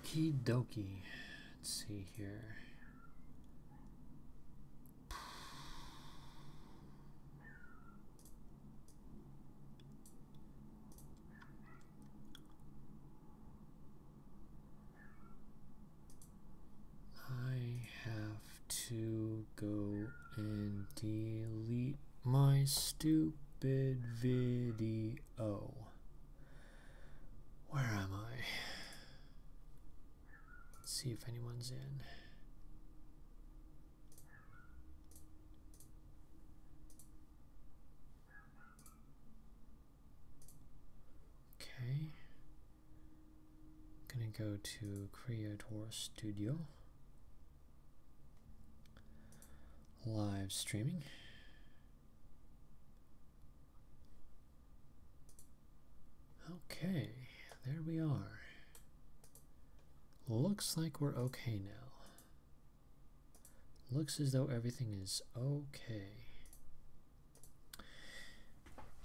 Okie dokie. Let's see here. I have to go and delete my stupid video. Where am I? Let's see if anyone's in. Okay. Gonna go to Creator Studio. Live streaming. Okay, there we are. Looks like we're okay now. Looks as though everything is okay.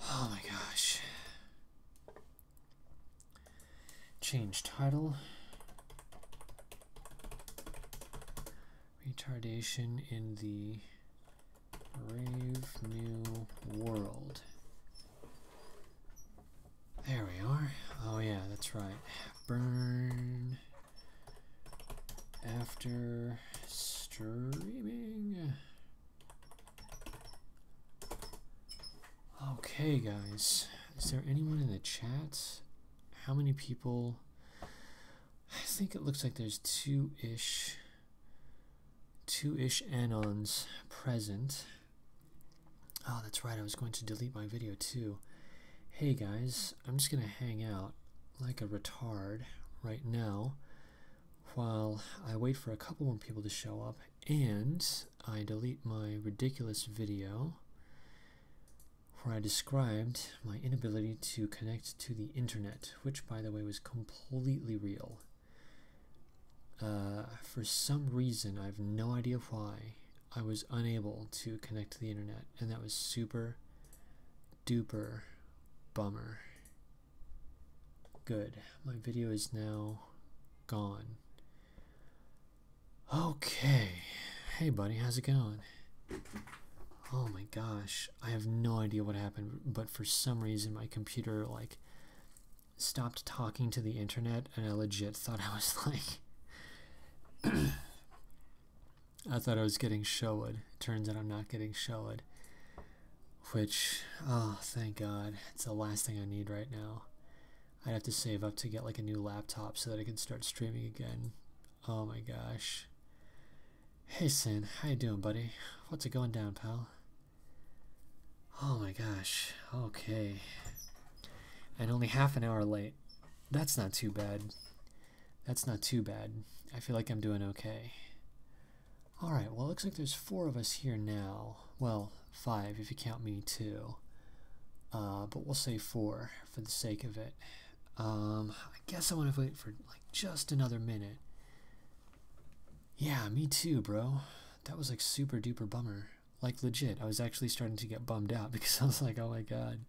Oh my gosh. Change title. Retardation in the Brave New World. There we are. Oh yeah, that's right. Burn after streaming. Okay, guys. Is there anyone in the chat? How many people? I think it looks like there's two-ish anons present. Oh, that's right. I was going to delete my video too. Hey guys, I'm just gonna hang out like a retard right now while I wait for a couple more people to show up and I delete my ridiculous video where I described my inability to connect to the internet, which by the way was completely real. For some reason, I have no idea why, I was unable to connect to the internet, and that was super duper bummer. Good. My video is now gone. Okay. Hey buddy, how's it going? Oh my gosh. I have no idea what happened, but for some reason my computer like stopped talking to the internet and I legit thought I was like I thought I was getting showed. Turns out I'm not getting showed. Which, oh, thank God. It's the last thing I need right now. I'd have to save up to get like a new laptop so that I can start streaming again. Oh my gosh. Hey Sin, how you doing, buddy? What's it going down, pal? Oh my gosh. Okay. And only half an hour late. That's not too bad. That's not too bad. I feel like I'm doing okay. Alright, well, it looks like there's 4 of us here now. Well, 5 if you count me too. But we'll say 4 for the sake of it. I guess I want to wait for like just another minute. Yeah, me too, bro. That was like super duper bummer. Like legit, I was actually starting to get bummed out because I was like, oh my god.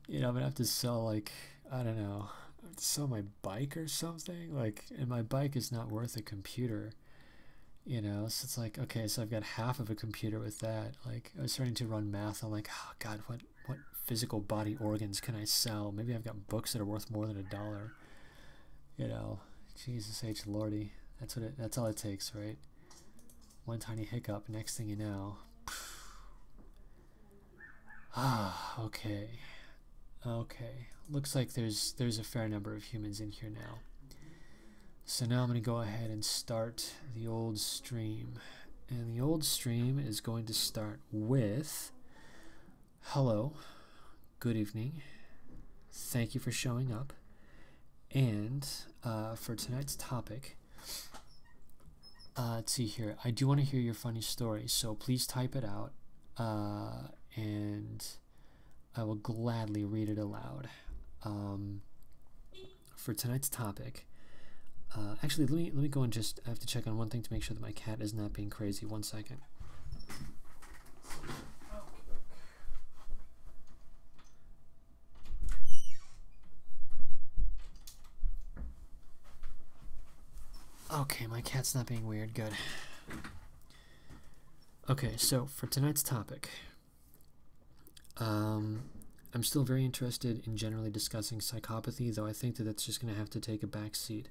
You know, I'm gonna have to sell like, I don't know, sell my bike or something. Like, and my bike is not worth a computer. You know, so it's like, okay, so I've got half of a computer with that. Like, I was starting to run math. I'm like, oh god, what physical body organs can I sell? Maybe I've got books that are worth more than $1. You know, Jesus H Lordy. That's all it takes, right? One tiny hiccup, next thing you know. Ah, okay. Okay. Looks like there's a fair number of humans in here now. So now I'm going to go ahead and start the old stream. And the old stream is going to start with hello, good evening, thank you for showing up. And for tonight's topic, let's see here. I do want to hear your funny story, so please type it out, and I will gladly read it aloud. For tonight's topic, actually, let me go and just, I have to check on one thing to make sure that my cat is not being crazy. 1 second. Okay, my cat's not being weird. Good. Okay, so for tonight's topic, I'm still very interested in generally discussing psychopathy, though I think that that's just going to have to take a back seat.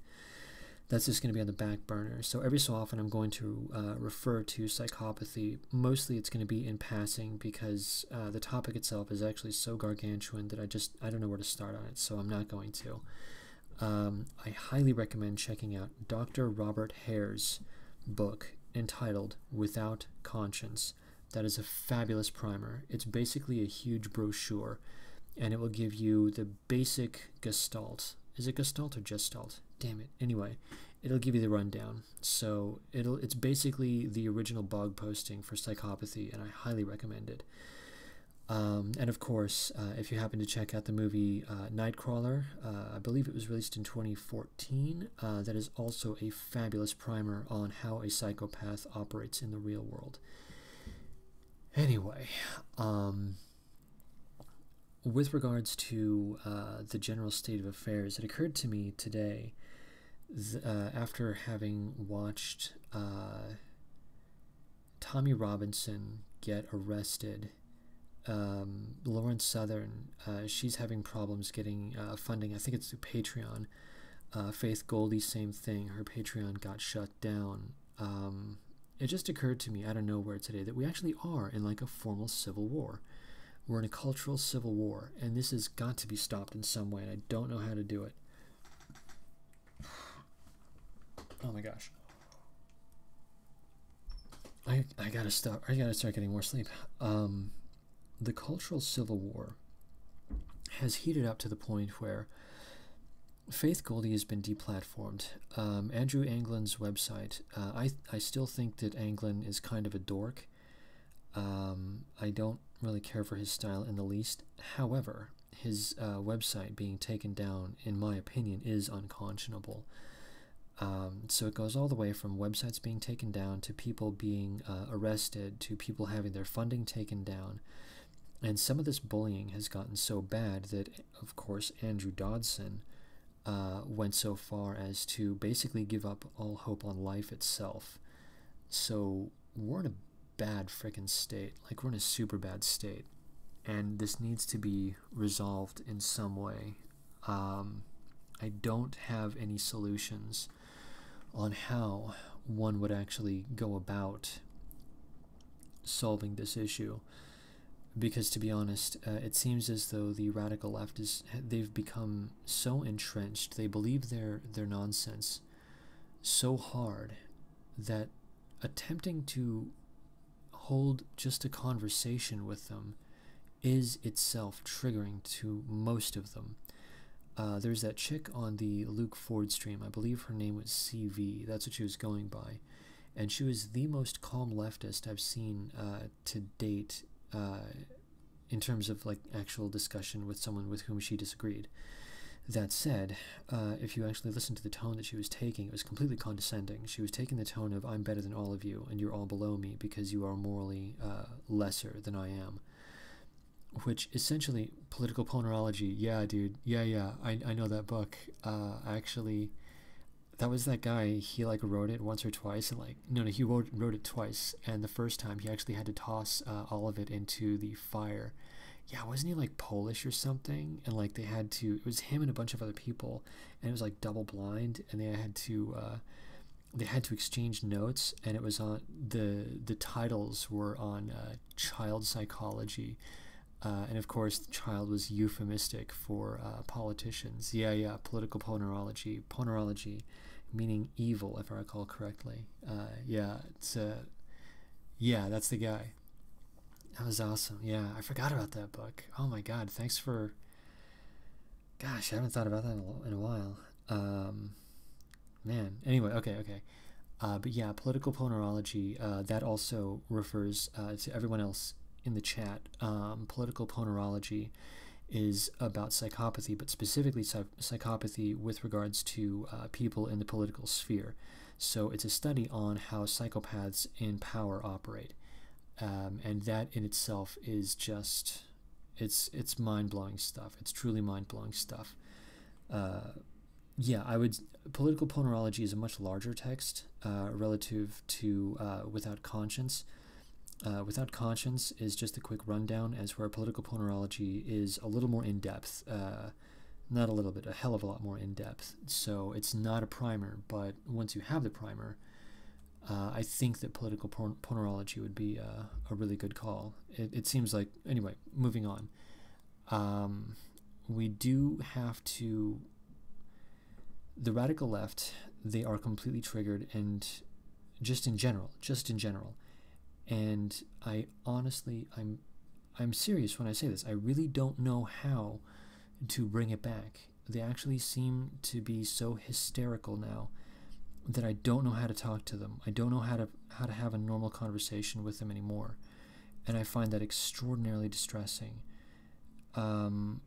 That's just going to be on the back burner. So every so often I'm going to refer to psychopathy. Mostly it's going to be in passing because the topic itself is actually so gargantuan that I don't know where to start on it, so I'm not going to. I highly recommend checking out Dr. Robert Hare's book entitled Without Conscience. That is a fabulous primer. It's basically a huge brochure, and it will give you the basic gestalt. Is it gestalt or gestalt? Damn it. Anyway, it'll give you the rundown. So it's basically the original blog posting for psychopathy, and I highly recommend it. And of course, if you happen to check out the movie Nightcrawler, I believe it was released in 2014, that is also a fabulous primer on how a psychopath operates in the real world. Anyway, with regards to the general state of affairs, it occurred to me today, after having watched Tommy Robinson get arrested, Lauren Southern, she's having problems getting funding. I think it's through Patreon. Faith Goldie, same thing. Her Patreon got shut down. It just occurred to me out of nowhere today that we actually are in like a formal civil war. We're in a cultural civil war, and this has got to be stopped in some way, and I don't know how to do it. Oh my gosh. I gotta stop. I gotta start getting more sleep. The cultural civil war has heated up to the point where Faith Goldie has been deplatformed. Andrew Anglin's website, I still think that Anglin is kind of a dork. I don't really care for his style in the least. However, his website being taken down, in my opinion, is unconscionable. So it goes all the way from websites being taken down to people being arrested to people having their funding taken down. And some of this bullying has gotten so bad that, of course, Andrew Dodson went so far as to basically give up all hope on life itself. So we're in a bad frickin' state. Like, we're in a super bad state. And this needs to be resolved in some way. I don't have any solutions on how one would actually go about solving this issue. Because, to be honest, it seems as though the radical left they've become so entrenched, they believe their nonsense so hard that attempting to hold just a conversation with them is itself triggering to most of them. There's that chick on the Luke Ford stream, I believe her name was CV, that's what she was going by, and she was the most calm leftist I've seen to date, in terms of like actual discussion with someone with whom she disagreed. That said, if you actually listen to the tone that she was taking, it was completely condescending. She was taking the tone of, I'm better than all of you, and you're all below me because you are morally lesser than I am. Which, essentially, political ponerology, yeah, dude, yeah, I know that book. Actually, that was that guy, he like wrote it once or twice, and like, no, he wrote it twice, and the first time he actually had to toss all of it into the fire. Yeah, wasn't he like Polish or something? And like they had to, it was him and a bunch of other people, and it was like double blind, and they had to exchange notes, and it was on, the titles were on child psychology, and of course child was euphemistic for politicians. Yeah, political ponerology meaning evil, if I recall correctly. Yeah, that's the guy. That was awesome. Yeah, I forgot about that book. Oh my god, thanks for... Gosh, I haven't thought about that in a while. Man, anyway, okay. But yeah, political ponerology, that also refers to everyone else in the chat. Political ponerology is about psychopathy, but specifically psychopathy with regards to people in the political sphere. So it's a study on how psychopaths in power operate. And that in itself is just, it's mind-blowing stuff. It's truly mind-blowing stuff. yeah, I would. Political ponerology is a much larger text relative to Without Conscience. Without Conscience is just a quick rundown, as where political ponerology is a little more in depth. Not a little bit, a hell of a lot more in depth. So it's not a primer, but once you have the primer, I think that political ponerology would be a really good call. It seems like, anyway, moving on. We do have to, the radical left, they are completely triggered, and just in general. And I honestly, I'm serious when I say this. I really don't know how to bring it back. They actually seem to be so hysterical now that I don't know how to talk to them. I don't know how to have a normal conversation with them anymore, and I find that extraordinarily distressing. I'm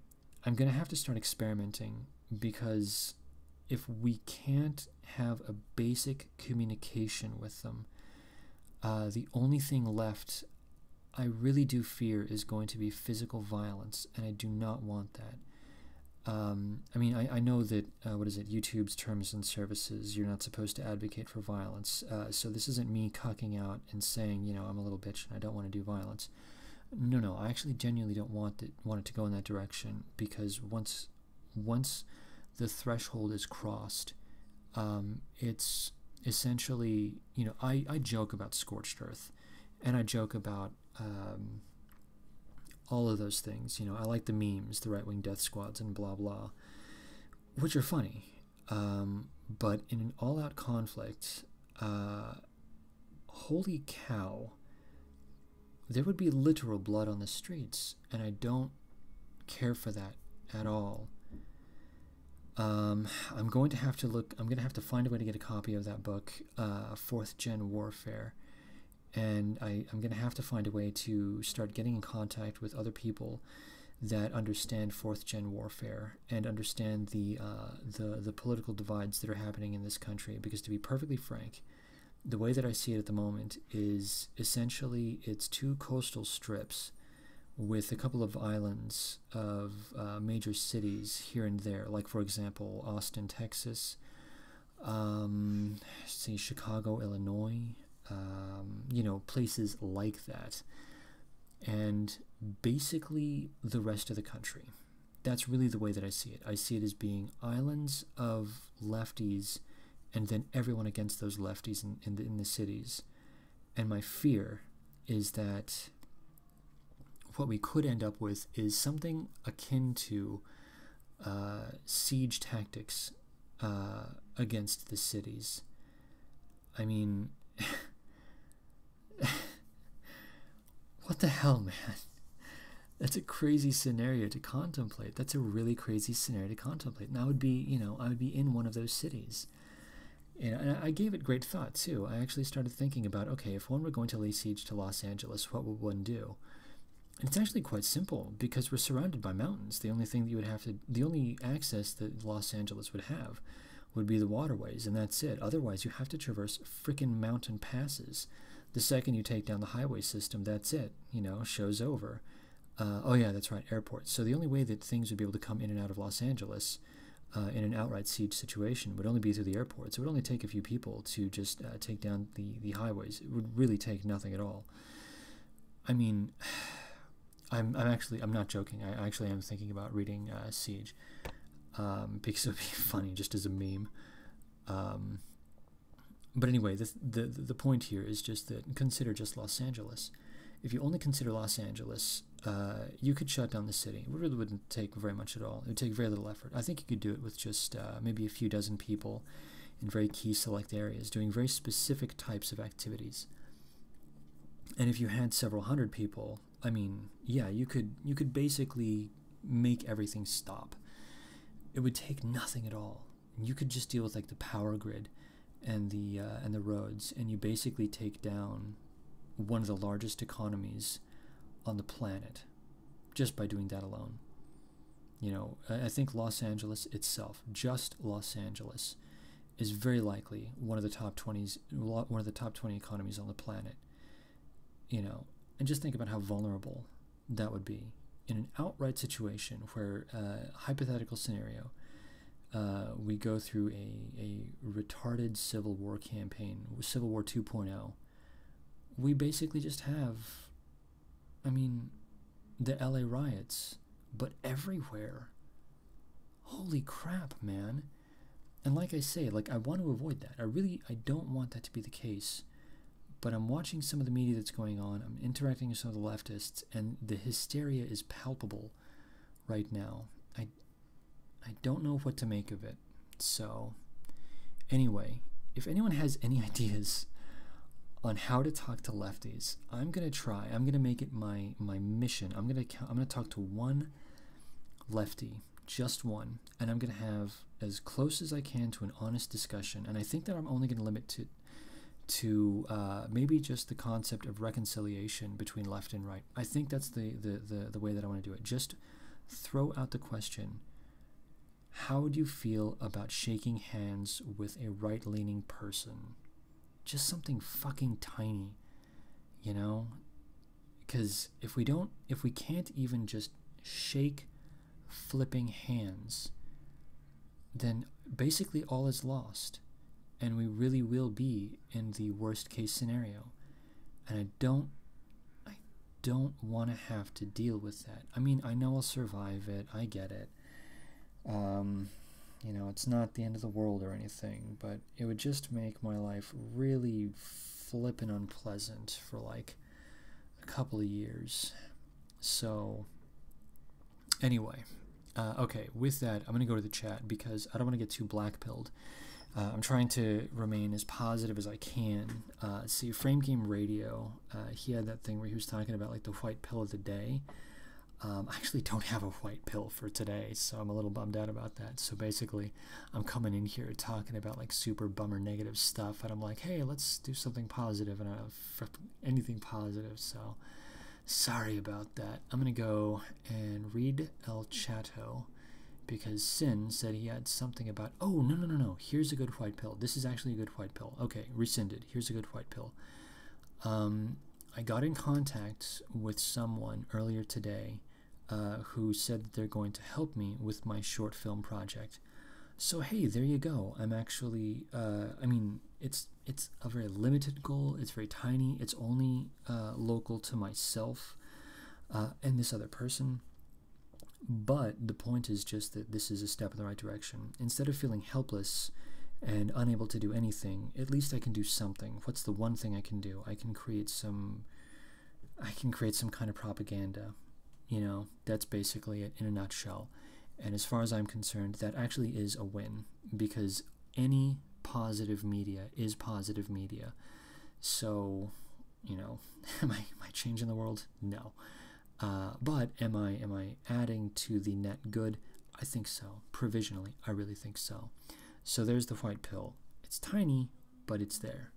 gonna have to start experimenting, because if we can't have a basic communication with them, the only thing left, I really do fear, is going to be physical violence, and I do not want that. I mean, I know that, what is it, YouTube's terms and services, you're not supposed to advocate for violence, so this isn't me cucking out and saying, you know, I'm a little bitch and I don't want to do violence. No, I actually genuinely don't want it to go in that direction, because once the threshold is crossed, it's essentially, you know, I joke about scorched earth, and I joke about all of those things. You know, I like the memes, the right-wing death squads and blah blah, which are funny, but in an all-out conflict, holy cow, there would be literal blood on the streets, and I don't care for that at all. I'm going to have to find a way to get a copy of that book, Fourth Gen Warfare, and I'm going to have to find a way to start getting in contact with other people that understand Fourth Gen Warfare and understand the political divides that are happening in this country, because to be perfectly frank, the way that I see it at the moment is essentially it's two coastal strips with a couple of islands of major cities here and there, like, for example, Austin, Texas, Chicago, Illinois, you know, places like that, and basically the rest of the country. That's really the way that I see it. I see it as being islands of lefties, and then everyone against those lefties in the cities. And my fear is that what we could end up with is something akin to siege tactics against the cities. I mean, what the hell, man? That's a crazy scenario to contemplate. That's a really crazy scenario to contemplate. And I would be, you know, I would be in one of those cities. And I gave it great thought, too. I actually started thinking about, okay, if one were going to lay siege to Los Angeles, what would one do? And it's actually quite simple, because we're surrounded by mountains. The only thing that you would have to, the only access that Los Angeles would have would be the waterways, and that's it. Otherwise, you have to traverse frickin' mountain passes. The second you take down the highway system, that's it. You know, show's over. Oh yeah, that's right, airports. So the only way that things would be able to come in and out of Los Angeles in an outright siege situation would only be through the airports. It would only take a few people to just take down the highways. It would really take nothing at all. I mean, I'm not joking. I actually am thinking about reading Siege, because it would be funny just as a meme. But anyway, the point here is just that consider just Los Angeles. If you only consider Los Angeles, you could shut down the city. It really wouldn't take very much at all. It would take very little effort. I think you could do it with just maybe a few dozen people in very key select areas doing very specific types of activities. And if you had several hundred people, I mean, yeah, you could basically make everything stop. It would take nothing at all. You could just deal with like the power grid and the roads, and you basically take down one of the largest economies on the planet just by doing that alone. You know, I think Los Angeles itself, just Los Angeles, is very likely one of the top 20 economies on the planet. You know, and just think about how vulnerable that would be in an outright situation where, hypothetical scenario, we go through a retarded Civil War campaign, Civil War 2.0. We basically just have, I mean, the LA riots, but everywhere. Holy crap, man. And like I say, like, I want to avoid that. I don't want that to be the case. But I'm watching some of the media that's going on. I'm interacting with some of the leftists, and the hysteria is palpable right now. I don't know what to make of it. So, anyway, if anyone has any ideas on how to talk to lefties, I'm gonna try. I'm gonna make it my mission. I'm gonna talk to one lefty, just one, and I'm gonna have as close as I can to an honest discussion. And I think that I'm only gonna limit to maybe just the concept of reconciliation between left and right. I think that's the way that I want to do it. Just throw out the question: how would you feel about shaking hands with a right-leaning person? Just something fucking tiny, you know? Because if we can't even just shake flipping hands, then basically all is lost, and we really will be in the worst case scenario. And I don't want to have to deal with that. I mean, I know I'll survive it. I get it. You know, it's not the end of the world or anything, but it would just make my life really flippin' unpleasant for like a couple of years. So, anyway, okay, with that, I'm going to go to the chat because I don't want to get too black-pilled. I'm trying to remain as positive as I can. See, Frame Game Radio, he had that thing where he was talking about like the white pill of the day. I actually don't have a white pill for today, so I'm a little bummed out about that. So basically, I'm coming in here talking about like super bummer negative stuff, and I'm like, hey, let's do something positive, and I don't have anything positive, so sorry about that. I'm going to go and read El Chato, because Sin said he had something about, oh, no, here's a good white pill. This is actually a good white pill. Okay, rescinded. Here's a good white pill. I got in contact with someone earlier today who said that they're going to help me with my short film project. So, hey, there you go. I'm actually, I mean, it's a very limited goal. It's very tiny. It's only local to myself and this other person. But the point is just that this is a step in the right direction. Instead of feeling helpless and unable to do anything, at least I can do something. What's the one thing I can do? I can create some kind of propaganda. You know, that's basically it in a nutshell. And as far as I'm concerned, that actually is a win, because any positive media is positive media. So, you know, am I changing the world? No. But am I adding to the net good? I think so. Provisionally, I really think so. So there's the white pill. It's tiny, but it's there.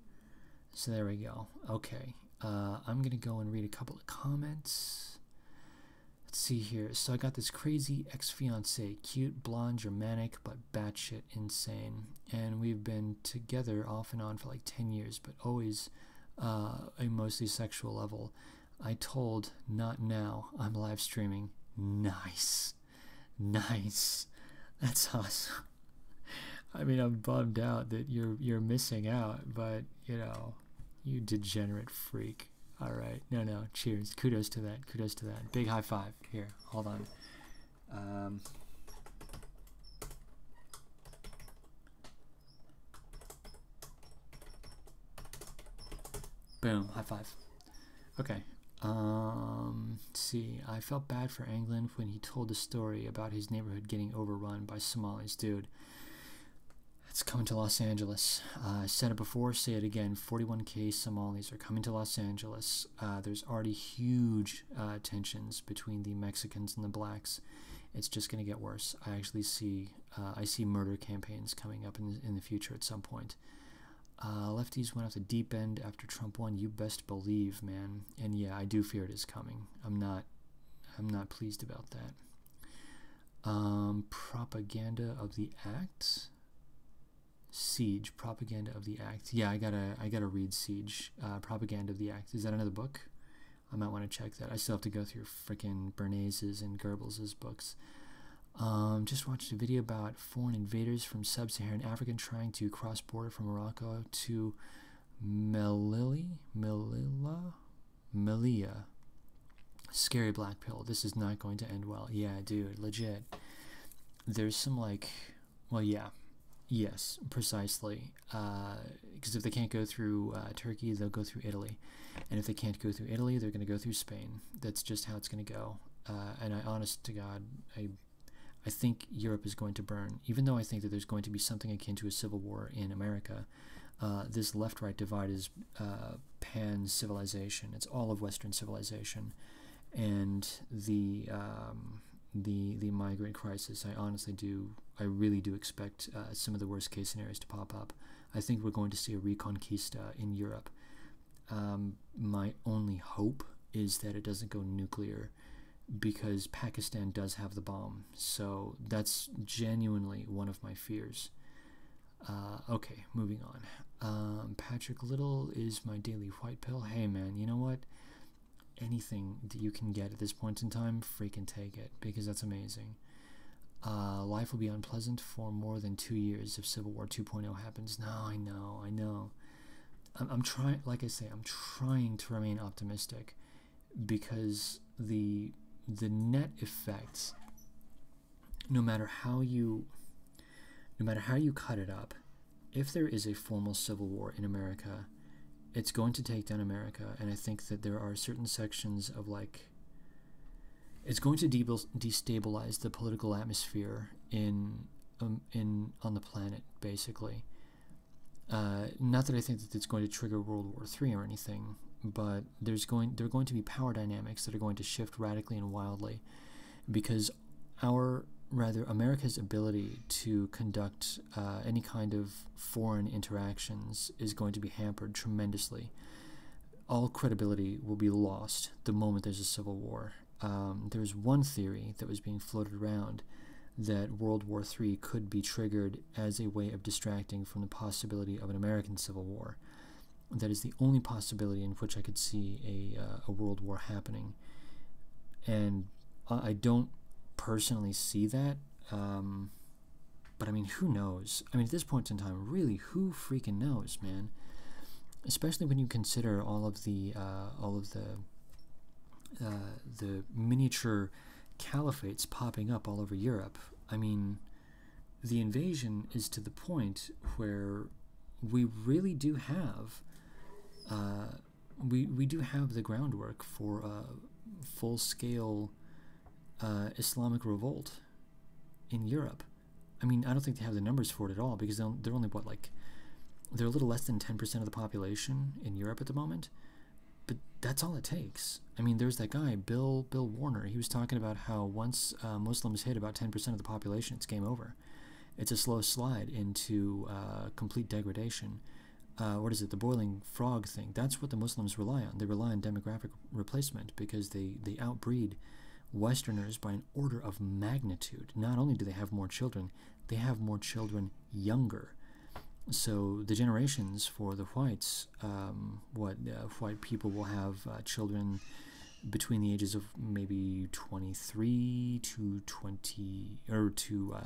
So there we go. Okay. I'm going to go and read a couple of comments. Let's see here. So I got this crazy ex-fiance, cute, blonde, Germanic, but batshit insane. And we've been together off and on for like 10 years, but always a mostly sexual level. I told, not now, I'm live streaming. Nice. Nice. That's awesome. I mean, I'm bummed out that you're missing out, but, you know, you degenerate freak. All right. No. Cheers. Kudos to that. Kudos to that. Big high five. Here, hold on. Boom. High five. Okay. Let's see. I felt bad for England when he told the story about his neighborhood getting overrun by Somalis. Dude, it's coming to Los Angeles. I said it before, say it again. 41K Somalis are coming to Los Angeles. There's already huge tensions between the Mexicans and the blacks. It's just going to get worse. I actually see murder campaigns coming up in the future at some point. Lefties went off the deep end after Trump won. You best believe, man. And yeah, I do fear it is coming. I'm not pleased about that. Propaganda of the act. Siege, Propaganda of the Act. Yeah, I gotta read Siege, Propaganda of the Act. Is that another book? I might want to check that. I still have to go through frickin' Bernays's and Goebbels's books. Just watched a video about foreign invaders from sub-Saharan Africa trying to cross border from Morocco to Melilla. Scary black pill. This is not going to end well. Yeah, dude, legit. There's some like, well, yeah, yes, precisely. Because if they can't go through Turkey, they'll go through Italy, and if they can't go through Italy, they're going to go through Spain. That's just how it's going to go. And I, honest to God, I think Europe is going to burn, even though I think that there's going to be something akin to a civil war in America. This left-right divide is pan-civilization. It's all of Western civilization, and the migrant crisis. I really do expect some of the worst-case scenarios to pop up. I think we're going to see a reconquista in Europe. My only hope is that it doesn't go nuclear, because Pakistan does have the bomb. So that's genuinely one of my fears. Okay, moving on. Patrick Little is my daily white pill. Hey man, you know what? Anything that you can get at this point in time, freaking take it, because that's amazing. Life will be unpleasant for more than 2 years if Civil War 2.0 happens. No, I know. I'm trying, like I say, I'm trying to remain optimistic, because the net effects, no matter how you cut it up, if there is a formal civil war in America, it's going to take down America. And I think that there are certain sections of, like, it's going to destabilize the political atmosphere in on the planet, basically. Not that I think that it's going to trigger World War III or anything, but there are going to be power dynamics that are going to shift radically and wildly, because America's ability to conduct any kind of foreign interactions is going to be hampered tremendously. All credibility will be lost the moment there's a civil war. There's one theory that was being floated around that World War III could be triggered as a way of distracting from the possibility of an American Civil War. That is the only possibility in which I could see a world war happening. And I don't personally see that, but I mean, who knows? I mean, at this point in time, really, who freaking knows, man? Especially when you consider all of the miniature caliphates popping up all over Europe. I mean, the invasion is to the point where we really do have we do have the groundwork for a full-scale Islamic revolt in Europe. I mean, I don't think they have the numbers for it at all, because they're only, what, like, they're a little less than 10% of the population in Europe at the moment. But that's all it takes. I mean, there's that guy, Bill Warner. He was talking about how once Muslims hit about 10% of the population, it's game over. It's a slow slide into complete degradation. What is it, the boiling frog thing? That's what the Muslims rely on. They rely on demographic replacement, because they outbreed Westerners by an order of magnitude. Not only do they have more children, they have more children younger. So the generations for the whites, white people will have children between the ages of maybe 23 to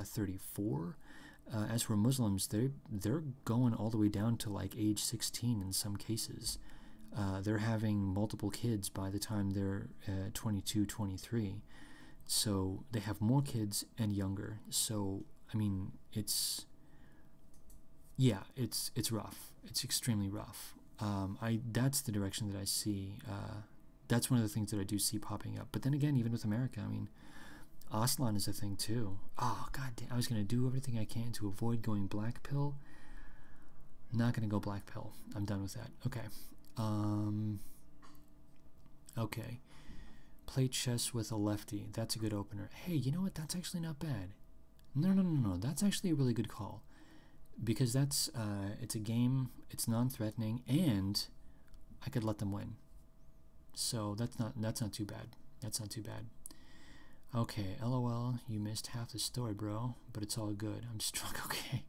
34. As for Muslims, they're going all the way down to like age 16 in some cases. They're having multiple kids by the time they're 22, 23. So they have more kids and younger. So, I mean, it's rough. It's extremely rough. That's the direction that I see. That's one of the things that I do see popping up. But then again, even with America, I mean, Aslan is a thing too. Oh, god damn, I was going to do everything I can to avoid going black pill. Not going to go black pill. I'm done with that. Okay. Okay. Play chess with a lefty. That's a good opener. Hey, you know what? That's actually not bad. No. That's actually a really good call. Because it's a game, it's non-threatening, and I could let them win. So that's not too bad. That's not too bad. Okay, LOL, you missed half the story, bro, but it's all good. I'm just drunk, okay.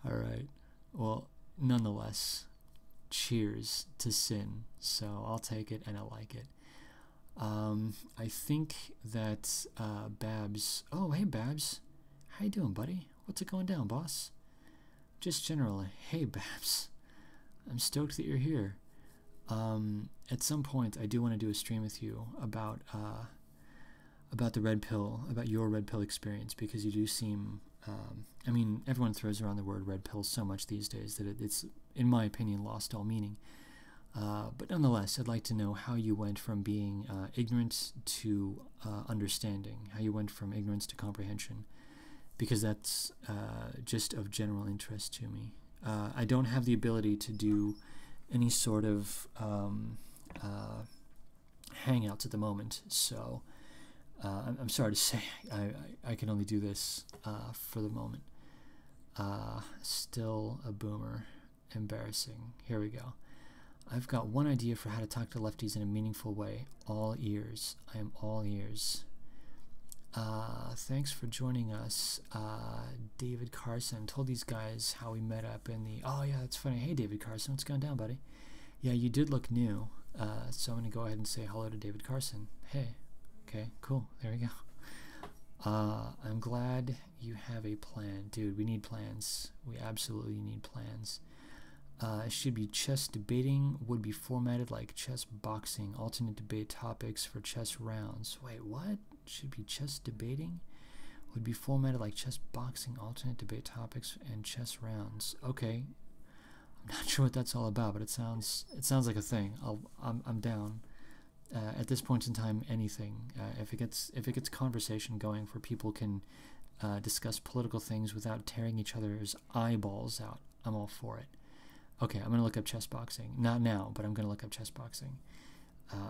Alright. Well, nonetheless, cheers to sin. So I'll take it and I like it. I think that Babs. Oh, hey Babs, how you doing, buddy? What's it going down, boss? Just generally, hey Babs, I'm stoked that you're here. At some point, I do want to do a stream with you about the red pill, about your red pill experience, because you do seem. I mean, everyone throws around the word red pill so much these days that it's, in my opinion, lost all meaning. But nonetheless, I'd like to know how you went from being ignorant to understanding, how you went from ignorance to comprehension, because that's just of general interest to me. I don't have the ability to do any sort of hangouts at the moment, so I'm sorry to say I can only do this for the moment. Still a boomer. Embarrassing. Here we go. I've got one idea for how to talk to lefties in a meaningful way. All ears. I am all ears. Thanks for joining us. David Carson told these guys how we met up in the... Oh, yeah, that's funny. Hey, David Carson, what's going down, buddy? Yeah, you did look new. So I'm going to go ahead and say hello to David Carson. Hey. Okay, cool. There we go. I'm glad you have a plan. Dude, we need plans. We absolutely need plans. It should be chess debating, would be formatted like chess boxing, alternate debate topics for chess rounds. Wait, what? Should be chess debating? Would be formatted like chess boxing, alternate debate topics, and chess rounds. Okay. I'm not sure what that's all about, but it sounds like a thing. I'm down. At this point in time, anything. If it gets conversation going where people can discuss political things without tearing each other's eyeballs out, I'm all for it. Okay, I'm going to look up chess boxing. Not now, but I'm going to look up chess boxing.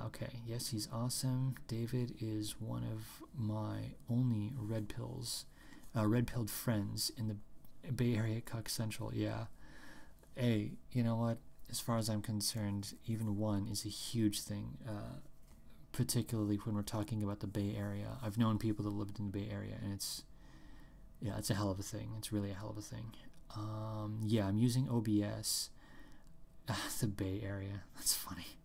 Okay, yes, he's awesome. David is one of my only red-pilled friends in the Bay Area Cuck Central. Yeah. Hey, you know what? As far as I'm concerned, even one is a huge thing, particularly when we're talking about the Bay Area. I've known people that lived in the Bay Area, and it's a hell of a thing. It's really a hell of a thing. Yeah, I'm using OBS. The Bay Area. That's funny.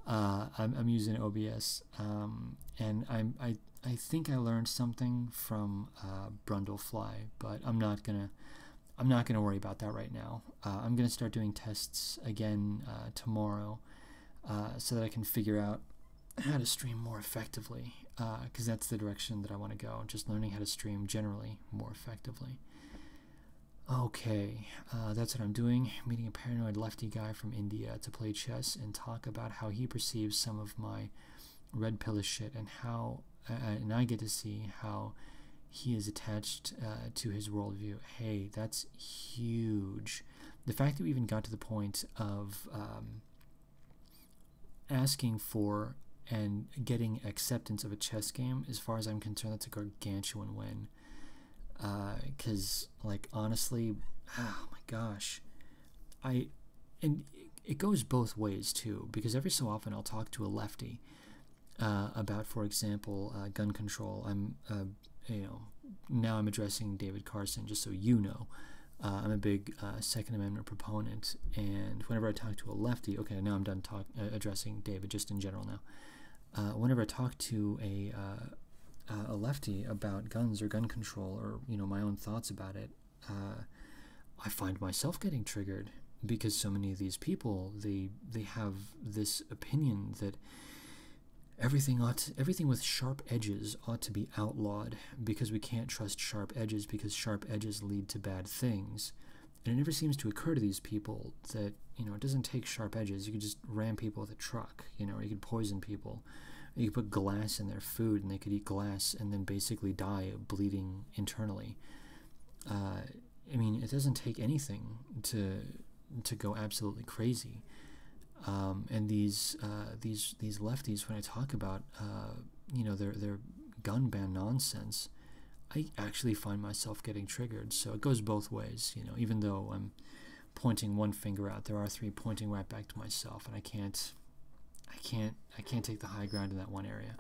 I'm using OBS, and I think I learned something from Brundlefly, but I'm not gonna worry about that right now. I'm gonna start doing tests again tomorrow, so that I can figure out how to stream more effectively, because that's the direction that I want to go. Just learning how to stream generally more effectively. Okay, that's what I'm doing. Meeting a paranoid lefty guy from India to play chess and talk about how he perceives some of my red pillish shit, and how, and I get to see how he is attached to his worldview. Hey, that's huge. The fact that we even got to the point of asking for and getting acceptance of a chess game, as far as I'm concerned, that's a gargantuan win. Because, like, honestly, oh my gosh, and it goes both ways too, because every so often I'll talk to a lefty about, for example, gun control. Now I'm addressing David Carson, just so you know. I'm a big Second Amendment proponent, and whenever I talk to a lefty, okay, now I'm done addressing David, just in general now. Whenever I talk to a lefty about guns or gun control, or my own thoughts about it, I find myself getting triggered, because so many of these people, they have this opinion that everything with sharp edges ought to be outlawed, because we can't trust sharp edges, because sharp edges lead to bad things. And it never seems to occur to these people that it doesn't take sharp edges. You could just ram people with a truck, or you could poison people. You could put glass in their food, and they could eat glass and then basically die bleeding internally. It doesn't take anything to go absolutely crazy. And these lefties, when I talk about their gun ban nonsense, I actually find myself getting triggered. So it goes both ways. Even though I'm pointing one finger out, there are three pointing right back to myself, and I can't take the high ground in that one area.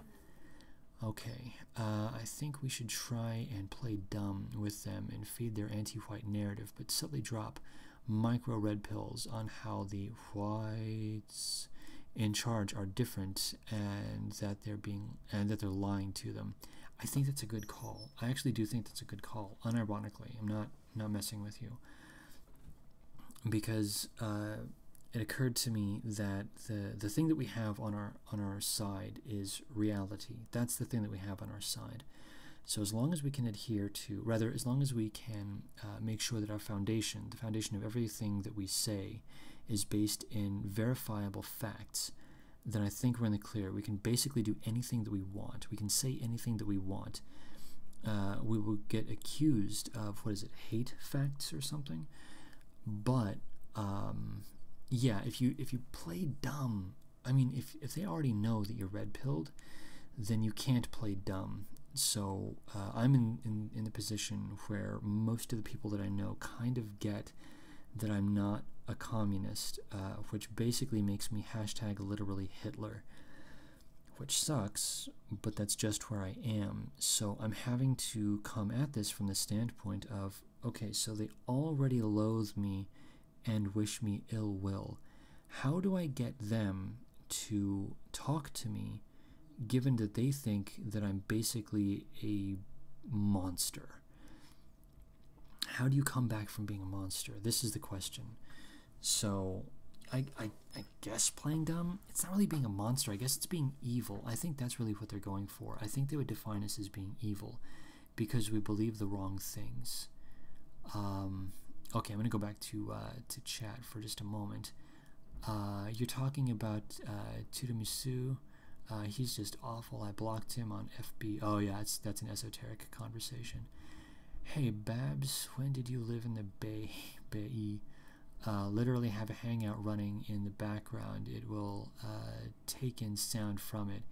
Okay, I think we should try and play dumb with them and feed their anti-white narrative, but subtly drop micro red pills on how the whites in charge are different, and that they're lying to them. I think that's a good call. I actually do think that's a good call. Unironically, I'm not messing with you, because it occurred to me that the thing that we have on our side is reality. That's the thing that we have on our side. So as long as we can as long as we can make sure that the foundation of everything that we say is based in verifiable facts, then I think we're in the clear. We can basically do anything that we want. We can say anything that we want. We will get accused of, hate facts or something. But yeah, if you play dumb, I mean, if they already know that you're red-pilled, then you can't play dumb. So I'm in the position where most of the people that I know kind of get that I'm not a communist, which basically makes me #literally Hitler, which sucks, but that's just where I am. So I'm having to come at this from the standpoint of, okay, so they already loathe me and wish me ill will. How do I get them to talk to me, given that they think that I'm basically a monster? How do you come back from being a monster? This is the question. So I guess playing dumb, it's not really being a monster. I guess it's being evil. I think that's really what they're going for. I think they would define us as being evil because we believe the wrong things. Okay, I'm going to go back to chat for just a moment. You're talking about Tiramisu. He's just awful. I blocked him on FB. Oh yeah, that's an esoteric conversation. Hey Babs, when did you live in the Bay? Literally have a hangout running in the background. It will take in sound from it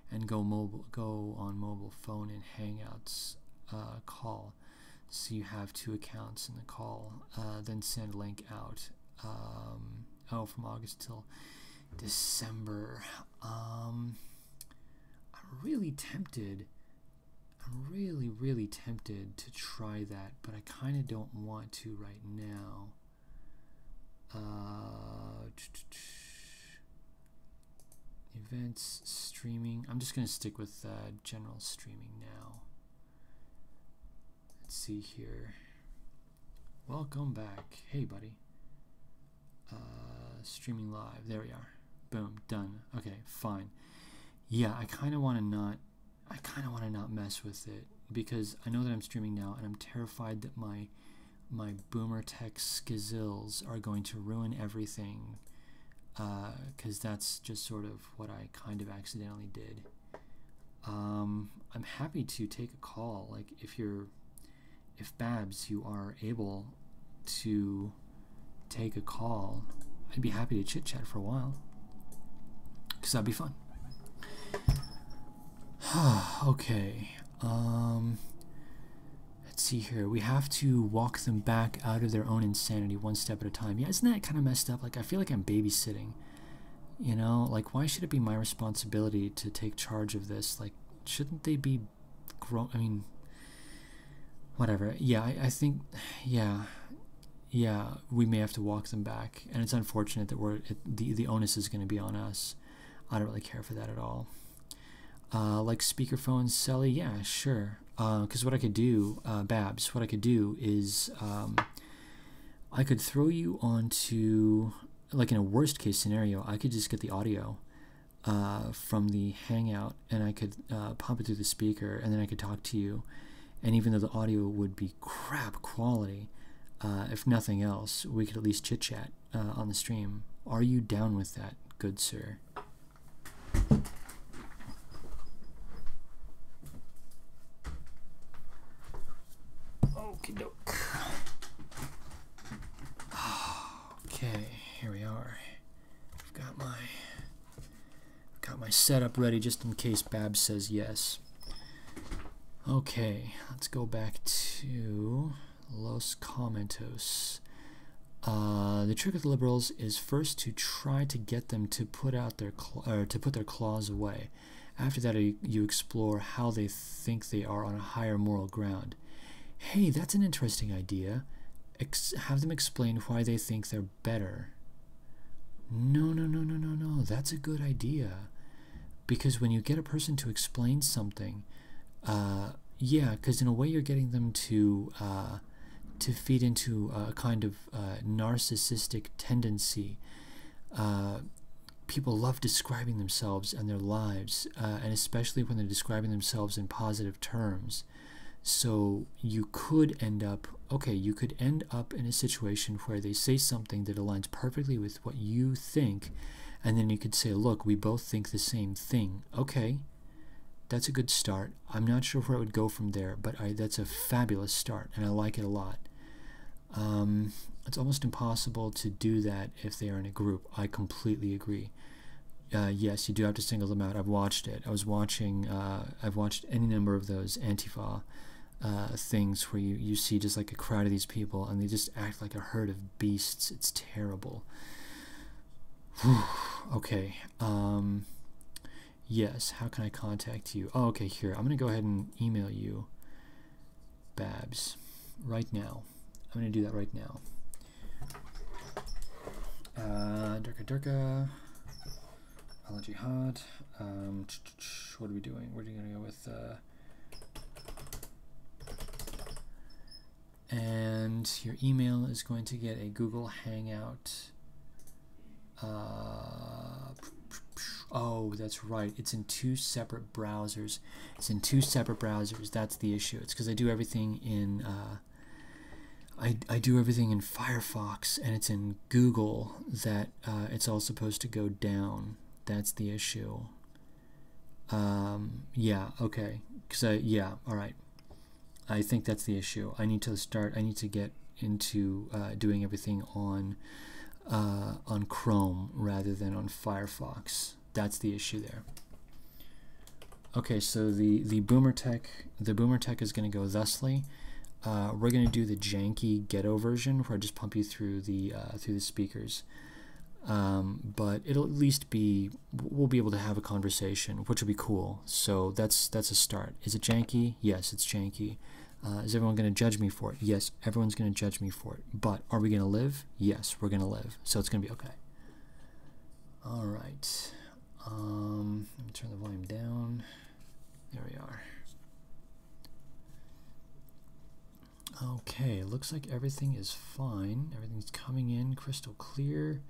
and go on mobile phone and hangouts call. So you have 2 accounts in the call. Then send link out. From August till December. I'm really tempted. I'm really tempted to try that, but I kind of don't want to right now. Events, streaming. I'm just going to stick with general streaming now. Let's see here. Welcome back. Hey, buddy. Streaming live. There we are. Boom. Done. Okay, fine. Yeah, I kind of want to not mess with it because I know that I'm streaming now and I'm terrified that my boomer tech skills are going to ruin everything, because that's just sort of what I kind of accidentally did. I'm happy to take a call. Like if Babs, you are able to take a call, I'd be happy to chit chat for a while, because that'd be fun. Okay. Let's see here. We have to walk them back out of their own insanity one step at a time. Yeah, isn't that kind of messed up? Like, I feel like I'm babysitting. You know, like, why should it be my responsibility to take charge of this? Like, shouldn't they be grown? I mean, whatever. Yeah, I think, yeah, we may have to walk them back, and it's unfortunate that the onus is going to be on us. I don't really care for that at all. Like speakerphones, Sally, yeah, sure. Because what I could do, Babs, what I could do is I could throw you onto, like in a worst case scenario, I could just get the audio from the Hangout and I could pump it through the speaker and then I could talk to you. And even though the audio would be crap quality, if nothing else, we could at least chit-chat on the stream. Are you down with that, good sir? Okie doke. Okay, here we are. I've got my setup ready just in case Babs says yes. Okay, let's go back to Los Comentos. The trick with the liberals is first to try to get them to put their claws away. After that, you explore how they think they are on a higher moral ground. Hey, that's an interesting idea. Have them explain why they think they're better. No, no, no, no, no, no. That's a good idea. Because when you get a person to explain something, yeah, because in a way you're getting them to feed into a kind of narcissistic tendency. People love describing themselves and their lives, and especially when they're describing themselves in positive terms. So you could end up, you could end up in a situation where they say something that aligns perfectly with what you think, and then you could say, look, we both think the same thing. Okay, that's a good start. I'm not sure where it would go from there, but that's a fabulous start, and I like it a lot. It's almost impossible to do that if they are in a group. I completely agree. Yes, you do have to single them out. I've watched it. I've watched any number of those Antifa things where you see just like a crowd of these people and they just act like a herd of beasts. It's terrible. Okay. Yes, how can I contact you? Oh, okay, here. I'm going to go ahead and email you, Babs, right now. I'm going to do that right now. Durka. Al Jihad. What are we doing? What are you going to go with? And your email is going to get a Google Hangout. Oh, that's right. It's in two separate browsers. That's the issue. It's because I do everything in I do everything in Firefox, and it's in Google that it's all supposed to go down. That's the issue. Yeah, okay. All right. I think that's the issue. I need to get into doing everything on Chrome rather than on Firefox. That's the issue there. Okay, so the Boomer Tech is going to go thusly. We're going to do the janky ghetto version where I just pump you through the speakers. But it'll at least we'll be able to have a conversation, which will be cool. So that's a start. Is it janky? Yes, it's janky. Is everyone going to judge me for it? Yes, everyone's going to judge me for it. But are we going to live? Yes, we're going to live. So it's going to be okay. All right. Let me turn the volume down. There we are. Okay, looks like everything is fine. Everything's coming in crystal clear.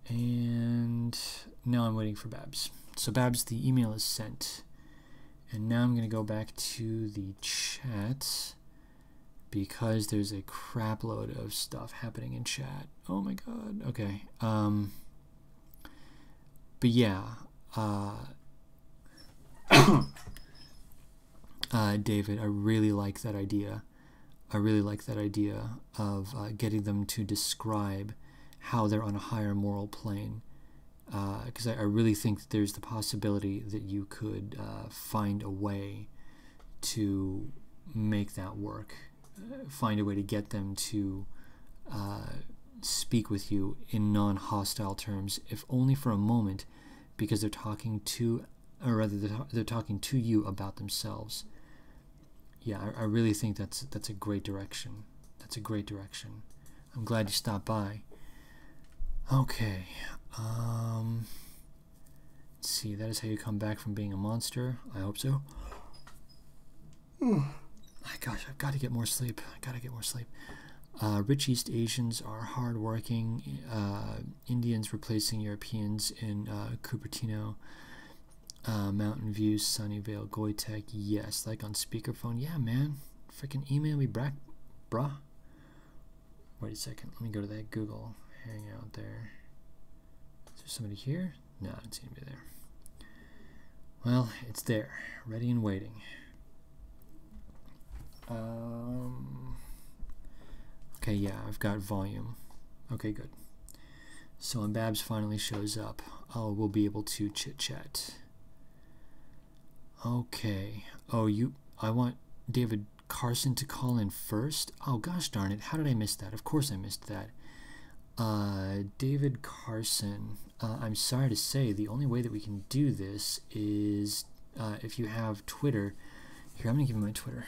And now I'm waiting for Babs. So Babs, the email is sent. And now I'm going to go back to the chat because there's a crap load of stuff happening in chat. Oh my god. Okay. But yeah. David, I really like that idea. Of getting them to describe how they're on a higher moral plane. Because I really think that there's the possibility that you could find a way to make that work. Find a way to get them to speak with you in non-hostile terms, if only for a moment, because they're talking to, or rather they're talking to you about themselves. Yeah, I really think that's a great direction. That's a great direction. I'm glad you stopped by. Okay. Let's see. That is how you come back from being a monster. I hope so. Gosh, I've got to get more sleep. Rich East Asians are hardworking. Indians replacing Europeans in Cupertino. Mountain View, Sunnyvale, Goitek. Yes, like on speakerphone. Yeah, man. Freaking email me back, bruh. Wait a second. Let me go to that Google Hangout there. Is there somebody here? No, I don't see anybody there. Well, it's there. Ready and waiting. Okay, yeah, I've got volume. Okay, good. So when Babs finally shows up, we'll be able to chit-chat. Okay. Oh, I want David Carson to call in first? Oh, gosh darn it. How did I miss that? Of course I missed that. David Carson. I'm sorry to say, the only way that we can do this is if you have Twitter. Here, I'm going to give you my Twitter.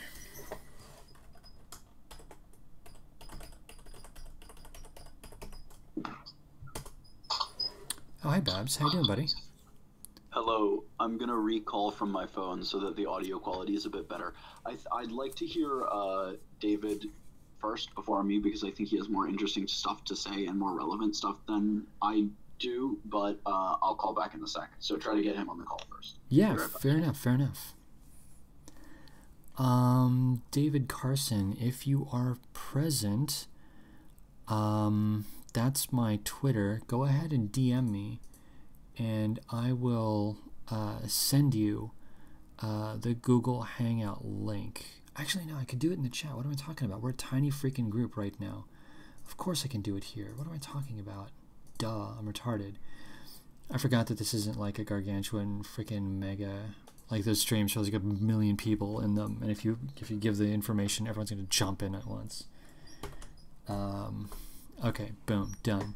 Oh, hi, Babs. How you doing, buddy? Hello, I'm gonna recall from my phone so that the audio quality is a bit better. I'd like to hear David first before me because I think he has more interesting stuff to say and more relevant stuff than I do, but I'll call back in a sec. So try to get him on the call first. Yeah, Be right back. fair enough, fair enough. David Carson, if you are present, that's my Twitter. Go ahead and DM me, and I will send you the Google Hangout link. Actually, no, I could do it in the chat. What am I talking about? We're a tiny freaking group right now. Of course I can do it here. What am I talking about? Duh, I'm retarded. I forgot that this isn't like a gargantuan freaking mega, like those streams shows like a million people in them, and if you give the information, everyone's gonna jump in at once. Okay, boom, done.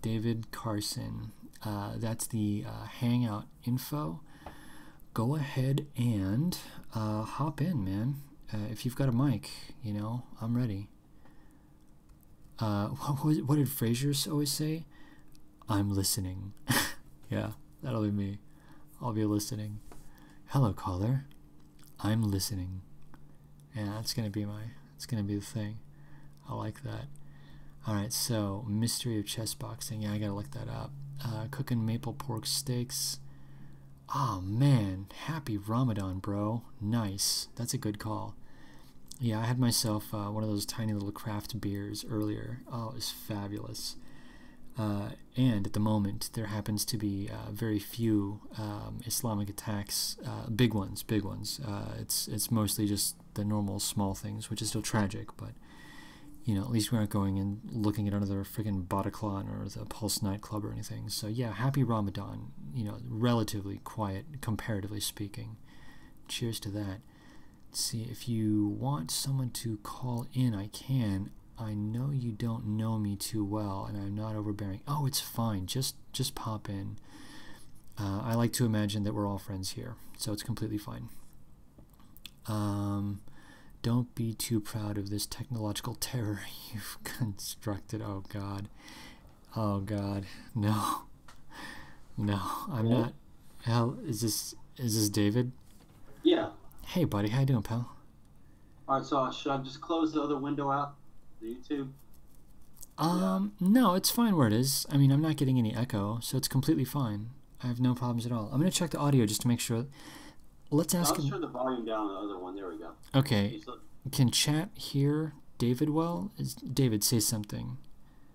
David Carson, that's the Hangout info. Go ahead and hop in, man. If you've got a mic, I'm ready. What did Frasier always say? I'm listening. Yeah, that'll be me. I'll be listening. Hello, caller. I'm listening. Yeah, it's gonna be the thing. I like that. Alright, so mystery of chess boxing. Yeah, I gotta look that up. Cooking maple pork steaks. Oh man, happy Ramadan, bro. Nice. That's a good call. Yeah, I had myself one of those tiny little craft beers earlier. Oh, it was fabulous. And at the moment, there happens to be very few Islamic attacks, big ones. It's mostly just the normal small things, which is still tragic, but at least we aren't going and looking at another freaking Bataclan or the Pulse nightclub or anything. So yeah, happy Ramadan. Relatively quiet, comparatively speaking. Cheers to that. Let's see, if you want someone to call in, I can. I know you don't know me too well, and I'm not overbearing. Oh, it's fine. Just pop in. I like to imagine that we're all friends here, so it's completely fine. Don't be too proud of this technological terror you've constructed. Oh God. Oh God. No. No, I'm not. Hell, is this David? Yeah. Hey, buddy. How you doing, pal? All right. So should I just close the other window out, the YouTube? No, it's fine where it is. I mean, I'm not getting any echo, so it's completely fine. I have no problems at all. I'm gonna check the audio just to make sure. Let's ask him. I'll turn the volume down on the other one. There we go. Okay. Can chat hear David well? David, say something.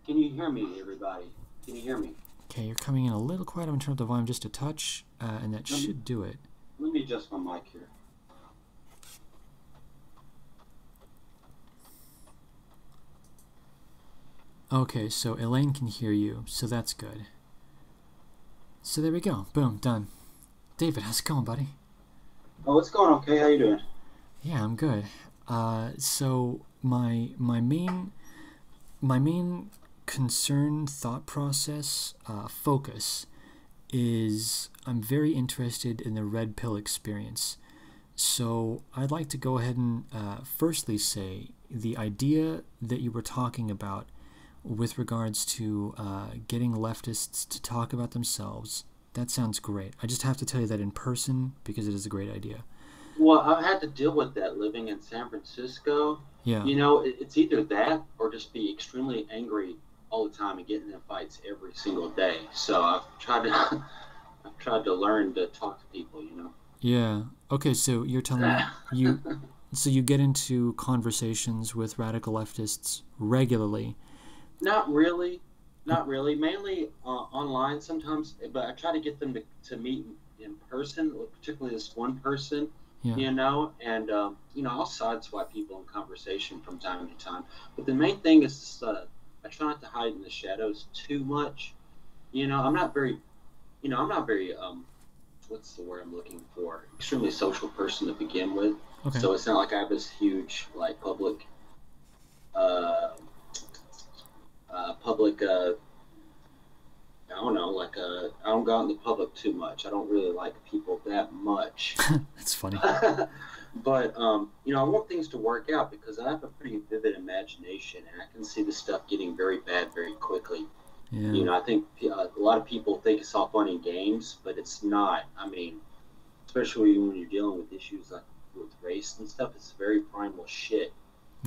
Can you hear me, everybody? Can you hear me? Okay, you're coming in a little quiet. I'm going to turn up the volume just a touch, and that should do it. Let me adjust my mic here. Okay, so Elaine can hear you, so that's good. So there we go. Boom, done. David, how's it going, buddy? Oh, it's going okay. How you doing? Yeah, I'm good. So my main concern, thought process, focus is I'm very interested in the red pill experience. So I'd like to go ahead and firstly say the idea that you were talking about with regards to getting leftists to talk about themselves, that sounds great. I just have to tell you that in person because it is a great idea. Well, I've had to deal with that living in San Francisco. Yeah. It's either that or just be extremely angry all the time and getting in fights every single day. So I've tried to learn to talk to people. Yeah. Okay. So you're telling me so you get into conversations with radical leftists regularly. Not really. Mainly online sometimes, but I try to get them to meet in person, particularly this one person. Yeah. And I'll sideswipe people in conversation from time to time. But the main thing is just, I try not to hide in the shadows too much. I'm not very, what's the word I'm looking for? Extremely social person to begin with. Okay. So it's not like I have this huge, like, public, I don't know, I don't go out in the public too much. I don't really like people that much. That's funny. But, I want things to work out because I have a pretty vivid imagination and I can see the stuff getting very bad very quickly. You know, I think a lot of people think it's all fun and games, but it's not. I mean, especially when you're dealing with issues like with race and stuff, it's very primal shit.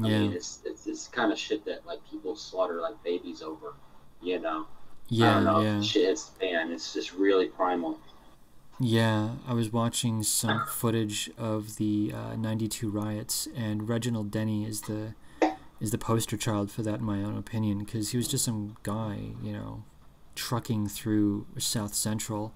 I Yeah. mean, it's kind of shit that like people slaughter like babies over. You know, I don't Yeah, know if yeah. the shit hits the fan. It's just really primal. Yeah, I was watching some footage of the '92 riots, and Reginald Denny is the poster child for that, in my own opinion, because he was just some guy, you know, trucking through South Central,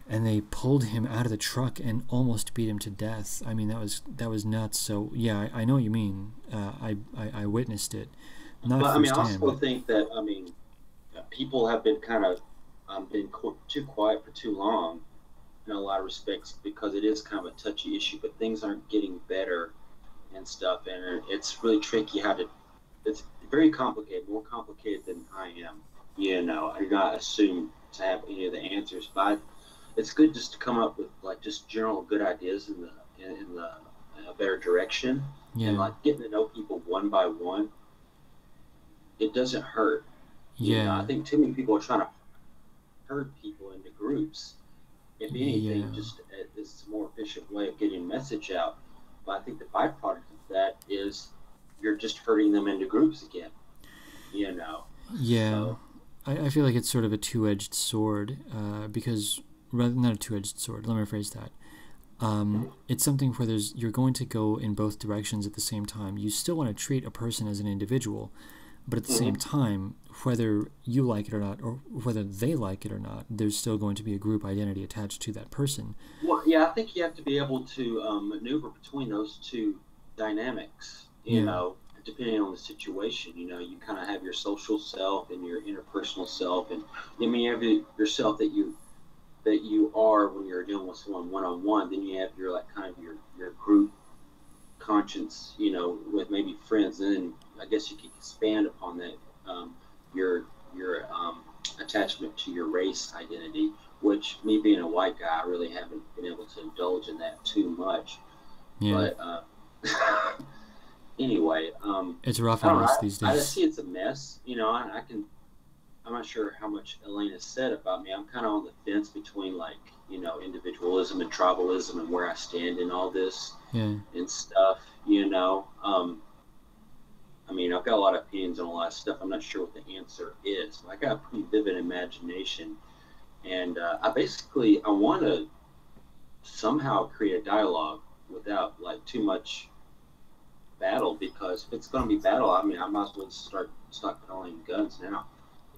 and they pulled him out of the truck and almost beat him to death. I mean, that was nuts. So yeah, I know what you mean. I witnessed it, not But I mean, I firsthand, also but think that I mean, people have been kind of too quiet for too long in a lot of respects because it is kind of a touchy issue. But things aren't getting better and stuff, and it's really tricky how to. It's very complicated, more complicated than I am. You know, I do not assume to have any of the answers, but it's good just to come up with like just general good ideas in a better direction, and yeah, like getting to know people one by one. It doesn't hurt. You know, I yeah, think too many people are trying to herd people into groups. If anything, yeah, just it's a more efficient way of getting a message out. But I think the byproduct of that is you're just herding them into groups again. You know, yeah. so I feel like it's sort of a two-edged sword, because rather not a two-edged sword. Let me rephrase that. It's something where you're going to go in both directions at the same time. You still want to treat a person as an individual, but at the same mm-hmm. time, whether you like it or not, or whether they like it or not, there's still going to be a group identity attached to that person. Well, yeah, I think you have to be able to maneuver between those two dynamics. You Yeah, know, depending on the situation. You know, you kind of have your social self and your interpersonal self, and I mean, you have yourself that you are when you're dealing with someone one on one. Then you have your like kind of your group conscience. You know, with maybe friends, and then I guess you could expand upon that. Your attachment to your race identity, which me being a white guy, I really haven't been able to indulge in that too much. yeah. But anyway, It's a rough I don't mess know. these I days. see it's a mess. You know, I can. I'm not sure how much Elena said about me. I'm kind of on the fence between like individualism and tribalism and where I stand in all this Yeah, and stuff. You know, I mean, I've got a lot of opinions on a lot of stuff. I'm not sure what the answer is, but I got a pretty vivid imagination, and I want to somehow create a dialogue without like too much battle, because if it's going to be battle, I mean, I might as well start stockpiling guns now.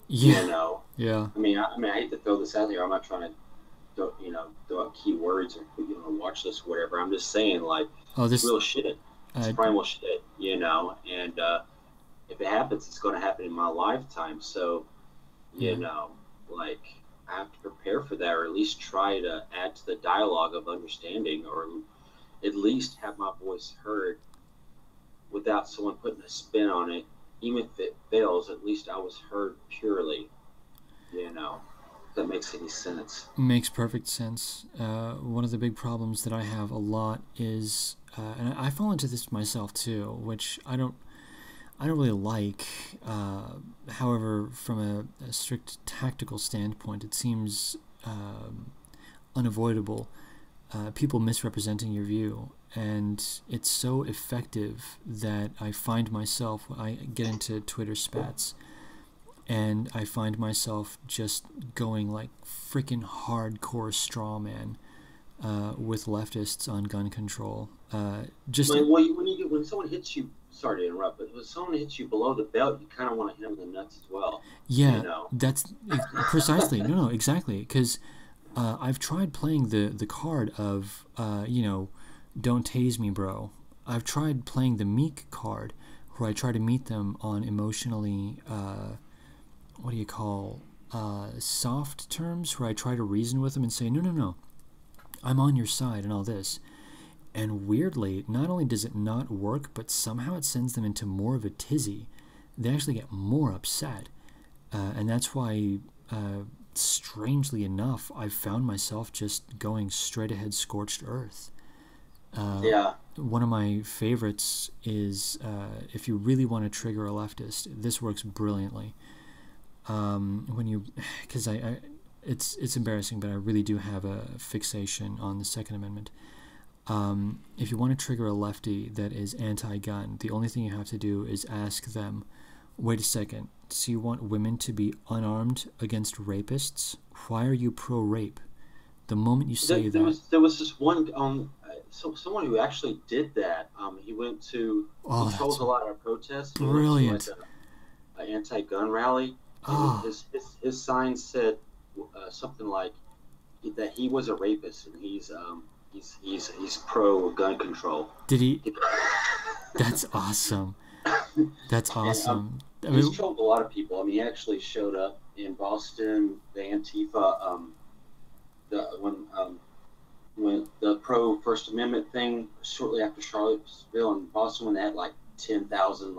yeah, You know, yeah. I hate to throw this out here. I'm not trying to throw out keywords or watch this or whatever. I'm just saying like Oh, it's this. real shit. It's I primal shit. You know, and if it happens, it's going to happen in my lifetime. So, Yeah, like I have to prepare for that, or at least try to add to the dialogue of understanding, or at least have my voice heard without someone putting a spin on it. Even if it fails, at least I was heard purely. You know, if that makes any sense. makes perfect sense. One of the big problems that I have a lot is, and I fall into this myself too, which I don't really like. However, from a strict tactical standpoint, it seems unavoidable. People misrepresenting your view, and it's so effective that I find myself, I get into Twitter spats, and I find myself just going like freaking hardcore straw man with leftists on gun control. Just Like, when someone hits you, sorry to interrupt, but when someone hits you below the belt, you kind of want to hit them in the nuts as well. You Yeah, know. that's precisely. No, no, exactly. Because I've tried playing the card of, don't tase me, bro. I've tried playing the meek card, where I try to meet them on emotionally, what do you call, soft terms, where I try to reason with them and say, no, no, no, I'm on your side and all this. And weirdly, not only does it not work, but somehow it sends them into more of a tizzy. They actually get more upset. And that's why, strangely enough, I've found myself just going straight ahead scorched earth. Yeah. One of my favorites is, if you really want to trigger a leftist, this works brilliantly. when you, because it's embarrassing, but I really do have a fixation on the Second Amendment. If you want to trigger a lefty that is anti-gun, the only thing you have to do is ask them, wait a second, so you want women to be unarmed against rapists? Why are you pro-rape? The moment you say there was this one someone who actually did that. He went to controls a lot of protests. Brilliant. He went to, like, an anti-gun rally. His sign said something like that he was a rapist and he's pro gun control. Did he? That's awesome. That's awesome. And, he's trolled a lot of people. I mean, he actually showed up in Boston, the Antifa, when the pro First Amendment thing shortly after Charlottesville in Boston, when they had like 10,000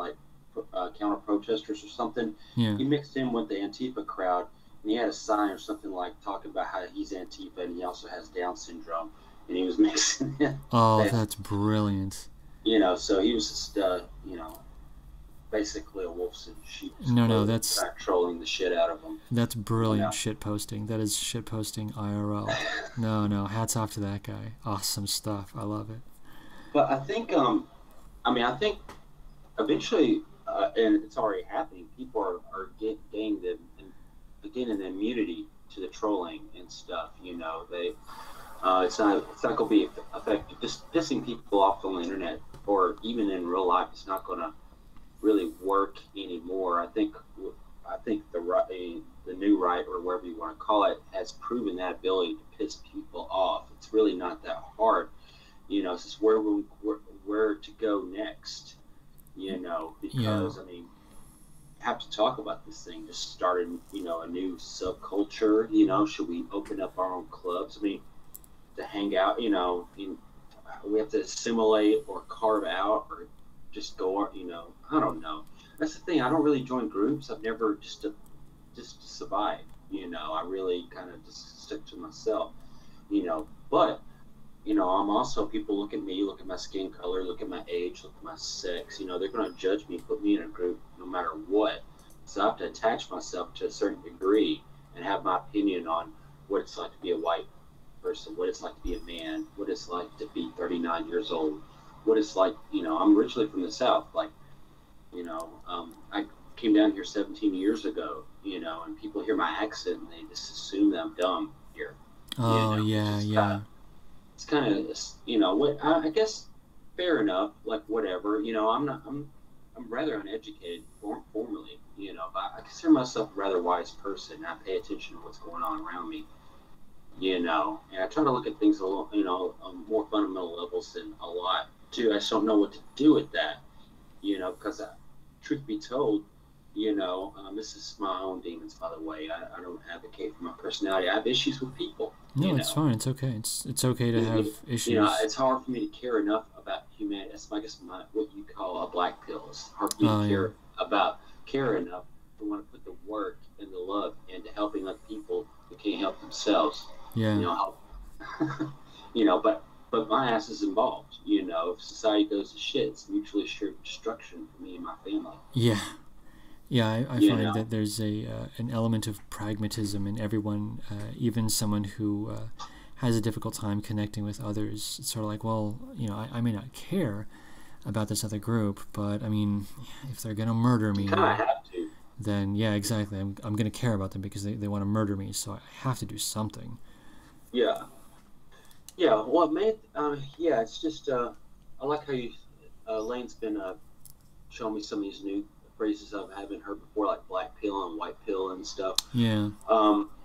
counter protesters or something. Yeah. He mixed in with the Antifa crowd, and he had a sign or something like talking about how he's Antifa and he also has Down syndrome, and he was mixing it. That's brilliant. So he was just basically a wolf in sheep's No, that's trolling the shit out of him. That's brilliant shit posting. That is shit posting IRL. No, hats off to that guy. Awesome stuff. I love it. But I think, I think eventually, and it's already happening, people are gaining the immunity to the trolling and stuff. They it's not going to be effective. Just pissing people off on the internet or even in real life, it's not going to really work anymore. I think the new right, or whatever you want to call it, has proven that ability to piss people off. It's really not that hard. It's just where to go next. Because I mean, have to talk about this thing. Just start a new subculture. Should we open up our own clubs? I mean, to hang out. We have to assimilate or carve out or just go. I don't know. That's the thing. I don't really join groups. I've never just to survive. I really kind of just stick to myself. But I'm also, people look at me, look at my skin color, look at my age, look at my sex. They're going to judge me, put me in a group no matter what. So I have to attach myself to a certain degree and have my opinion on what it's like to be a white person, what it's like to be a man, what it's like to be 39 years old, what it's like, I'm originally from the South. I came down here 17 years ago, and people hear my accent and they just assume that I'm dumb here. Oh, yeah. It's kind of, what I guess fair enough, whatever, I'm rather uneducated formally, but I consider myself a rather wise person. I pay attention to what's going on around me, and I try to look at things a little, on more fundamental levels than a lot too. I just don't know what to do with that, because truth be told, this is my own demons, by the way. I don't advocate for my personality. I have issues with people. No, it's fine. It's okay. It's okay to have issues. It's hard for me to care enough about humanity. That's, I guess, what you call a black pill. It's hard for me to care enough to want to put the work and the love into helping other people who can't help themselves. Yeah. But my ass is involved. If society goes to shit, it's mutually assured destruction for me and my family. Yeah. Yeah, I find that there's an element of pragmatism in everyone, even someone who has a difficult time connecting with others. It's sort of like, well, I may not care about this other group, but I mean, if they're going to murder me, you kind of have to. Then yeah, exactly. I'm going to care about them because they want to murder me, so I have to do something. Yeah. Yeah, well, man, it's just, I like how Lane's been showing me some of these new phrases I haven't heard before, like black pill and white pill and stuff. Yeah.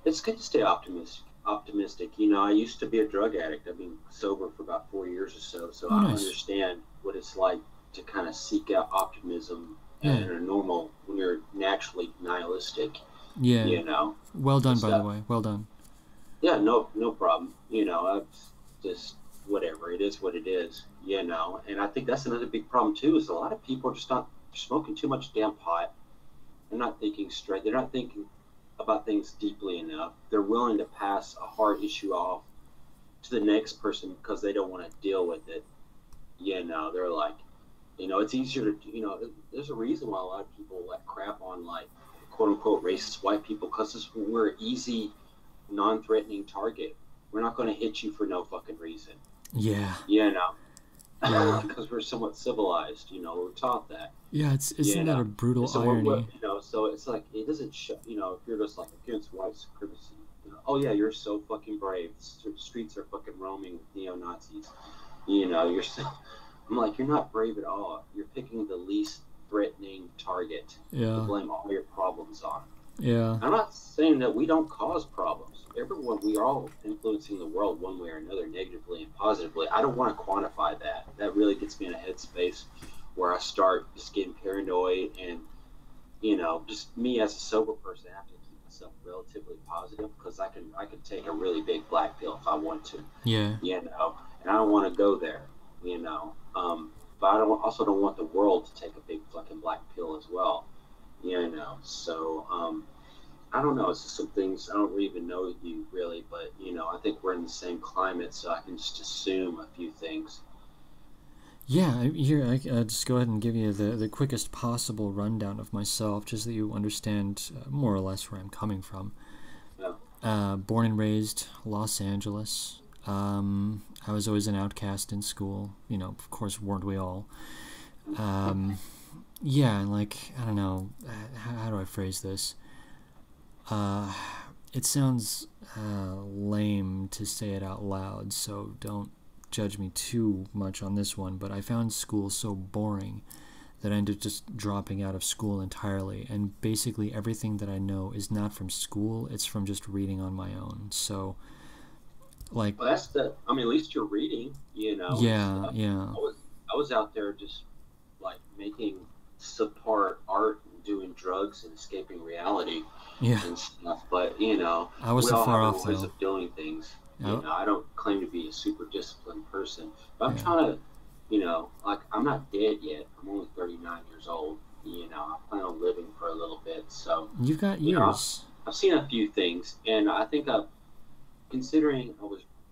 It's good to stay optimistic. I used to be a drug addict. I've been sober for about 4 years or so, I understand what it's like to kind of seek out optimism in a normal, when you're naturally nihilistic. Yeah. Well done, by the way. Well done. Yeah, no problem. I've just, whatever, it is what it is, and I think that's another big problem too, is a lot of people are just not smoking too much damn pot. They're not thinking straight. They're not thinking about things deeply enough. They're willing to pass a hard issue off to the next person because they don't want to deal with it. They're like, it's easier to, there's a reason why a lot of people let crap on, like, quote unquote racist white people because we're an easy, non-threatening target. We're not going to hit you for no fucking reason. Yeah. You know, Yeah. because we're somewhat civilized. You know, we're taught that. Yeah, isn't that a brutal so irony? you know, so it's like it doesn't show. You know, if you're just like against white supremacy, you know, oh yeah, you're so fucking brave. The streets are fucking roaming with neo-Nazis. You know, you're so. I'm like, you're not brave at all. You're picking the least threatening target to blame all your problems on. Yeah. I'm not saying that we don't cause problems. Everyone, we are all influencing the world one way or another, negatively and positively. I don't want to quantify that. That really gets me in a headspace where I start just getting paranoid and, you know, just me as a sober person, I have to keep myself relatively positive because I can take a really big black pill if I want to. Yeah. You know, and I don't want to go there, you know. But I also don't want the world to take a big fucking black pill as well, you know. So I don't know. It's just some things I don't even know you really, but you know, I think we're in the same climate, so I can just assume a few things. Yeah, here I just go ahead and give you the quickest possible rundown of myself, just so that you understand more or less where I'm coming from. Yeah. Born and raised Los Angeles. I was always an outcast in school. You know, of course, weren't we all? Yeah, and like, I don't know, how do I phrase this? It sounds lame to say it out loud, so don't judge me too much on this one, but I found school so boring that I ended up just dropping out of school entirely, and basically everything that I know is not from school, it's from just reading on my own. So like, well, I mean, at least you're reading, you know. Yeah, yeah. I was out there just like making subpar art and doing drugs and escaping reality. Yeah. And stuff, but you know, I was we so all far have off ways though. of doing things. Oh. You know, I don't claim to be a super disciplined person, but I'm Yeah. trying to, you know, like I'm not dead yet. I'm only 39 years old. You know, I plan on living for a little bit, so You've got years. I've seen a few things, and I think considering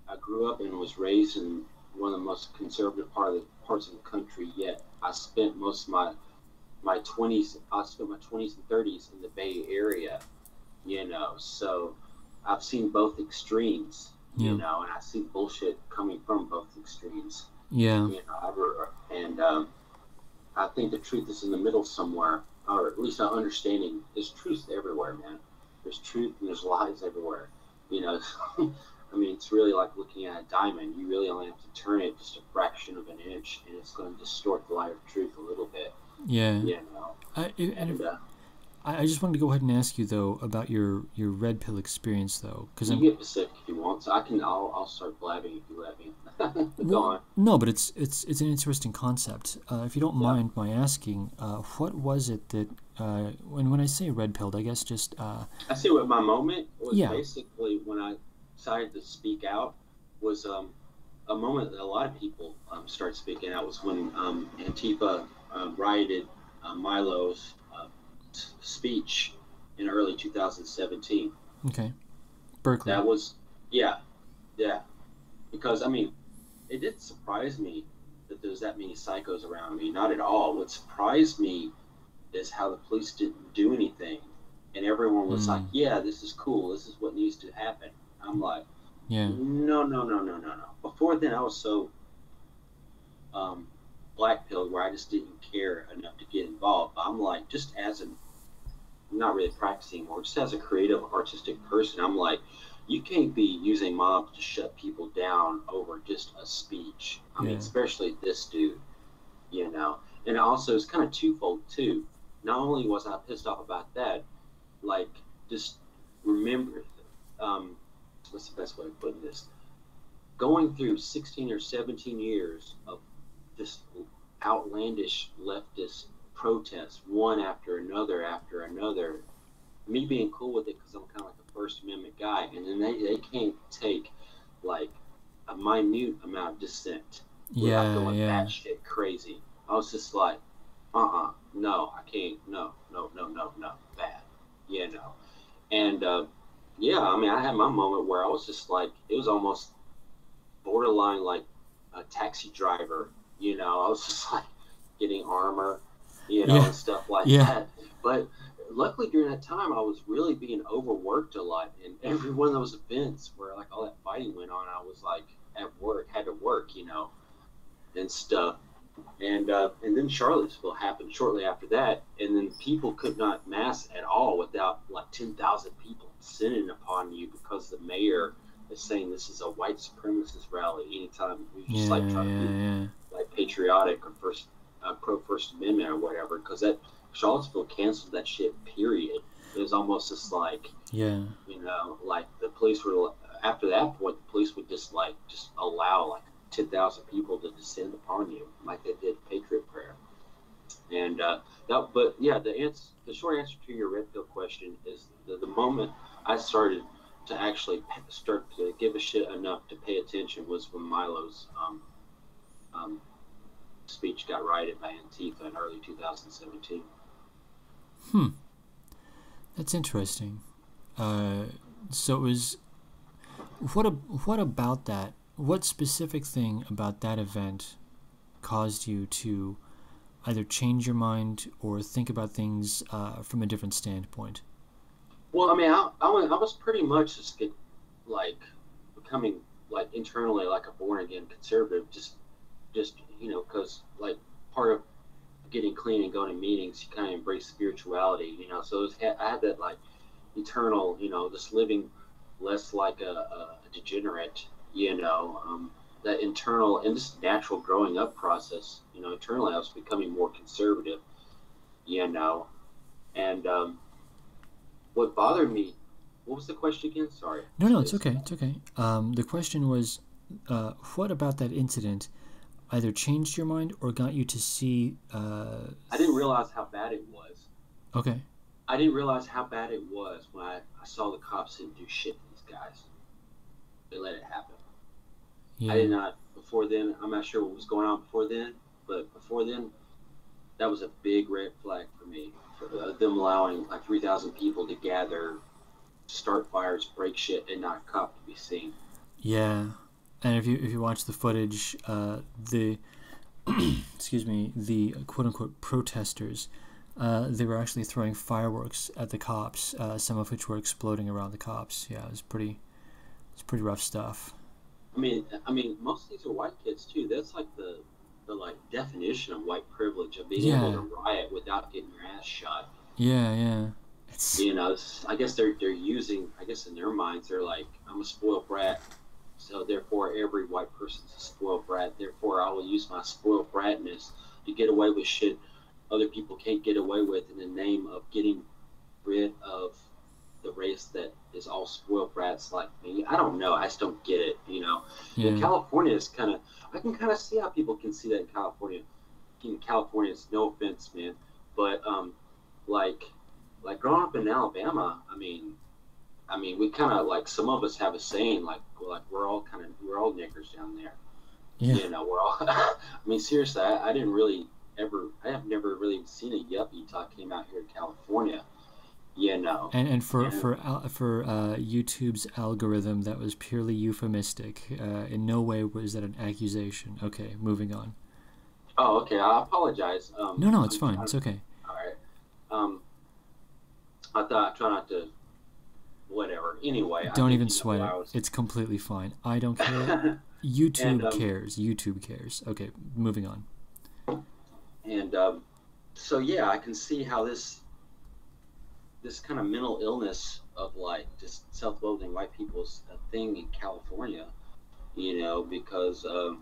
I grew up and was raised in one of the most conservative parts of the country. Yet I spent most of my 20s. I spent my 20s and 30s in the Bay Area. You know, so I've seen both extremes. Yeah. You know, and I see bullshit coming from both extremes. Yeah. You know, and I think the truth is in the middle somewhere, or at least I'm understanding. There's truth everywhere, man. There's truth and there's lies everywhere. You know, I mean, it's really like looking at a diamond. You really only have to turn it just a fraction of an inch, and it's going to distort the light of truth a little bit. Yeah. You know. I just wanted to go ahead and ask you though about your red pill experience though, because you get specific if you want, so I'll start blabbing if you let me. Go on. No, but it's an interesting concept. If you don't mind my asking, what was it that when I say red pilled, I guess just I see what my moment was basically when I decided to speak out was a moment that a lot of people started speaking out was when Antifa rioted Milo's speech in early 2017. Okay. Berkeley. That was, yeah. Because, I mean, it didn't surprise me that there's that many psychos around me. Not at all. What surprised me is how the police didn't do anything. And everyone was like, yeah, this is cool. This is what needs to happen. I'm like, no. Before then, I was so black-pilled where I just didn't care enough to get involved. But I'm like, just as not really practicing or just as a creative artistic person, I'm like, you can't be using mobs to shut people down over just a speech. I mean, especially this dude, you know. And also it's kind of twofold too. Not only was I pissed off about that, like, just remember, what's the best way of putting this? Going through 16 or 17 years of this outlandish leftist protests, one after another, me being cool with it because I'm kind of like a First Amendment guy, and then they can't take like a minute amount of dissent without going batshit crazy. I was just like, no, I can't, no, bad, you know. And I mean, I had my moment where I was just like, it was almost borderline like a taxi driver, you know. I was just like getting armor, you know, and stuff like that. But luckily during that time, I was really being overworked a lot, and every one of those events where like all that fighting went on, I was like at work, had to work, and stuff. And then Charlottesville happened shortly after that, and then people could not mass at all without like 10,000 people descending upon you because the mayor is saying this is a white supremacist rally. Anytime you just trying to be like patriotic or pro First Amendment or whatever, because that Charlottesville canceled that shit. Period. It was almost just like like the police were after that point, the police would just allow like 10,000 people to descend upon you like they did Patriot Prayer. And the short answer to your red pill question is the moment I started to actually start to give a shit enough to pay attention was when Milo's speech got rioted by Antifa in early 2017. That's interesting. So it was what about that? What specific thing about that event caused you to either change your mind or think about things from a different standpoint? Well, I mean, I was pretty much just becoming like internally like a born again conservative, just because like part of getting clean and going to meetings, you kind of embrace spirituality, So I had that like eternal, just living less like a degenerate, that internal and just natural growing up process. Internally I was becoming more conservative, and what bothered me, what was the question again? Sorry. No, it's okay. It's okay. The question was, what about that incident either changed your mind or got you to see... I didn't realize how bad it was. Okay. I didn't realize how bad it was when I saw the cops didn't do shit to these guys. They let it happen. Yeah. I did not, before then, I'm not sure what was going on before then, but before then, that was a big red flag for me. For them allowing like 3,000 people to gather, start fires, break shit, and not a cop to be seen. Yeah. And if you watch the footage, the the quote unquote protesters, they were actually throwing fireworks at the cops, some of which were exploding around the cops. Yeah, it's pretty rough stuff. I mean, most of these are white kids too. That's like the like definition of white privilege, of being able to riot without getting your ass shot. Yeah. I guess they're using. I guess in their minds, they're like, I'm a spoiled brat. So therefore, every white person's a spoiled brat. Therefore, I will use my spoiled bratness to get away with shit other people can't get away with in the name of getting rid of the race that is all spoiled brats like me. I don't know. I just don't get it. Yeah. In California, it's I can kind of see how people can see that in California. In California, it's no offense, man, but like growing up in Alabama, I mean, we kind of like, some of us have a saying like we're all niggers down there. Yeah. We're all. I mean, seriously, I have never really seen a yuppie till I came out here to California. And for YouTube's algorithm, that was purely euphemistic. In no way was that an accusation. Okay, moving on. Oh, okay. I apologize. No, it's fine. It's okay. All right. I try not to. Whatever. Anyway. Don't even sweat it. It's completely fine. I don't care. YouTube cares. YouTube cares. Okay, moving on. And so yeah, I can see how this kind of mental illness of like just self-loathing white people's a thing in California, because I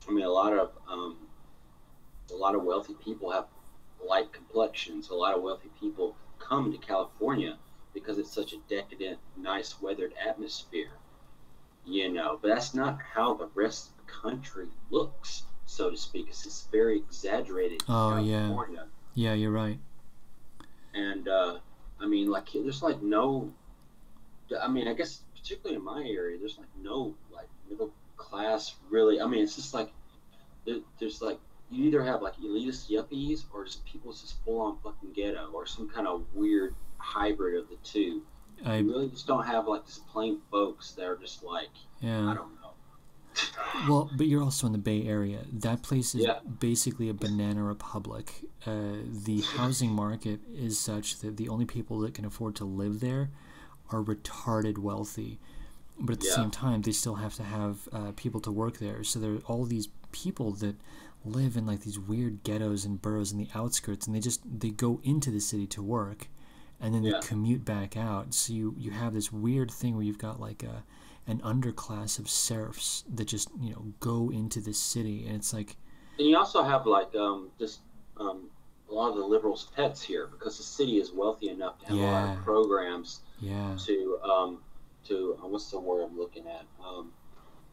mean a lot of wealthy people have light complexions. A lot of wealthy people come to California because it's such a decadent, nice weathered atmosphere, but that's not how the rest of the country looks, so to speak. It's just very exaggerated in California. Yeah, you're right. And I mean, like, there's like no, I mean, I guess particularly in my area, there's like no like middle class really. I mean, it's just like there's like, you either have like elitist yuppies or just people just full on fucking ghetto, or some kind of weird hybrid of the two. You really just don't have like just plain folks that are just like, I don't know. Well, but you're also in the Bay Area. That place is Yeah. basically a banana republic. The housing market is such that the only people that can afford to live there are retarded wealthy. But at the Yeah. same time, they still have to have people to work there. So there are all these people that live in like these weird ghettos and boroughs in the outskirts, and they go into the city to work, and then they Yeah. commute back out. So you have this weird thing where you've got like an underclass of serfs that just go into this city, and it's like And you also have like just a lot of the liberals' pets here because the city is wealthy enough to have a lot yeah, of programs yeah, to what's the word I'm looking at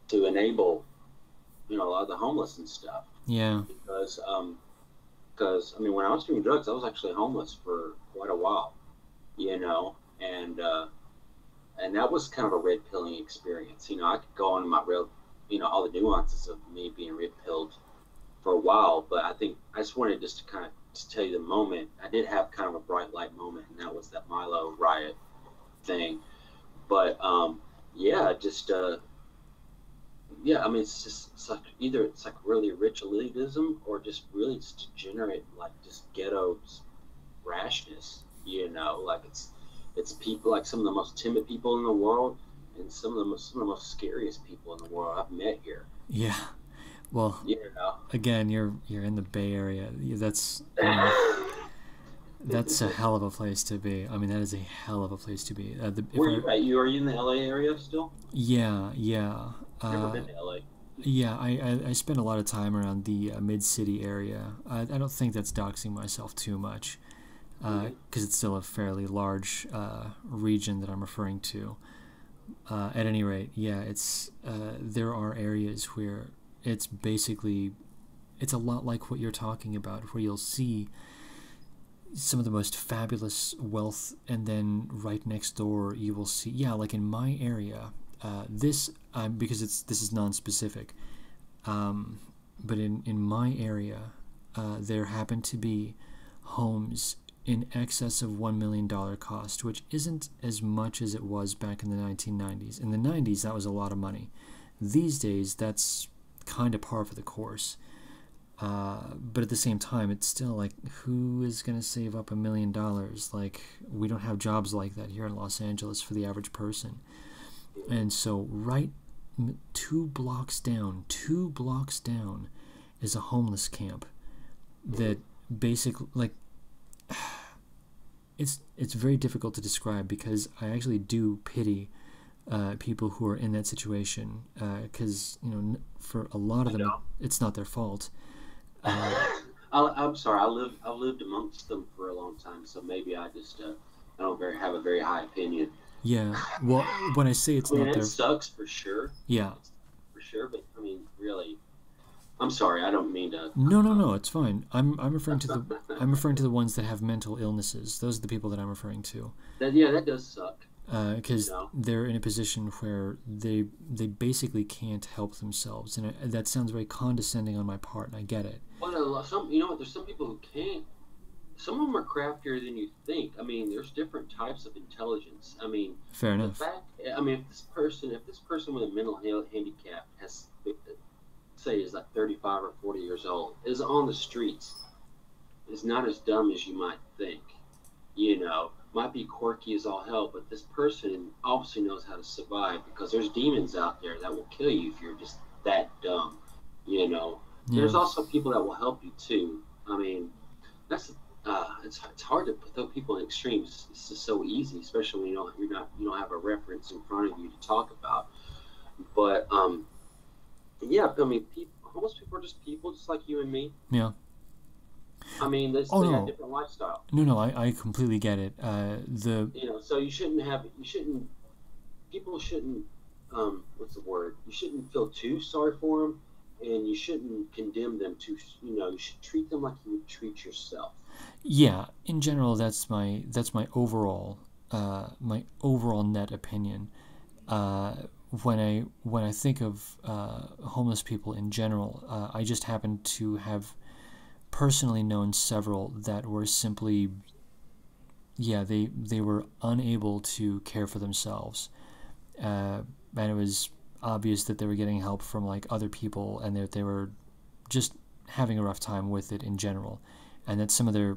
to enable a lot of the homeless and stuff yeah, because I mean when I was doing drugs I was actually homeless for quite a while, you know, and that was kind of a red pilling experience. I could go on my real, all the nuances of me being red pilled for a while, but I think I just wanted just to kind of to tell you the moment. I did have kind of a bright light moment, and that was that Milo riot thing. But yeah, just yeah, I mean, it's like either it's like really rich elitism or just really just degenerate, like just ghetto rashness. Like it's people like some of the most timid people in the world, and some of the most scariest people in the world I've met here. yeah. Well, again, you're in the Bay Area. That's that's a hell of a place to be. I mean, that is a hell of a place to be. Where you at? Are you in the LA area still? Yeah, yeah. Never been to LA. Yeah, I spend a lot of time around the mid-city area. I don't think that's doxing myself too much, because it's still a fairly large region that I'm referring to. At any rate, yeah, there are areas where it's a lot like what you're talking about, where you'll see some of the most fabulous wealth, and then right next door you will see, like in my area, because this is non-specific, but in my area, there happen to be homes in excess of $1 million cost, which isn't as much as it was back in the 1990s. In the 90s, that was a lot of money. These days, that's kind of par for the course. But at the same time, it's still like, who is going to save up $1 million? Like, we don't have jobs like that here in Los Angeles for the average person. And so right 2 blocks down is a homeless camp that basically, like, it's very difficult to describe, because I actually do pity people who are in that situation, because for a lot of them it's not their fault. I'm sorry. I've lived amongst them for a long time, so maybe I just I don't have a very high opinion. Yeah. Well, when I say it's not it their sucks for sure. Yeah. For sure, but I mean, really, I'm sorry. I don't mean to. No. It's fine. I'm referring to the ones that have mental illnesses. Those are the people that I'm referring to. That does suck. Because they're in a position where they basically can't help themselves, and that sounds very condescending on my part, and I get it. Well, there's some people who can't. Some of them are craftier than you think. I mean, there's different types of intelligence. I mean, fair enough. If this person with a mental handicap has, say, is like 35 or 40 years old, is on the streets, is not as dumb as you might think. Might be quirky as all hell, but this person obviously knows how to survive, because there's demons out there that will kill you if you're just that dumb. Yeah. There's also people that will help you too. I mean, that's it's hard to put people in extremes. It's just so easy, especially when you don't have a reference in front of you to talk about. But yeah, I mean, homeless people are just people, just like you and me. Yeah. I mean, they have different lifestyle. No, I completely get it. So people shouldn't, what's the word? You shouldn't feel too sorry for them, and you shouldn't condemn them too. You should treat them like you would treat yourself. Yeah, in general, that's my overall net opinion. When I think of homeless people in general, I just happen to have personally known several that were simply, they were unable to care for themselves, and it was obvious that they were getting help from like other people, and that they were just having a rough time with it in general, and that some of their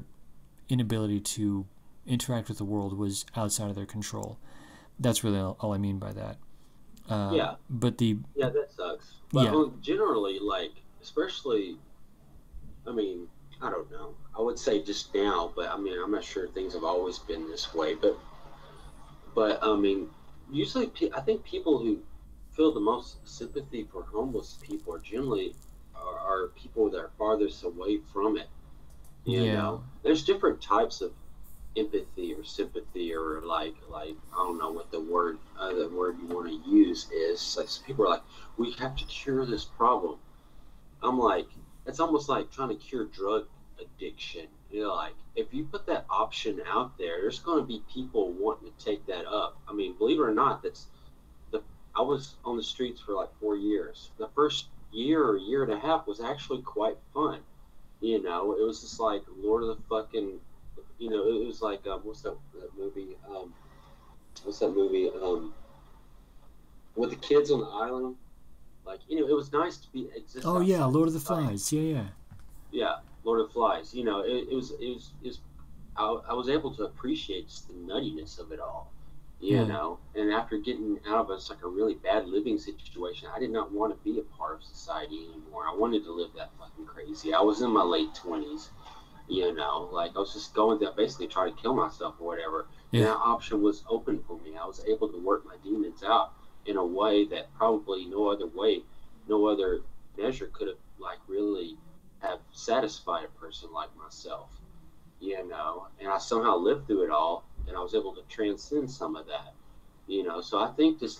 inability to interact with the world was outside of their control. That's really all I mean by that. Yeah. But yeah, that sucks. But Yeah. generally, like, especially, I mean, I don't know. I would say just now, but I mean, I'm not sure things have always been this way. But I mean, usually, I think people who feel the most sympathy for homeless people are generally are people that are farthest away from it. You Yeah. know, there's different types of empathy or sympathy, or like I don't know what the word you want to use is. Like, some people are like, we have to cure this problem. I'm like, it's almost like trying to cure drug addiction. You know, like, if you put that option out there, there's going to be people wanting to take that up. I mean, believe it or not, I was on the streets for like 4 years. The first year or year and a half was actually quite fun. You know, it was just like Lord of the fucking, you know, it was like, what's that movie? What's that movie? With the kids on the island. Like, you know, it was nice to exist. Oh yeah, outside Lord of the society. Flies. Yeah. Yeah, Lord of the Flies. You know, it was I was able to appreciate just the nuttiness of it all. You Yeah. know, and after getting out of a really bad living situation, I did not want to be a part of society anymore. I wanted to live that fucking crazy. I was in my late 20s. You know, like, I was just going to basically try to kill myself or whatever. Yeah. And that option was open for me. I was able to work my demons out in a way that probably no other measure could have, like, really have satisfied a person like myself. You know, and I somehow lived through it all, and I was able to transcend some of that. You know, so I think this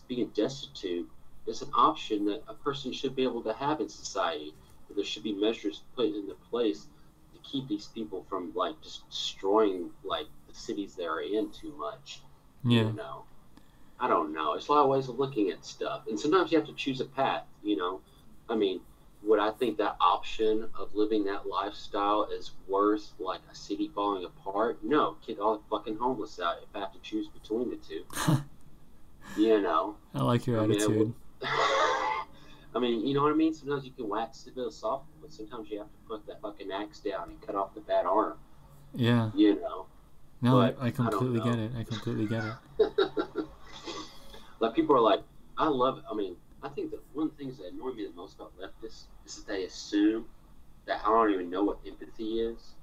being destitute is an option that a person should be able to have in society. There should be measures put into place to keep these people from, like, just destroying, like, the cities they're in too much. Yeah. You know, I don't know. It's a lot of ways of looking at stuff, and sometimes you have to choose a path. You know, I mean, would I think that option of living that lifestyle is worth, like, a city falling apart? No, kick all the fucking homeless out if I have to choose between the two. You know, I like your attitude. I mean, you know what I mean? Sometimes you can wax the philosophical, but sometimes you have to put that fucking axe down and cut off the bad arm. Yeah. You know? No, But I completely get it. I completely get it. Like, people are like, I love it. I mean, I think that one of the things that annoy me the most about leftists is that they assume that I don't even know what empathy is.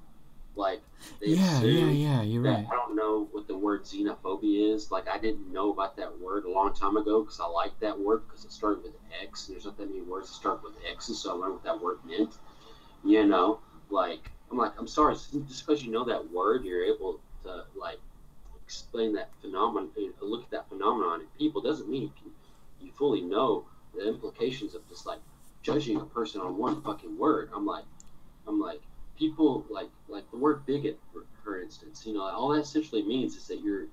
Like, they Yeah, assume you're that right. I don't know what the word xenophobia is. Like, I didn't know about that word a long time ago because I liked that word because it started with X, and there's not that many words that start with X's, so I learned what that word meant. You know, like, I'm sorry, just because you know that word, you're able to, like, explain that phenomenon, look at that phenomenon in people, doesn't mean you fully know the implications of just, like, judging a person on one fucking word. I'm like, people, like the word bigot, for instance, you know, all that essentially means is that you're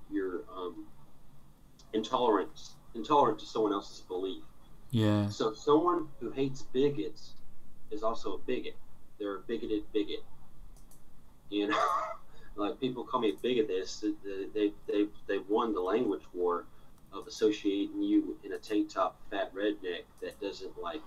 intolerant to someone else's belief. Yeah. So someone who hates bigots is also a bigot. They're a bigoted bigot. You know, like, people call me a bigot. They've won the language war of associating you in a tank top fat redneck that doesn't like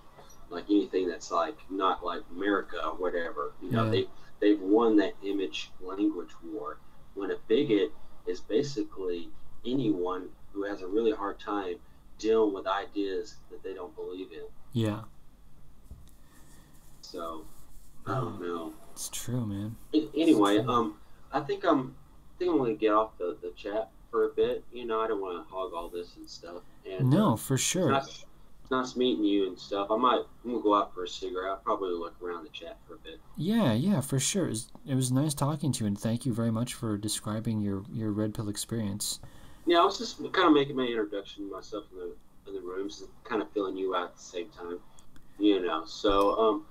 anything that's, like, not like America or whatever. You know, Yeah. they've won that image language war. When a bigot is basically anyone who has a really hard time dealing with ideas that they don't believe in. Yeah. So, I don't know. It's true, man. Anyway, It's true. I think I'm going to get off the chat for a bit. You know, I don't want to hog all this and stuff. And No, for sure. it's nice meeting you and stuff. I'm going to go out for a cigarette. I'll probably look around the chat for a bit. Yeah, for sure. It was nice talking to you, and thank you very much for describing your red pill experience. Yeah, I was just kind of making my introduction to myself in the rooms and kind of filling you out at the same time. You know, so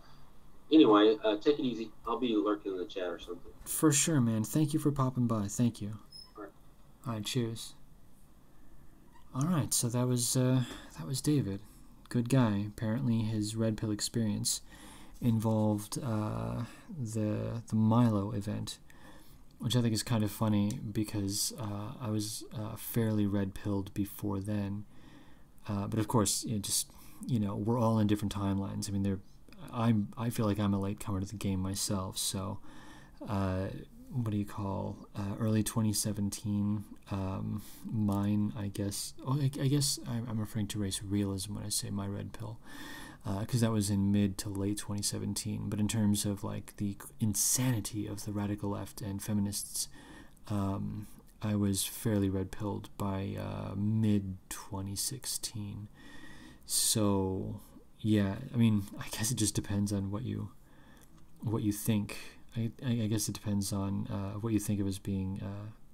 anyway, take it easy. I'll be lurking in the chat or something. For sure, man. Thank you for popping by. Thank you. All right. All right, cheers. All right, so that was David. Good guy. Apparently, his red pill experience involved the Milo event, which I think is kind of funny because I was fairly red pilled before then. But of course, just we're all in different timelines. I mean, I feel like I'm a latecomer to the game myself. So, what do you call early 2017? Mine, I guess. Oh, I guess I'm referring to race realism when I say my red pill, because that was in mid to late 2017. But in terms of like the insanity of the radical left and feminists, I was fairly red-pilled by mid 2016. So yeah, I mean, I guess it just depends on what you think. I guess it depends on what you think of as being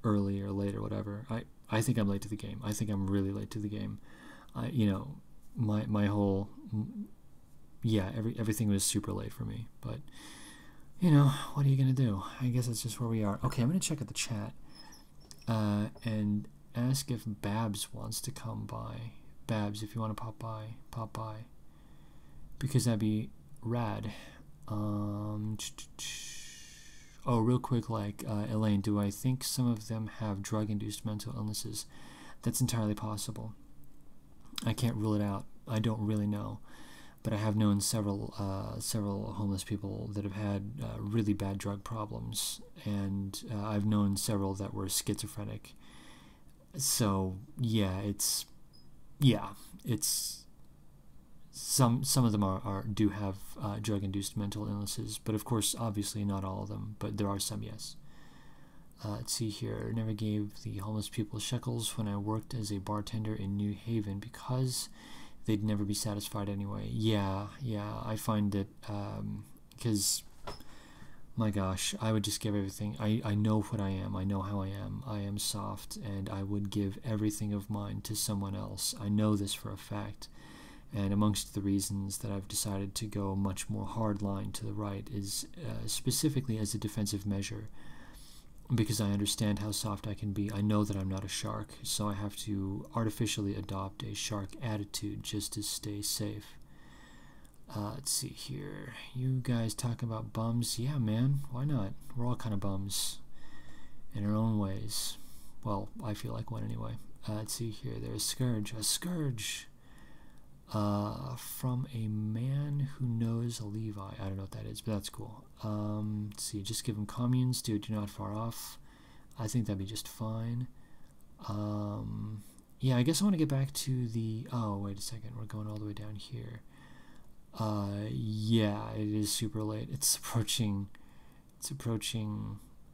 early or late or whatever. I think I'm late to the game. I think I'm really late to the game. My whole everything was super late for me. But what are you gonna do? I guess that's just where we are. Okay, I'm gonna check out the chat and ask if Babs wants to come by. Babs, if you want to pop by, because that'd be rad. Oh, real quick, Elaine, do I think some of them have drug-induced mental illnesses? That's entirely possible. I can't rule it out. I don't really know, but I have known several homeless people that have had really bad drug problems, and I've known several that were schizophrenic. So it's some of them do have drug-induced mental illnesses, but of course, obviously not all of them, but there are some, yes. Let's see here. Never gave the homeless people shekels when I worked as a bartender in New Haven because they'd never be satisfied anyway. Yeah, I find that because, my gosh, I would just give everything. I know what I am. I know how I am. I am soft, and I would give everything of mine to someone else. I know this for a fact. And amongst the reasons that I've decided to go much more hardline to the right is specifically as a defensive measure, because I understand how soft I can be. I know that I'm not a shark, so I have to artificially adopt a shark attitude just to stay safe. Let's see here. You guys talk about bums? Yeah, man. Why not? We're all kind of bums in our own ways. Well, I feel like one anyway. Let's see here. There's Scourge. A Scourge. From a man who knows a Levi. I don't know what that is, but that's cool. Let's see. Just give him communes, dude. You're not far off. I think that'd be just fine. Yeah, I guess I want to get back to the... Oh, wait a second. We're going all the way down here. Yeah, it is super late. It's approaching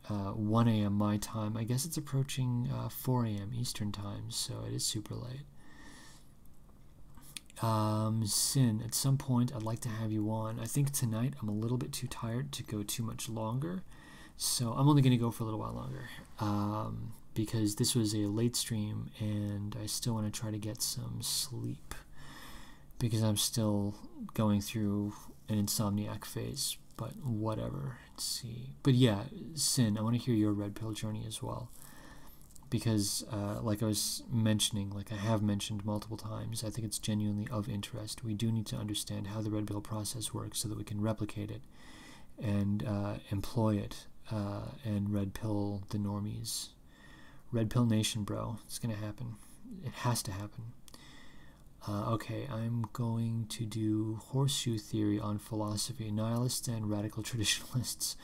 1 a.m. my time. I guess it's approaching 4 a.m. Eastern time, so it is super late. Sin, at some point I'd like to have you on. I think tonight I'm a little bit too tired to go too much longer, so I'm only going to go for a little while longer, because this was a late stream and I still want to try to get some sleep, because I'm still going through an insomniac phase, but whatever. Let's see. But yeah, Sin, I want to hear your red pill journey as well. Because, like I was mentioning, like I have mentioned multiple times, I think it's genuinely of interest. We do need to understand how the red pill process works so that we can replicate it and employ it and red pill the normies. Red pill nation, bro. It's going to happen. It has to happen. Okay, I'm going to do horseshoe theory on philosophy. Nihilists and radical traditionalists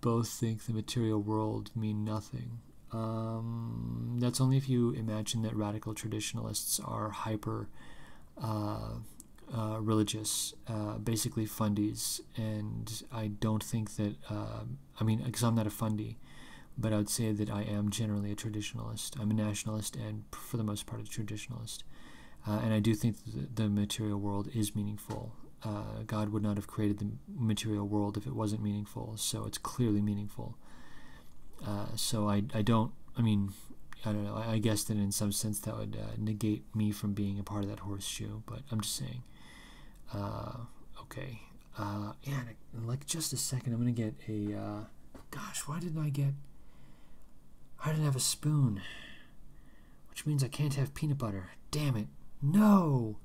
both think the material world mean nothing. That's only if you imagine that radical traditionalists are hyper religious, basically fundies, and I don't think that, I mean, because I'm not a fundy, but I would say that I am generally a traditionalist. I'm a nationalist and for the most part a traditionalist, and I do think that the material world is meaningful. God would not have created the material world if it wasn't meaningful, so it's clearly meaningful. So I don't know, I guess that in some sense that would negate me from being a part of that horseshoe, but I'm just saying. Okay. Yeah, in like just a second, I'm going to get a, gosh, why didn't I have a spoon? Which means I can't have peanut butter. Damn it. No!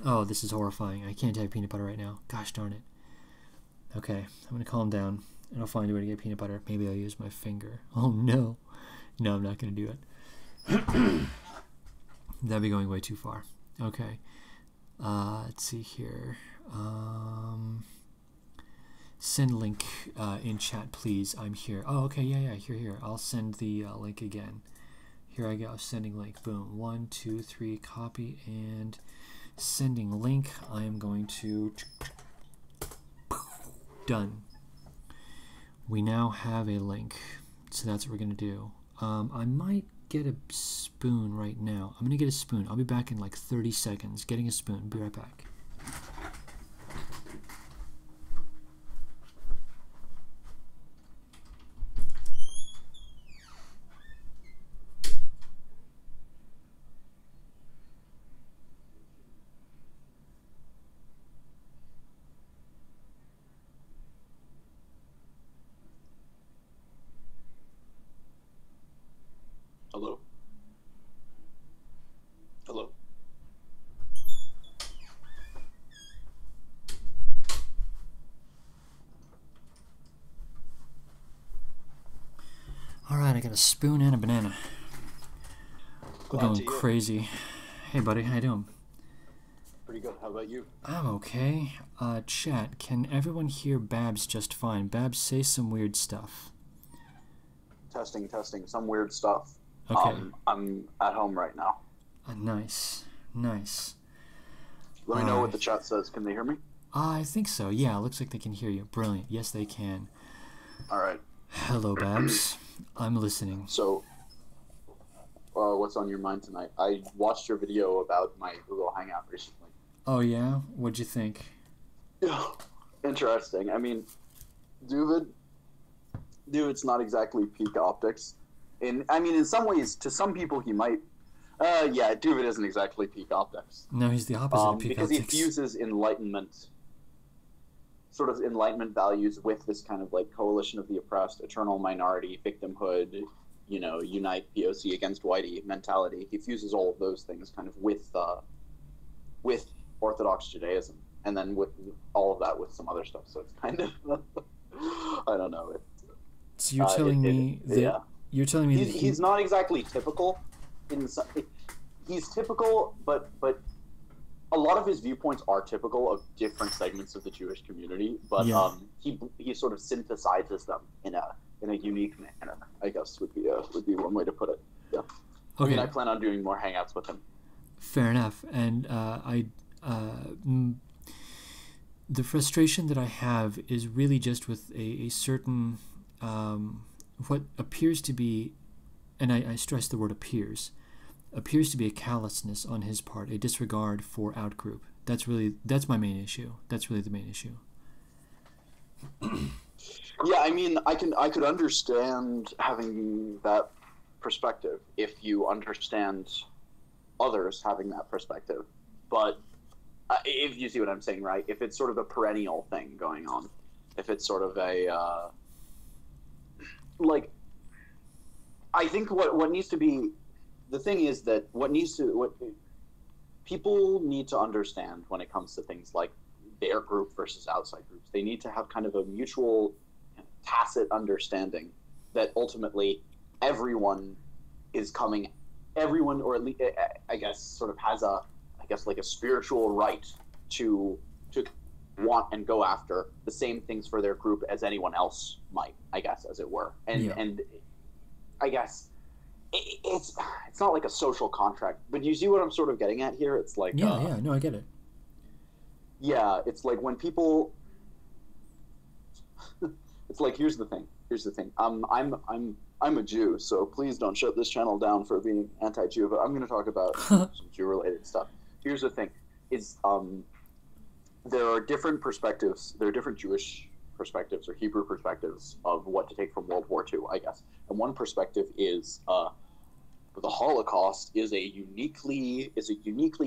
Oh, this is horrifying. I can't have peanut butter right now. Gosh darn it. Okay, I'm going to calm down. And I'll find a way to get peanut butter. Maybe I'll use my finger. Oh no. No, I'm not going to do That'd be going way too far. Okay. Let's see here. Send link in chat, please. I'm here. Oh, okay. Yeah. Here. I'll send the link again. Here I go. Sending link. Boom. 1, 2, 3. Copy and sending link. I am going to... Done. We now have a link. So that's what we're going to do. I might get a spoon right now. I'm going to get a spoon. I'll be back in like 30 seconds. Getting a spoon. Be right back. Hello? Hello? Alright, I got a spoon and a banana. We're Glad to going hear. crazy. Hey buddy, how you doing? Pretty good. How about you? I'm okay. Chat, can everyone hear Babs just fine? Babs, say some weird stuff. Testing. Some weird stuff. Okay. I'm at home right now. Nice. Let me know what the chat says. Can they hear me? I think so. Yeah, looks like they can hear you. Brilliant. Yes, they can. All right. Hello, Babs. I'm listening. So, what's on your mind tonight? I watched your video about my Google Hangout recently. Oh, yeah? What'd you think? Interesting. I mean, Dude's not exactly peak optics. In some ways, to some people, he might. Yeah, Duvid isn't exactly peak optics. No, he's the opposite of peak because optics. he fuses sort of enlightenment values with this kind of like coalition of the oppressed, eternal minority, victimhood, unite POC against whitey mentality. He fuses all of those things kind of with Orthodox Judaism, and then with all of that with some other stuff. So it's kind of I don't know. So you're telling me that yeah. you're telling me that he's not exactly typical. He's typical, but a lot of his viewpoints are typical of different segments of the Jewish community. But Yeah. He sort of synthesizes them in a unique manner, I guess would be one way to put it. Yeah. I Okay. mean, I plan on doing more hangouts with him. Fair enough. And the frustration that I have is really just with a certain what appears to be, and I stress the word appears to be a callousness on his part, a disregard for outgroup. That's my main issue. That's really the main issue. Yeah, I mean, I could understand having that perspective if you understand others having that perspective. But if you see what I'm saying, right? If it's sort of a perennial thing going on, if it's sort of a I think what needs to be, the thing is that what people need to understand when it comes to things like their group versus outside groups, they need to have kind of a mutual tacit understanding that ultimately everyone, or at least I guess sort of has a spiritual right to want and go after the same things for their group as anyone else might, I guess, as it were. And I guess it's not like a social contract, but you see what I'm sort of getting at here? It's like No, I get it. Yeah, it's like when people it's like here's the thing. I'm a Jew, so please don't shut this channel down for being anti-Jew, but I'm going to talk about some Jew-related stuff. Here's the thing, is there are different perspectives. There are different Jewish perspectives or Hebrew perspectives of what to take from World War II, I guess. And one perspective is the Holocaust is a uniquely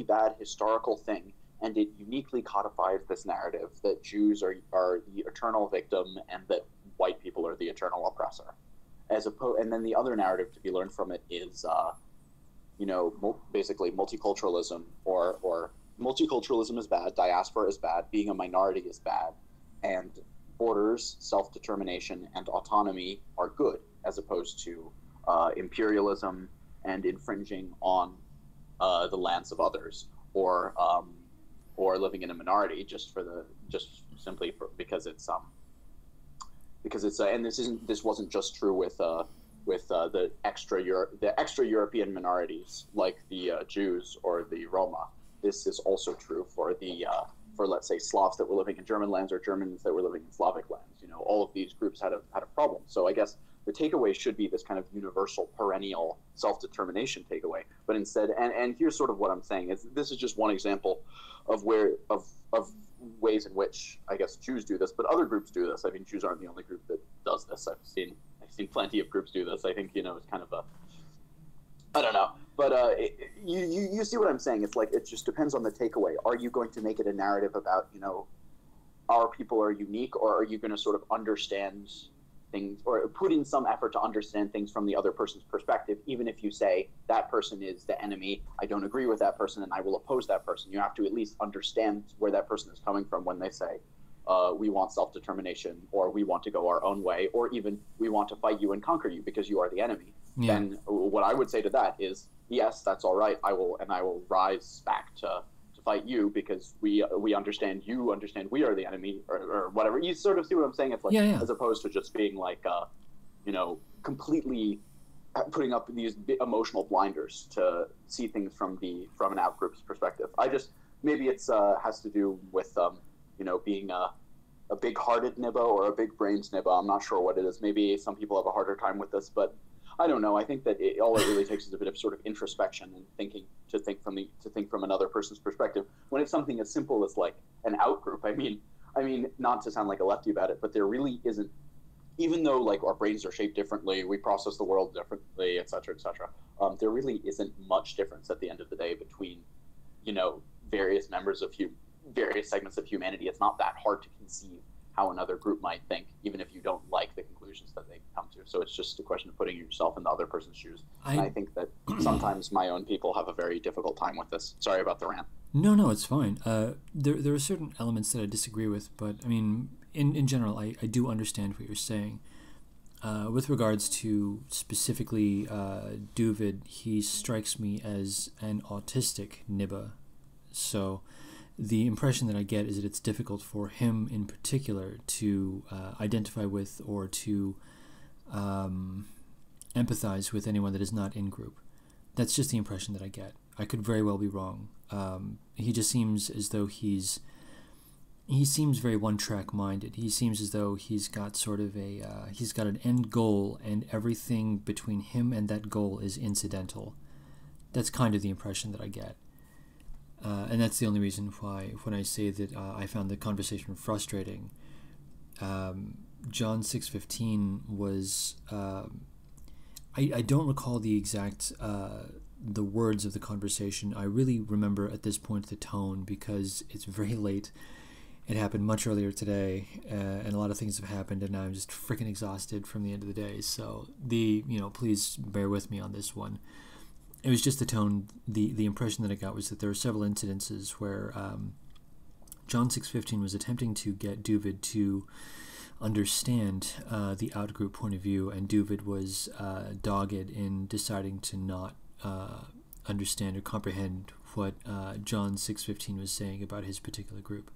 bad historical thing, and it uniquely codifies this narrative that Jews are the eternal victim and that white people are the eternal oppressor. And then the other narrative to be learned from it is, basically multiculturalism, or multiculturalism is bad, diaspora is bad, being a minority is bad, and borders, self-determination, and autonomy are good, as opposed to imperialism and infringing on the lands of others, or living in a minority just simply because it's and this wasn't just true with the extra European minorities like the Jews or the Roma. This is also true for for, let's say, Slavs that were living in German lands or Germans that were living in Slavic lands. All of these groups had a problem. So I guess the takeaway should be this kind of universal, perennial self-determination takeaway. But instead, and here's sort of what I'm saying, is this is just one example of ways in which I guess Jews do this, but other groups do this. I mean, Jews aren't the only group that does this. I've seen plenty of groups do this. I think it's kind of I don't know. But you see what I'm saying? It's like it just depends on the takeaway. Are you going to make it a narrative about our people are unique, or are you going to sort of understand things or put in some effort to understand things from the other person's perspective, even if you say that person is the enemy, I don't agree with that person, and I will oppose that person. You have to at least understand where that person is coming from when they say, we want self-determination, or we want to go our own way, or even we want to fight you and conquer you because you are the enemy. Yeah. Then what I would say to that is, yes, that's all right. I will rise back to fight you because we understand you understand we are the enemy, or whatever. You sort of see what I'm saying? It's like, as opposed to just being like, completely putting up these emotional blinders to see things from an out group's perspective. Maybe it's has to do with being a big-hearted nibba or a big-brained nibba. I'm not sure what it is. Maybe some people have a harder time with this, but I don't know. I think that all it really takes is a bit of sort of introspection and to think from another person's perspective. When it's something as simple as like an out group, I mean, not to sound like a lefty about it, but there really isn't. Even though like our brains are shaped differently, we process the world differently, et cetera, there really isn't much difference at the end of the day between, various various segments of humanity. It's not that hard to conceive how another group might think, even if you don't like the conclusions that they come to. So it's just a question of putting yourself in the other person's shoes. I think that sometimes my own people have a very difficult time with this. Sorry about the rant. No, it's fine. There are certain elements that I disagree with, but I mean, in general, I do understand what you're saying. With regards to specifically Duvid, he strikes me as an autistic nibba. So the impression that I get is that it's difficult for him in particular to identify with or to empathize with anyone that is not in group. That's just the impression that I get. I could very well be wrong. He just seems as though he seems very one-track minded. He seems as though he's got sort of he's got an end goal, and everything between him and that goal is incidental. That's kind of the impression that I get. And that's the only reason why, when I say that I found the conversation frustrating, John 6:15 was, I don't recall the exact, the words of the conversation. I really remember at this point the tone, because it's very late. It happened much earlier today, and a lot of things have happened, and I'm just freaking exhausted from the end of the day. So please bear with me on this one. It was just the tone. The impression that I got was that there were several incidences where John 6:15 was attempting to get Duvid to understand the outgroup point of view, and Duvid was dogged in deciding to not understand or comprehend what John 6:15 was saying about his particular group.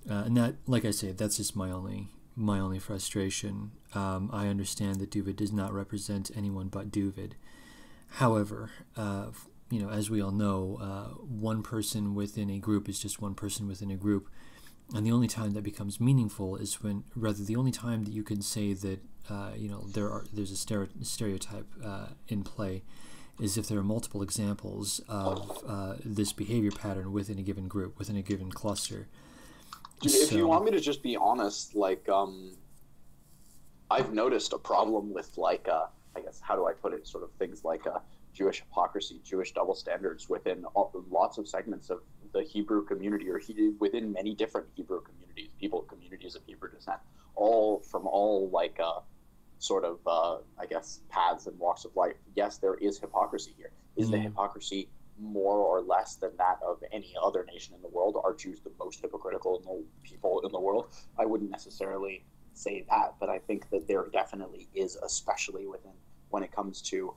And that, like I say, that's just my only frustration. I understand that Duvid does not represent anyone but Duvid. However, as we all know, one person within a group is just one person within a group, and the only time that becomes meaningful is the only time that you can say that there's a stereotype in play is if there are multiple examples of this behavior pattern within a given group, within a given cluster. If you want me to just be honest, like I've noticed a problem with I guess, how do I put it, sort of things like Jewish hypocrisy, Jewish double standards within lots of segments of the Hebrew community, or within many different Hebrew communities, communities of Hebrew descent, all sort of, I guess, paths and walks of life. Yes, there is hypocrisy here. Is the hypocrisy more or less than that of any other nation in the world? Are Jews the most hypocritical people in the world? I wouldn't necessarily say that, but I think that there definitely is, especially when it comes to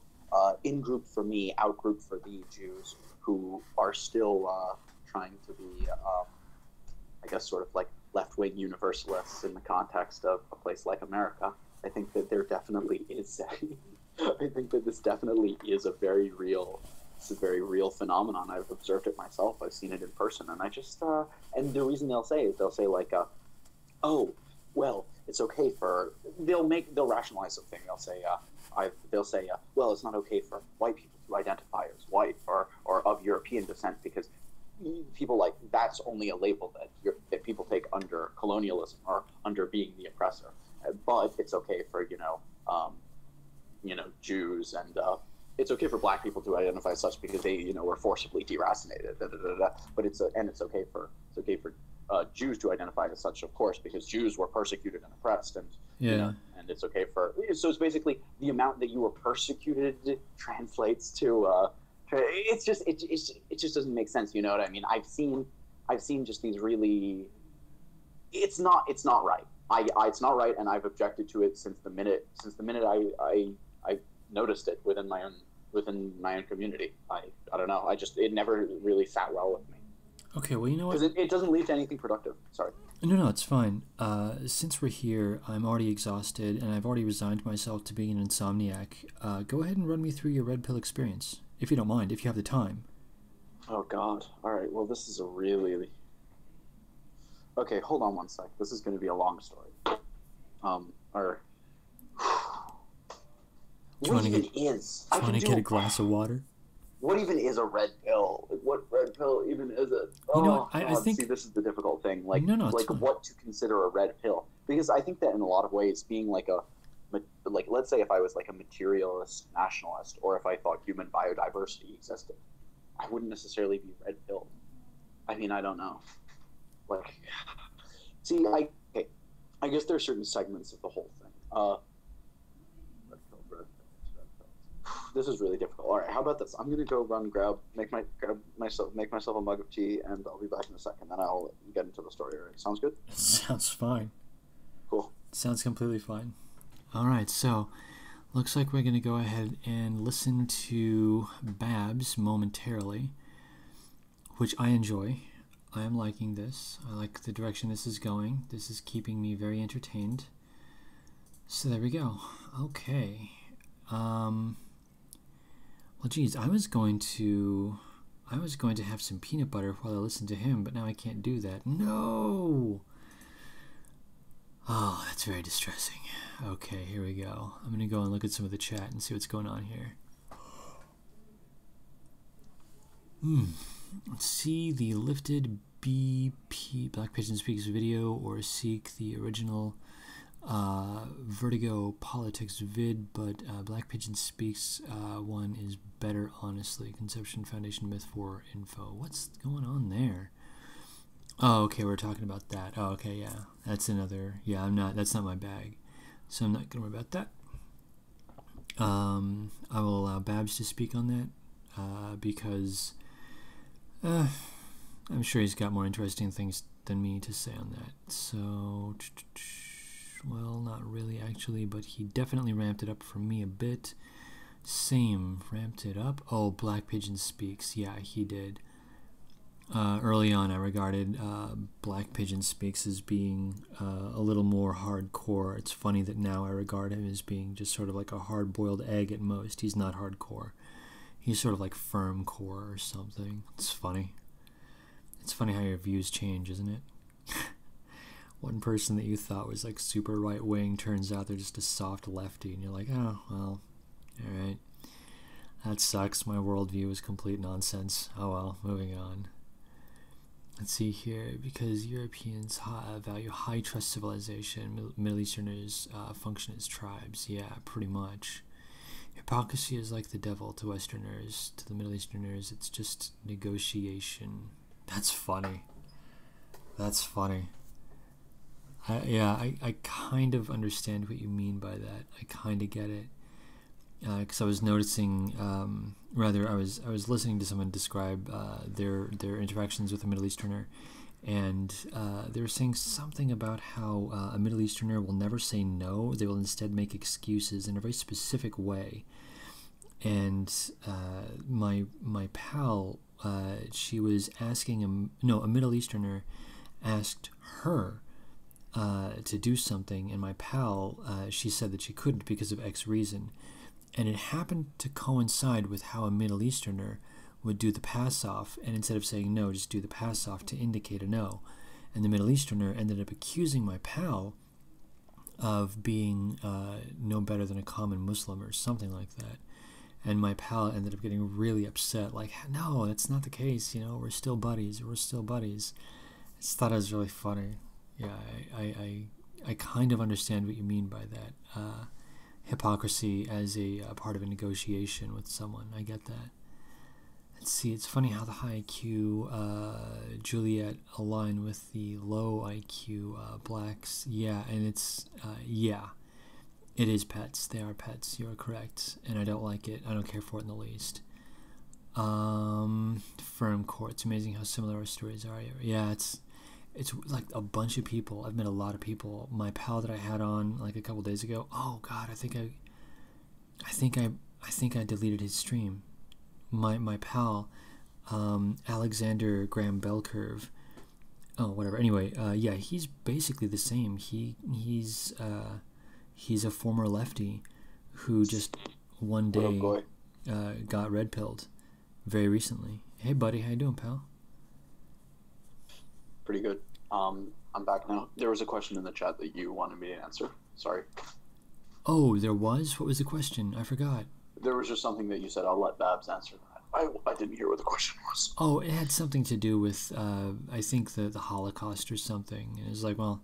in-group for me, out-group for the Jews who are still trying to be, I guess, sort of like left-wing universalists in the context of a place like America. I think that there definitely is. I think that this definitely is a very real phenomenon. I've observed it myself. I've seen it in person, and I just and the reason they'll say like, oh, well, it's okay for they'll rationalize something. They'll say, well, it's not okay for white people to identify as white or of European descent because people like that's only a label that people take under colonialism or under being the oppressor. But it's okay for Jews and it's okay for black people to identify as such because they were forcibly deracinated. But it's okay for Jews to identify as such, of course, because Jews were persecuted and oppressed, and and it's okay for so it's basically the amount that you were persecuted translates to. It just doesn't make sense. You know what I mean? I've seen just these really. It's not right. It's not right, and I've objected to it since the minute I noticed it within my own community. I don't know. It never really sat well with me. Okay, well, you know what? Because it doesn't lead to anything productive. Sorry. No, it's fine. Since we're here, I'm already exhausted, and I've already resigned myself to being an insomniac. Go ahead and run me through your red pill experience, if you don't mind, if you have the time. Oh, God. All right, well, this is a really... Okay, hold on one sec. This is going to be a long story. What even is? Do you want to get a glass of water? What even is a red pill? What red pill even is it? I think... See, this is the difficult thing. Like, no, what to consider a red pill? Because I think that in a lot of ways, being like let's say if I was like a materialist nationalist, or if I thought human biodiversity existed, I wouldn't necessarily be red pilled. I mean, I don't know. Like, see, I guess there are certain segments of the whole thing. Red pill. This is really difficult. All right, how about this? I'm gonna go make myself a mug of tea, and I'll be back in a second. Then I'll get into the story. All right, sounds good? Sounds fine. Cool. Sounds completely fine. All right, so looks like we're gonna go ahead and listen to Babs momentarily, which I enjoy. I am liking this. I like the direction this is going. This is keeping me very entertained. So there we go. Okay. Well, geez, I was going to have some peanut butter while I listened to him, but now I can't do that. No! Oh, that's very distressing. Okay, here we go. I'm going to go and look at some of the chat and see what's going on here. Let's see the lifted BP Black Pigeon Speaks video, or seek the original Vertigo Politics vid, but Black Pigeon Speaks one is better, honestly. Conception Foundation Myth 4 info. What's going on there? Oh, okay, we're talking about that. Oh, okay, yeah. That's another... Yeah, that's not my bag. So I'm not going to worry about that. I will allow Babs to speak on that because I'm sure he's got more interesting things than me to say on that. So... Well, not really, actually, but he definitely ramped it up for me a bit. Same, ramped it up. Oh, Black Pigeon Speaks. Yeah, he did. Early on, I regarded Black Pigeon Speaks as being a little more hardcore. It's funny that now I regard him as being just sort of like a hard-boiled egg at most. He's not hardcore. He's sort of like firm core or something. It's funny. It's funny how your views change, isn't it? One person that you thought was like super right-wing turns out they're just a soft lefty, and you're like, oh, well, alright. That sucks. My worldview is complete nonsense. Oh well, moving on. Let's see here. Because Europeans value high trust civilization, Middle Easterners function as tribes. Yeah, pretty much. Hypocrisy is like the devil to Westerners. To the Middle Easterners, it's just negotiation. That's funny. That's funny. I kind of understand what you mean by that. I kind of get it. Because I was noticing, I was listening to someone describe their interactions with a Middle Easterner, and they were saying something about how a Middle Easterner will never say no. They will instead make excuses in a very specific way. and my pal, she was asking a Middle Easterner asked her to do something, and my pal, she said that she couldn't because of X reason, and it happened to coincide with how a Middle Easterner would do the pass-off, and instead of saying no, just do the pass-off to indicate a no. And the Middle Easterner ended up accusing my pal of being no better than a common Muslim or something like that. And my pal ended up getting really upset, like, no, that's not the case, we're still buddies, I just thought it was really funny. Yeah, I kind of understand what you mean by that. Hypocrisy as a part of a negotiation with someone, I get that. Let's see, it's funny how the high IQ Juliet align with the low IQ blacks. Yeah, and it's, it is pets. They are pets. You are correct. And I don't like it. I don't care for it in the least. Firm core. It's amazing how similar our stories are. Yeah, it's like a bunch of people. I've met a lot of people. My pal that I had on like a couple days ago. Oh God, I think I deleted his stream. My pal, Alexander Graham Bell Curve. Oh, whatever. Anyway, yeah, he's basically the same. He's a former lefty who just one day got red pilled very recently. Hey, buddy, how you doing, pal? Pretty good. I'm back now. There was a question in the chat that you wanted me to answer. Sorry. Oh, there was? What was the question? I forgot. There was just something that you said. I'll let Babs answer that. I didn't hear what the question was. Oh, it had something to do with, I think, the Holocaust or something. And it was like, well,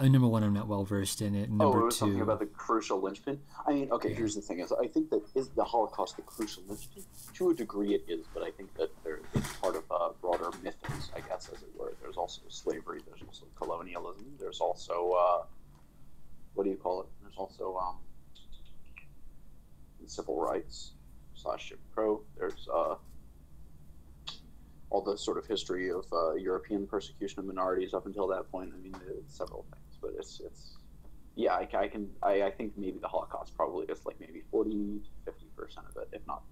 number one, I'm not well versed in it. And number it was two, something about the crucial linchpin. I mean, okay, here's the thing: is I think that is the Holocaust the crucial linchpin? To a degree, it is, but I think that it's part of a broader mythos, I guess, as it were. There's also slavery. There's also colonialism. There's also what do you call it? There's also civil rights / Jim Crow. There's all the sort of history of European persecution of minorities up until that point. I mean, it's several things, but it's yeah, I think maybe the Holocaust probably is like maybe 40 to 50% of it, if not,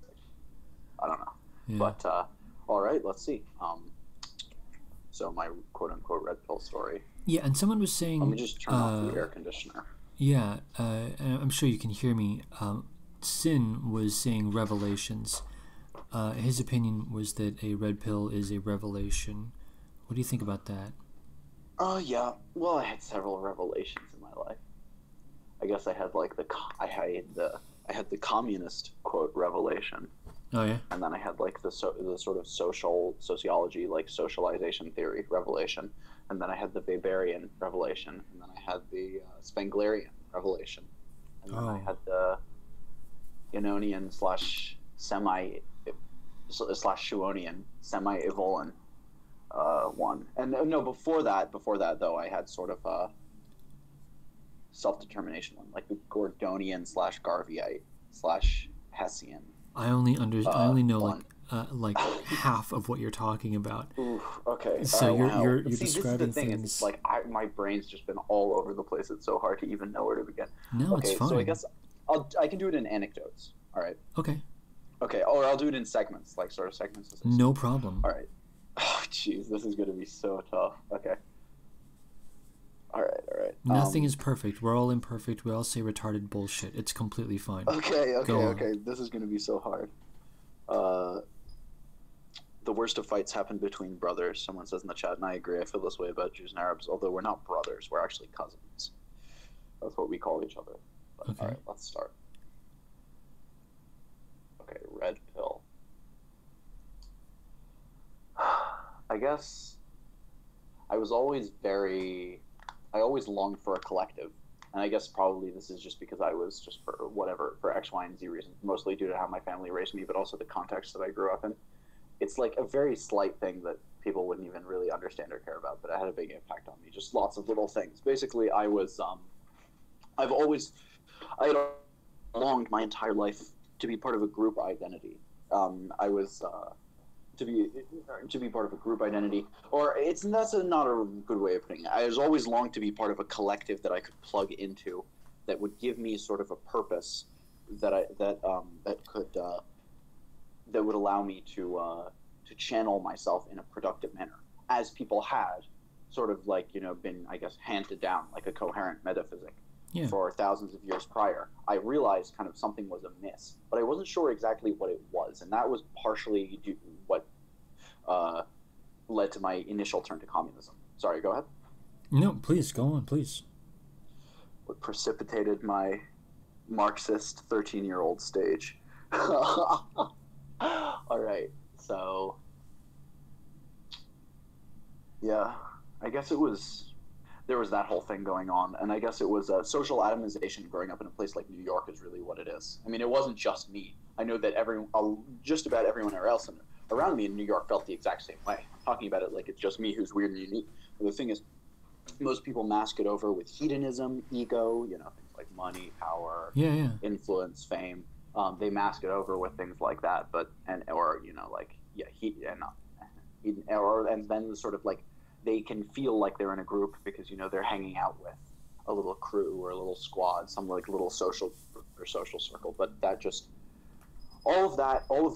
I don't know. Yeah. But all right, let's see. So my quote unquote red pill story. Yeah, and someone was saying. Let me just turn off the air conditioner. Yeah, and I'm sure you can hear me. Sin was saying revelations. His opinion was that a red pill is a revelation. What do you think about that? Yeah. Well, I had several revelations in my life. I guess I had like I had the communist quote revelation. Oh yeah. And then I had like the sort of sociology, like socialization theory revelation, and then I had the Weberian revelation, and then I had the Spenglerian revelation, and then I had the Ionian / semi / Schuonian semi-Evolan one. And no, before that though, I had sort of a self-determination one, like the Gordonian / Garveyite / Hessian. I only know like half of what you're talking about. Oof, okay. So you're See, describing this is the thing, things. It's like my brain's just been all over the place. It's so hard to even know where to begin. No, okay, it's fine. So I guess I can do it in anecdotes. All right. Okay. Okay, or I'll do it in segments, like sort of segments. No problem. All right. Oh, jeez, this is going to be so tough. Okay. All right. Nothing is perfect. We're all imperfect. We all say retarded bullshit. It's completely fine. Okay. This is going to be so hard. The worst of fights happen between brothers, someone says in the chat, and I agree. I feel this way about Jews and Arabs, although we're not brothers. We're actually cousins. That's what we call each other. But, okay. All right, let's start. Okay, red pill. I guess I always longed for a collective, and I guess probably this is just because I was just for X, Y, and Z reasons, mostly due to how my family raised me, but also the context that I grew up in. It's like a very slight thing that people wouldn't even really understand or care about, but it had a big impact on me. Just lots of little things. Basically, I had longed my entire life to be part of a group identity. To be part of a group identity, or that's not a good way of putting it. I was always longed to be part of a collective that I could plug into, that would give me sort of a purpose, that could that would allow me to channel myself in a productive manner, as people had sort of like, you know, been, I guess, handed down like a coherent metaphysic for thousands of years prior. I realized kind of something was amiss, but I wasn't sure exactly what it was, and that was partially what led to my initial turn to communism. Sorry, go ahead. No, please, go on, please. What precipitated my Marxist 13-year-old stage. All right, so yeah, I guess there was that whole thing going on, and I guess it was social atomization. Growing up in a place like New York is really what it is. I mean, it wasn't just me. I know that just about everyone else around me in New York felt the exact same way. I'm talking about it like it's just me who's weird and unique. But the thing is, most people mask it over with hedonism, ego, you know, things like money, power, influence, fame. They mask it over with things like that, and then sort of like they can feel like they're in a group because, you know, they're hanging out with a little crew or a little squad, some like little social circle. But that just all of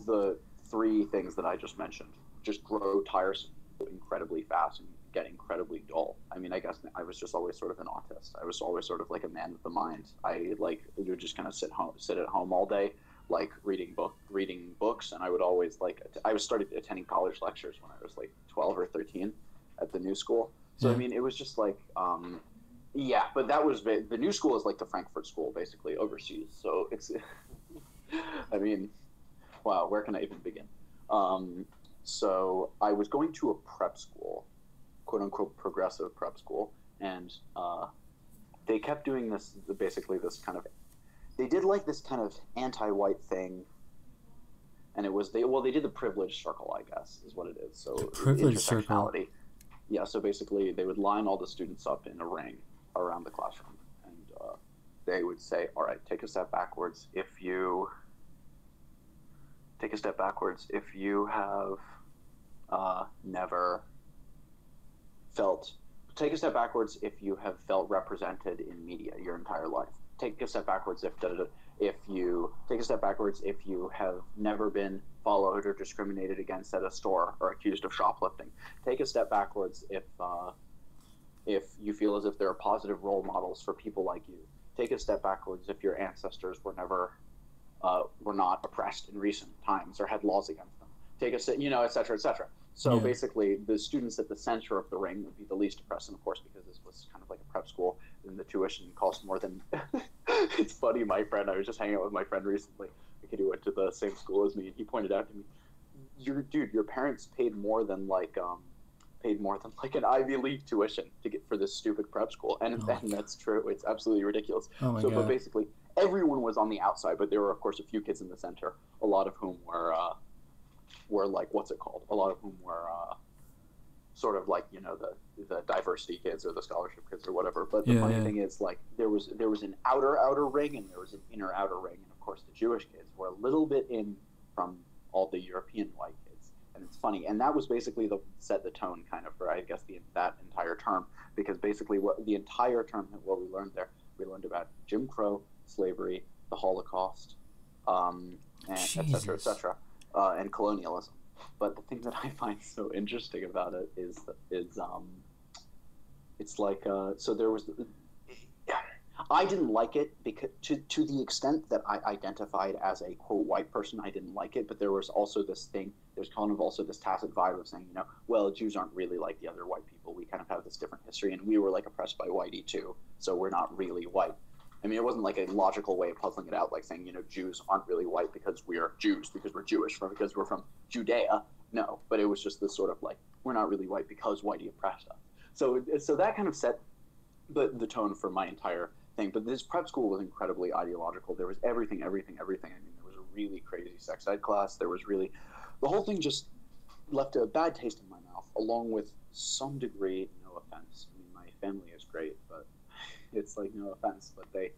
the three things that I just mentioned just grow tiresome incredibly fast and get incredibly dull. I mean, I guess I was just always sort of an autist. I was always sort of like a man with the mind. I would just kind of sit at home all day, like reading books, and I would always I started attending college lectures when I was like 12 or 13 at the new school. So I mean, it was just like but that was the new school is like the Frankfurt School basically overseas. So it's I mean, wow, where can I even begin? So I was going to a prep school, quote unquote progressive prep school, and they kept doing this kind of, they did like this kind of anti-white thing, and it was they did the privilege circle, I guess is what it is. So the privilege circle. Yeah, so basically they would line all the students up in a ring around the classroom, and they would say, all right, take a step backwards if you have never felt, take a step backwards if you have felt represented in media your entire life. Take a step backwards if you take a step backwards if you have never been followed or discriminated against at a store or accused of shoplifting. Take a step backwards if you feel as if there are positive role models for people like you. Take a step backwards if your ancestors were not oppressed in recent times or had laws against them. Take a step, you know, et cetera, et cetera. So basically, the students at the center of the ring would be the least oppressed, and of course, because this was kind of like a prep school, and the tuition cost more than. It's funny, I was just hanging out with my friend recently, a kid who went to the same school as me, and he pointed out to me, your parents paid more than like an Ivy League tuition to get for this stupid prep school, and that's true. It's absolutely ridiculous. Oh my God. But basically, everyone was on the outside, but there were of course a few kids in the center, a lot of whom were like, what's it called? A lot of whom were sort of like, you know, the diversity kids or the scholarship kids or whatever. But the funny thing is, like, there was an outer ring and there was an inner outer ring, and of course the Jewish kids were a little bit in from all the European white kids. And it's funny, and that was basically set the tone kind of for, I guess, that entire term, because basically what we learned there, we learned about Jim Crow, slavery, the Holocaust, and et cetera, and colonialism. But the thing that I find so interesting about it is it's like so there was. I didn't like it because to the extent that I identified as a quote white person, I didn't like it. But there was also this thing. There's kind of also this tacit vibe of saying, you know, well, Jews aren't really like the other white people. We kind of have this different history, and we were like oppressed by whitey too, so we're not really white. I mean, it wasn't like a logical way of puzzling it out, like saying, you know, Jews aren't really white because we're Jews, because we're Jewish, because we're from Judea. No, but it was just this sort of like, we're not really white because whitey oppressed us. So that kind of set the tone for my entire thing. But this prep school was incredibly ideological. There was everything. I mean, there was a really crazy sex ed class. There was really, the whole thing just left a bad taste in my mouth, along with some degree, no offense. I mean, my family is great, but it's like, no offense, but they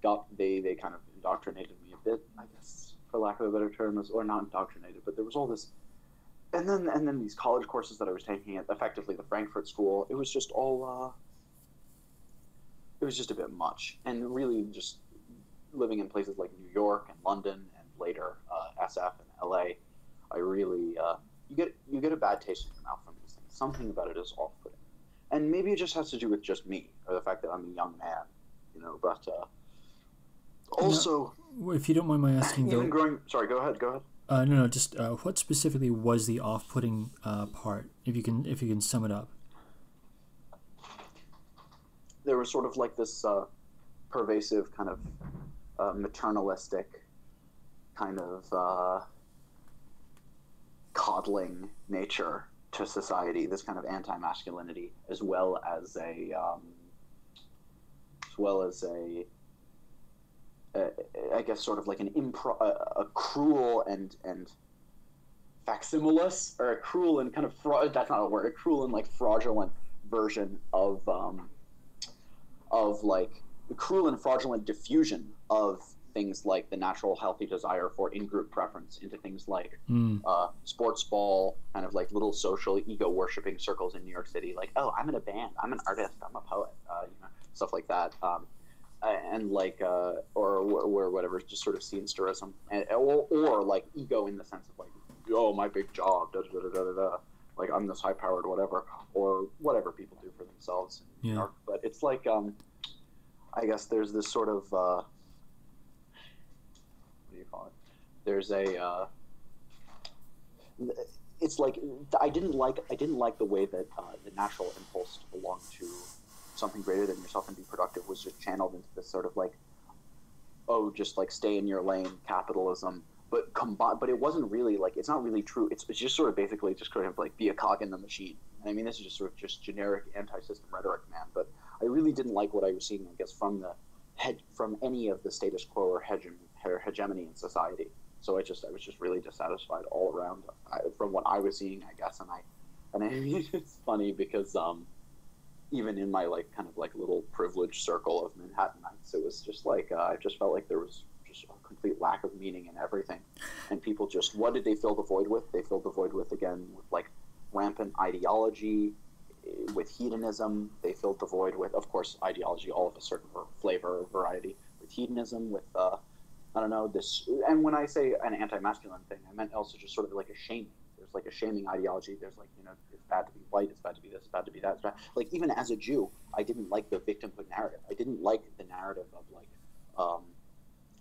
kind of indoctrinated me a bit, I guess, for lack of a better term, or not indoctrinated, but there was all this, and then these college courses that I was taking at effectively the Frankfurt School. It was just all, it was just a bit much, and really just living in places like New York and London and later SF and LA, I really you get a bad taste in your mouth from these things. Something about it is off-putting, and maybe it just has to do with just me or the fact that I'm a young man, you know. But also, now, if you don't mind my asking, even though, growing. Sorry, go ahead. no, just what specifically was the off-putting part? If you can sum it up. There was sort of like this pervasive kind of maternalistic kind of coddling nature to society, this kind of anti-masculinity, as well as a I guess sort of like a cruel and facsimilous, or a cruel and kind of that's not a word, a cruel and like fraudulent version of like cruel and fraudulent diffusion of things like the natural healthy desire for in-group preference into things like sports ball, kind of like little social ego worshipping circles in New York City, like, oh, I'm in a band, I'm an artist, I'm a poet, stuff like that, and like or whatever, just sort of scenesterism, or like ego in the sense of like, oh, my big job, da da da da da, like I'm this high powered whatever, or whatever people do for themselves in New York. But it's like I guess there's this sort of what do you call it? There's a it's like I didn't like the way that the natural impulse to belong to something greater than yourself and be productive was just channeled into this sort of like, oh, just like stay in your lane capitalism, but it wasn't really like, it's not really true. It's just sort of basically just kind of like be a cog in the machine. And I mean, this is just sort of just generic anti-system rhetoric, man. But I really didn't like what I was seeing, I guess, from any of the status quo or hegemony in society. So I was just really dissatisfied all around from what I was seeing, I guess. And I mean, it's funny because even in my like kind of like little privileged circle of Manhattanites, it was just like I just felt like there was just a complete lack of meaning in everything, and people just, what did they fill the void with? They filled the void with, again, with like rampant ideology, with hedonism. They filled the void with, of course, ideology, all of a certain flavor or variety, with hedonism, with I don't know, this. And when I say an anti-masculine thing, I meant also just sort of like a shaming. There's like a shaming ideology. There's like, you know, it's bad to be white, it's bad to be this, it's bad to be that. It's bad. Like, even as a Jew, I didn't like the victimhood narrative. I didn't like the narrative of like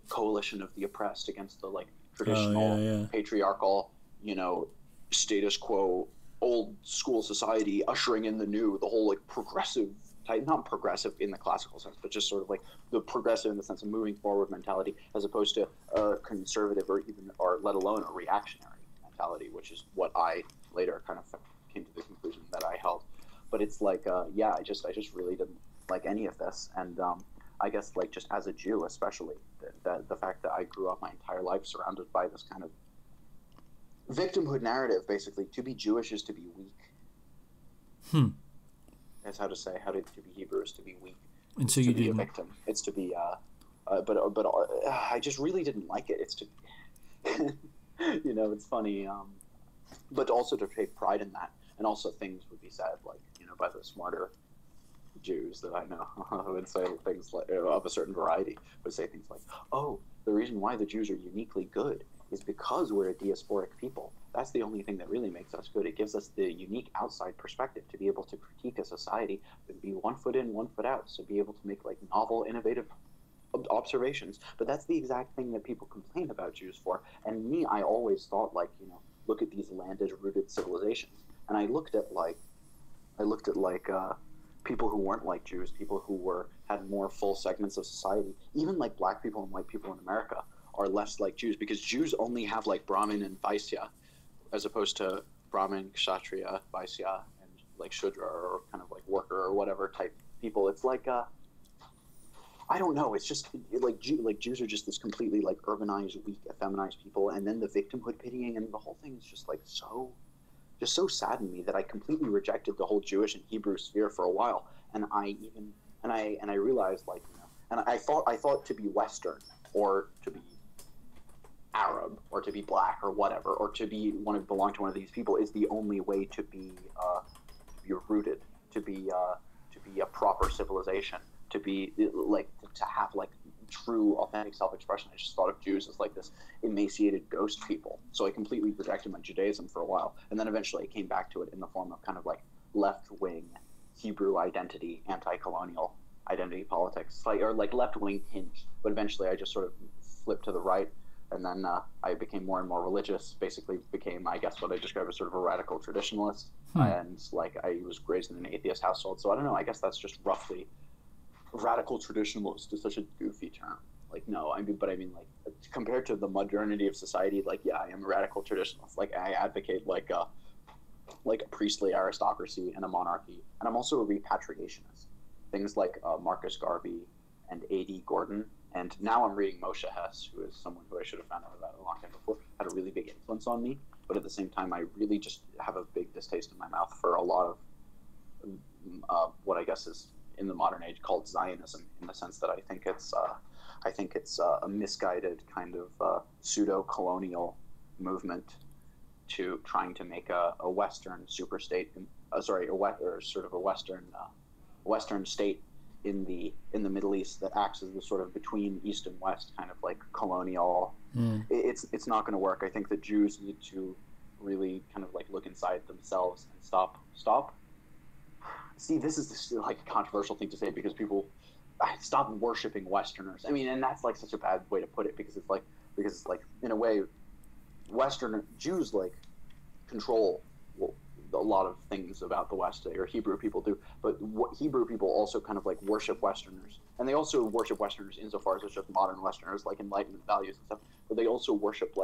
coalition of the oppressed against the like traditional patriarchal, you know, status quo, old school society ushering in the new, the whole like progressive type, not progressive in the classical sense, but just sort of like the progressive in the sense of moving forward mentality, as opposed to a conservative or let alone a reactionary mentality, which is what I later kind of came to the conclusion that I held. But it's like, I just really didn't like any of this. And I guess like just as a Jew, especially the fact that I grew up my entire life surrounded by this kind of victimhood narrative, basically, to be Jewish is to be weak. That's how to be Hebrew is to be weak. And so you to be a victim. It's to be, but I just really didn't like it. It's to, you know, it's funny, but also to take pride in that. And also things would be said, like, you know, by the smarter Jews that I know would say things like, of a certain variety, would say things like, oh, the reason why the Jews are uniquely good is because we're a diasporic people. That's the only thing that really makes us good. It gives us the unique outside perspective to be able to critique a society and be 1 foot in, 1 foot out. So be able to make like novel, innovative observations. But that's the exact thing that people complain about Jews for. And me, I always thought, like, you know, look at these landed, rooted civilizations. And I looked at people who weren't like Jews, people who had more full segments of society, even like black people and white people in America are less like Jews, because Jews only have like Brahmin and Vaisya, as opposed to Brahmin, Kshatriya, Vaisya, and like Shudra, or kind of like worker or whatever type people. It's like I don't know. It's just like Jews are just this completely like urbanized, weak, effeminized people, and then the victimhood pitying, and the whole thing is just like so saddened me that I completely rejected the whole Jewish and Hebrew sphere for a while. And I realized, like, you know, and I thought to be Western or to be Arab or to be black or whatever, or to belong to one of these people is the only way to be rooted, to be a proper civilization, to be like to have like true, authentic self-expression. I just thought of Jews as like this emaciated ghost people. So I completely rejected my Judaism for a while, and then eventually I came back to it in the form of kind of like left-wing Hebrew identity, anti-colonial identity politics, or like left-wing hinge. But eventually I just sort of flipped to the right, and then I became more and more religious. Basically became, I guess, what I describe as sort of a radical traditionalist. And like I was raised in an atheist household, so I don't know. I guess that's just roughly. Radical traditionalist is such a goofy term. Like, no, I mean compared to the modernity of society, like, yeah, I am a radical traditionalist. Like, I advocate like a priestly aristocracy and a monarchy, and I'm also a repatriationist. Things like Marcus Garvey and A.D. Gordon, and now I'm reading Moshe Hess, who is someone who I should have found out about a long time before, had a really big influence on me. But at the same time, I really just have a big distaste in my mouth for a lot of what I guess is in the modern age called Zionism, in the sense that I think it's a misguided kind of pseudo-colonial movement to trying to make a Western superstate, Western state in the Middle East that acts as the sort of between East and West kind of like colonial. It's not going to work. I think that Jews need to really kind of like look inside themselves and stop. See, this is like a controversial thing to say because people stop worshiping Westerners. I mean, and that's like such a bad way to put it because it's like in a way, Western Jews like control a lot of things about the West, or Hebrew people do. But Hebrew people also kind of like worship Westerners, and they also worship Westerners insofar as it's just modern Westerners, like Enlightenment values and stuff. But they also worship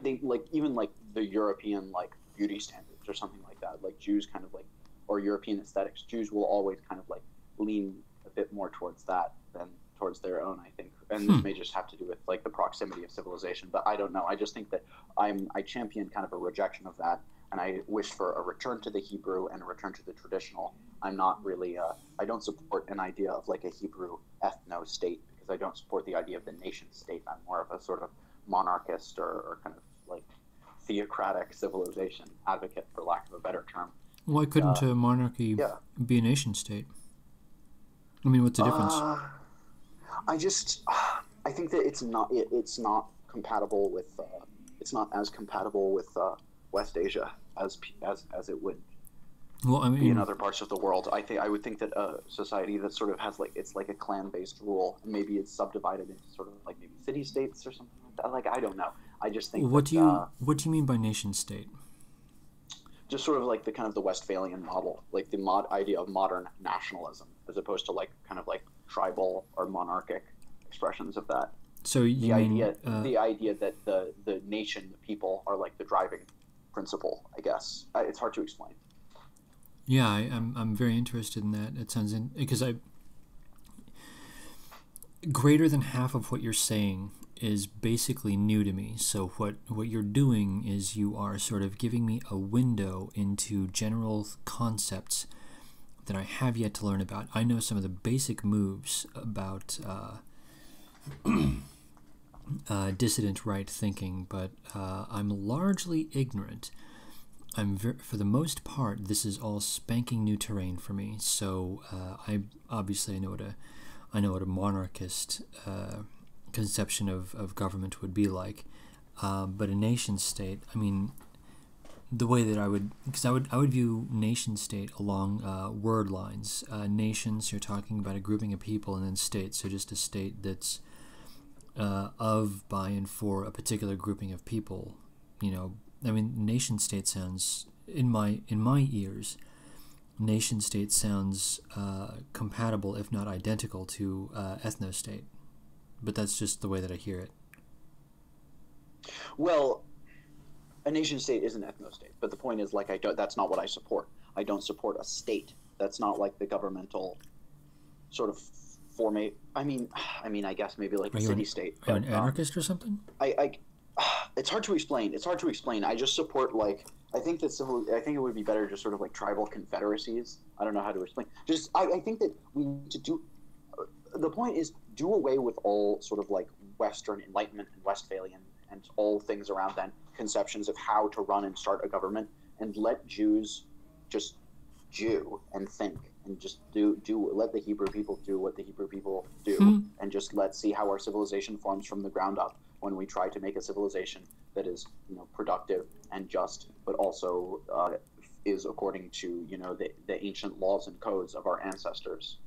even like the European like beauty standards or something like that. Like Jews kind of like. Or European aesthetics, Jews will always kind of like lean a bit more towards that than towards their own, I think. And this may just have to do with like the proximity of civilization, but I don't know. I just think that I champion kind of a rejection of that, and I wish for a return to the Hebrew and a return to the traditional. I'm not really, I don't support an idea of like a Hebrew ethno-state because I don't support the idea of the nation state. I'm more of a sort of monarchist or kind of like theocratic civilization advocate, for lack of a better term. Why couldn't a monarchy be a nation state? I mean, what's the difference? I think that it's not compatible with it's not as compatible with West Asia as it would be in other parts of the world. I would think that a society that sort of has like it's like a clan-based rule, and maybe it's subdivided into sort of like maybe city states or something like that. Like I don't know. I just think what do you mean by nation state? Just sort of like the kind of the Westphalian model, like the idea of modern nationalism, as opposed to like kind of like tribal or monarchic expressions of that. So the idea that the nation, the people, are like the driving principle. I guess it's hard to explain. Yeah, I'm very interested in that. It sounds because greater than half of what you're saying is basically new to me. So what you're doing is you are sort of giving me a window into general concepts that I have yet to learn about. I know some of the basic moves about dissident right thinking, but I'm largely ignorant. For the most part, this is all spanking new terrain for me. So I know what a monarchist conception of government would be like, but a nation state, I mean, the way that I would view nation state along word lines. Nations, you're talking about a grouping of people, and then state, so just a state that's of, by, and for a particular grouping of people. You know, I mean, nation state sounds in my ears. Nation state sounds compatible, if not identical, to ethno state. But that's just the way that I hear it. Well, a nation state is an ethno state, but the point is, like, that's not what I support. I don't support a state. That's not like the governmental sort of formate. I mean, I guess maybe like a city state. Are you an anarchist or something? It's hard to explain. I just support like. I think it would be better just sort of like tribal confederacies. I don't know how to explain. I think that we need to do. The point is, do away with all sort of like Western Enlightenment and Westphalian and all things around then conceptions of how to run and start a government, and let Jews just Jew and think and just let the Hebrew people do what the Hebrew people do, and just let's see how our civilization forms from the ground up when we try to make a civilization that is, productive and just, but also is according to, the ancient laws and codes of our ancestors.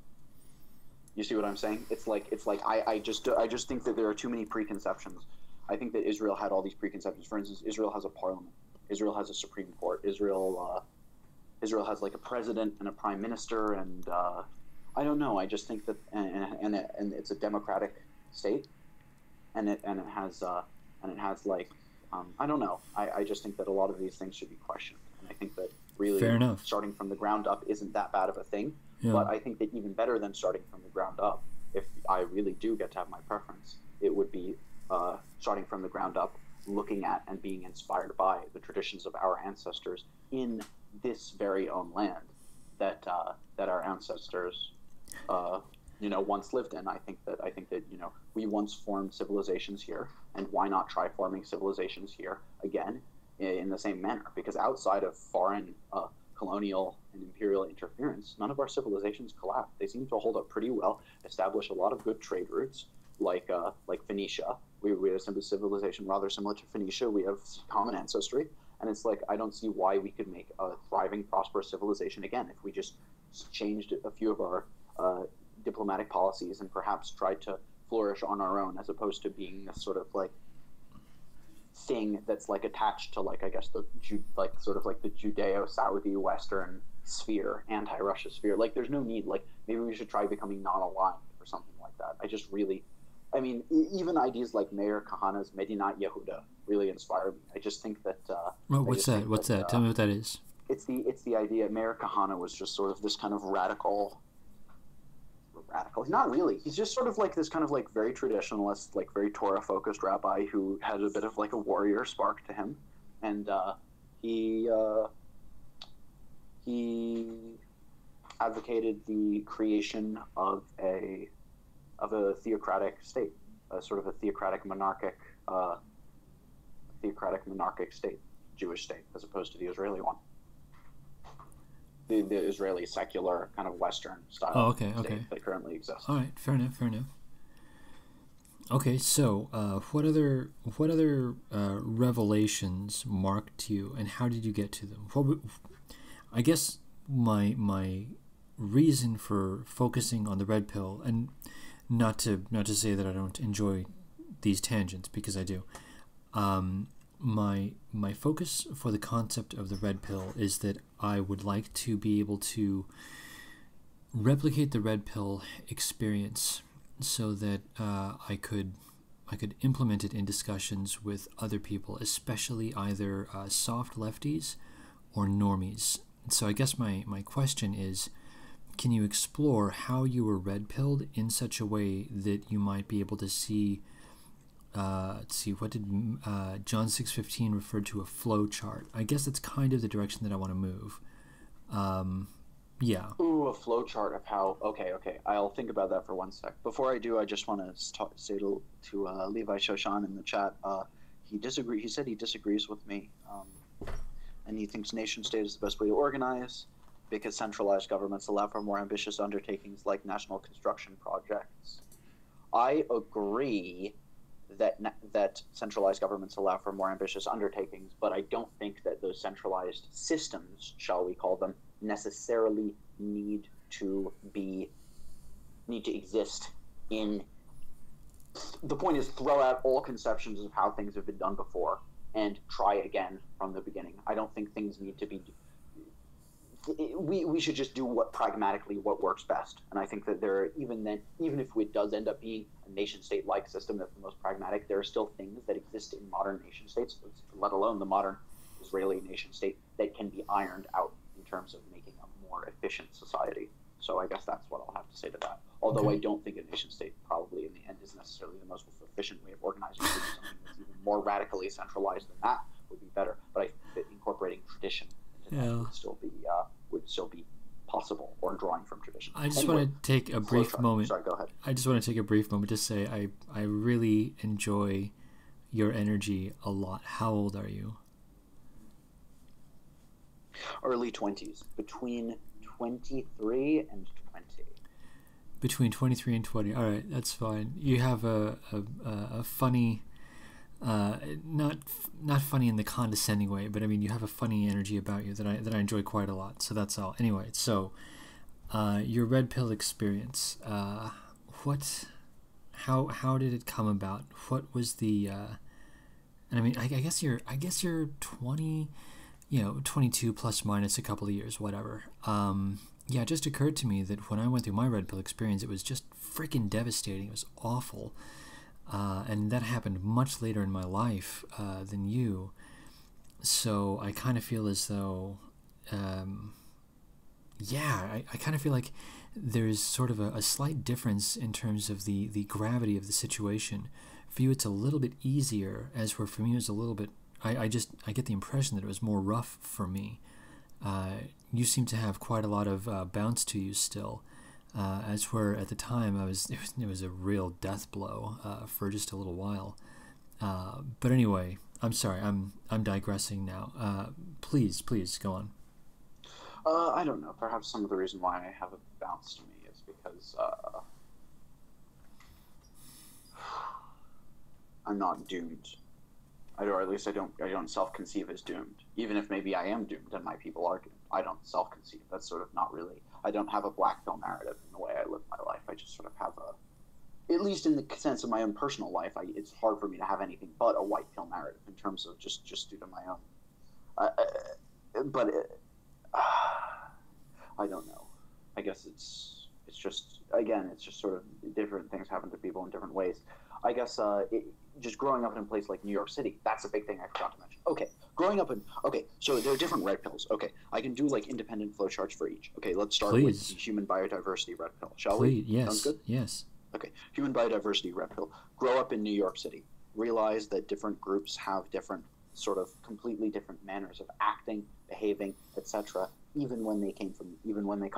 You see what I'm saying? It's like I just think that there are too many preconceptions. I think that Israel had all these preconceptions. For instance, Israel has a parliament. Israel has a Supreme Court. Israel has like a president and a prime minister, and I don't know. I just think that and it's a democratic state, and it has like I don't know. I just think that a lot of these things should be questioned, and I think that really starting from the ground up isn't that bad of a thing. Yeah. But I think that even better than starting from the ground up, if I really do get to have my preference, it would be starting from the ground up, looking at and being inspired by the traditions of our ancestors in this very own land that our ancestors once lived in. I think that we once formed civilizations here, and why not try forming civilizations here again in the same manner? Because outside of foreign colonial and imperial interference, none of our civilizations collapsed. They seem to hold up pretty well, establish a lot of good trade routes, like Phoenicia. We have a civilization rather similar to Phoenicia. We have common ancestry, and it's like I don't see why we could make a thriving, prosperous civilization again if we just changed a few of our diplomatic policies and perhaps tried to flourish on our own, as opposed to being this sort of like thing that's like attached to like I guess the Judeo-Saudi Western sphere, anti-Russia sphere. Like there's no need. Like maybe we should try becoming non-aligned or something like that. Even ideas like Meir Kahana's Medinat Yehuda really inspire me. I just think that. What's that? Tell me what that is. It's the idea. Meir Kahana was just sort of this kind of radical. Not really. He's just sort of like this kind of like very traditionalist, like very Torah-focused rabbi who had a bit of like a warrior spark to him, and he advocated the creation of a theocratic state, a sort of a theocratic monarchic state, Jewish state, as opposed to the Israeli one. The Israeli secular kind of Western style state that currently exists. All right, fair enough. Okay, so what other revelations marked you, and how did you get to them? I guess my reason for focusing on the red pill, and not to say that I don't enjoy these tangents, because I do. My focus for the concept of the red pill is that I would like to be able to replicate the red pill experience so that I could implement it in discussions with other people, especially either soft lefties or normies. So I guess my question is, can you explore how you were red-pilled in such a way that you might be able to see, let's see, what did John 6:15 refer to a flow chart? I guess that's kind of the direction that I want to move. Yeah. Ooh, a flow chart of how, okay. I'll think about that for 1 sec. Before I do, I just want to say to Levi Shoshan in the chat, he said he disagrees with me, and he thinks nation state is the best way to organize, because centralized governments allow for more ambitious undertakings like national construction projects. I agree that centralized governments allow for more ambitious undertakings, but I don't think that those centralized systems, shall we call them, necessarily need to exist in. The point is, throw out all conceptions of how things have been done before and try again from the beginning. I don't think things need to be. We should just do what works best, and I think that even if it does end up being a nation-state-like system that's the most pragmatic, there are still things that exist in modern nation-states, let alone the modern Israeli nation-state, that can be ironed out in terms of making a more efficient society. So I guess that's what I'll have to say to that. Although I don't think a nation-state probably in the end is necessarily the most efficient way of organizing. Maybe something that's even more radically centralized than that would be better. But I think that incorporating tradition into that would still be possible, or drawing from tradition. I just want to take a brief moment. Sorry, go ahead. I just want to take a brief moment to say I really enjoy your energy a lot. How old are you? Early 20s, between 23 and 20. Between 23 and 20. All right, that's fine. You have a funny, not funny in the condescending way, but I mean you have a funny energy about you that I enjoy quite a lot. So that's all. Anyway, so your red pill experience. How did it come about? What was the and I mean I guess you're 20, 22 plus minus a couple of years, whatever. Yeah, it just occurred to me that when I went through my red pill experience, it was just freaking devastating. It was awful. And that happened much later in my life than you. So I kind of feel as though, I kind of feel like there's sort of a slight difference in terms of the gravity of the situation. For you, it's a little bit easier, as for me, it was a little bit, I get the impression that it was more rough for me. You seem to have quite a lot of bounce to you still, as where at the time it was a real death blow for just a little while. But anyway, I'm sorry, I'm digressing now. Please go on. I don't know. Perhaps some of the reason why I have a bounce to me is because I'm not doomed. Or at least I don't self-conceive as doomed. Even if maybe I am doomed and my people are doomed, I don't self-conceive. That's sort of not really. I don't have a black pill narrative in the way I live my life. I just sort of have at least in the sense of my own personal life, it's hard for me to have anything but a white pill narrative in terms of just due to my own. I don't know. I guess it's just sort of different things happen to people in different ways. I guess just growing up in a place like New York City, that's a big thing I forgot to mention. So there are different red pills. Okay, I can do like independent flowcharts for each. Okay, let's start with the human biodiversity red pill, shall we? Yes. Sounds good? Yes. Okay, human biodiversity red pill. Grow up in New York City. Realize that different groups have different sort of completely different manners of acting, behaving, etc. Even when they come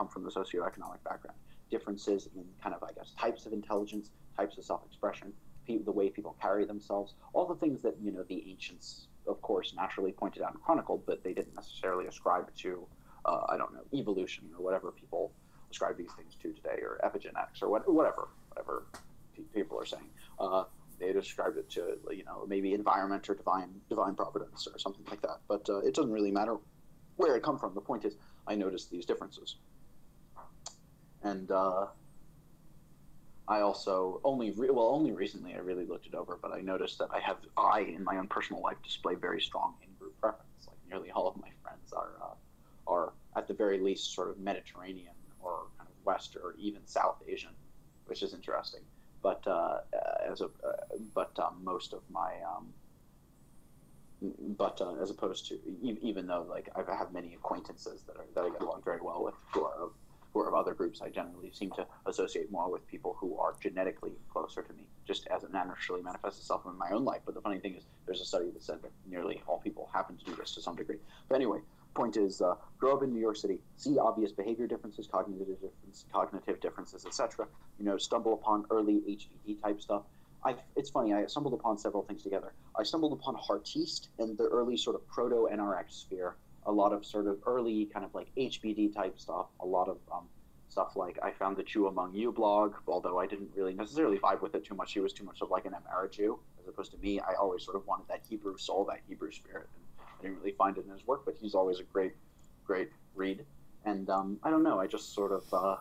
from the socioeconomic background. Differences in kind of, I guess, types of intelligence, types of self-expression, the way people carry themselves, all the things that the ancients, of course, naturally pointed out and chronicled, but they didn't necessarily ascribe to, evolution or whatever people ascribe these things to today, or epigenetics or whatever people are saying. They described it to maybe environment or divine providence or something like that. But it doesn't really matter where it come from. The point is, I noticed these differences, and I also only recently I really looked it over, but I noticed that I in my own personal life display very strong in-group preference. Like nearly all of my friends are at the very least sort of Mediterranean or kind of West or even South Asian, which is interesting. But most of my as opposed to even though like I have many acquaintances that I get along very well with who are of other groups, I generally seem to associate more with people who are genetically closer to me, just as it naturally manifests itself in my own life. But the funny thing is, there's a study that said that nearly all people happen to do this to some degree. But anyway, point is, grow up in New York City, see obvious behavior differences, cognitive differences, etc. Stumble upon early HBD type stuff. It's funny, I stumbled upon several things together. I stumbled upon Heartiste and the early sort of proto-NRX sphere, a lot of sort of early kind of like HBD type stuff, a lot of stuff like I found the Jew Among You blog, although I didn't really necessarily vibe with it too much. He was too much of like an Amara Jew, as opposed to me. I always sort of wanted that Hebrew soul, that Hebrew spirit, and I didn't really find it in his work, but he's always a great read. And I don't know, I just sort of,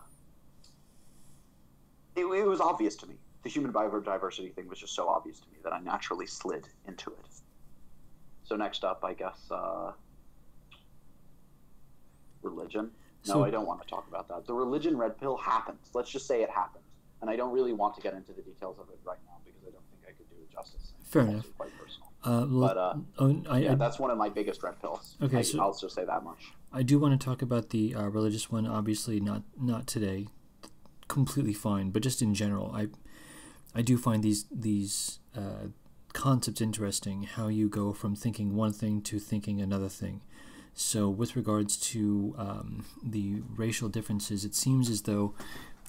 it was obvious to me. The human biodiversity thing was just so obvious to me that I naturally slid into it. So next up, I guess, religion. No, I don't want to talk about that. The religion red pill happened. Let's just say it happened. And I don't really want to get into the details of it right now because I don't think I could do it justice. Fair enough. Quite personal. That's one of my biggest red pills. Okay, I'll just say that much. I do want to talk about the religious one. Obviously, not today. Completely fine, but just in general, I do find these concepts interesting. How you go from thinking one thing to thinking another thing. So with regards to the racial differences, it seems as though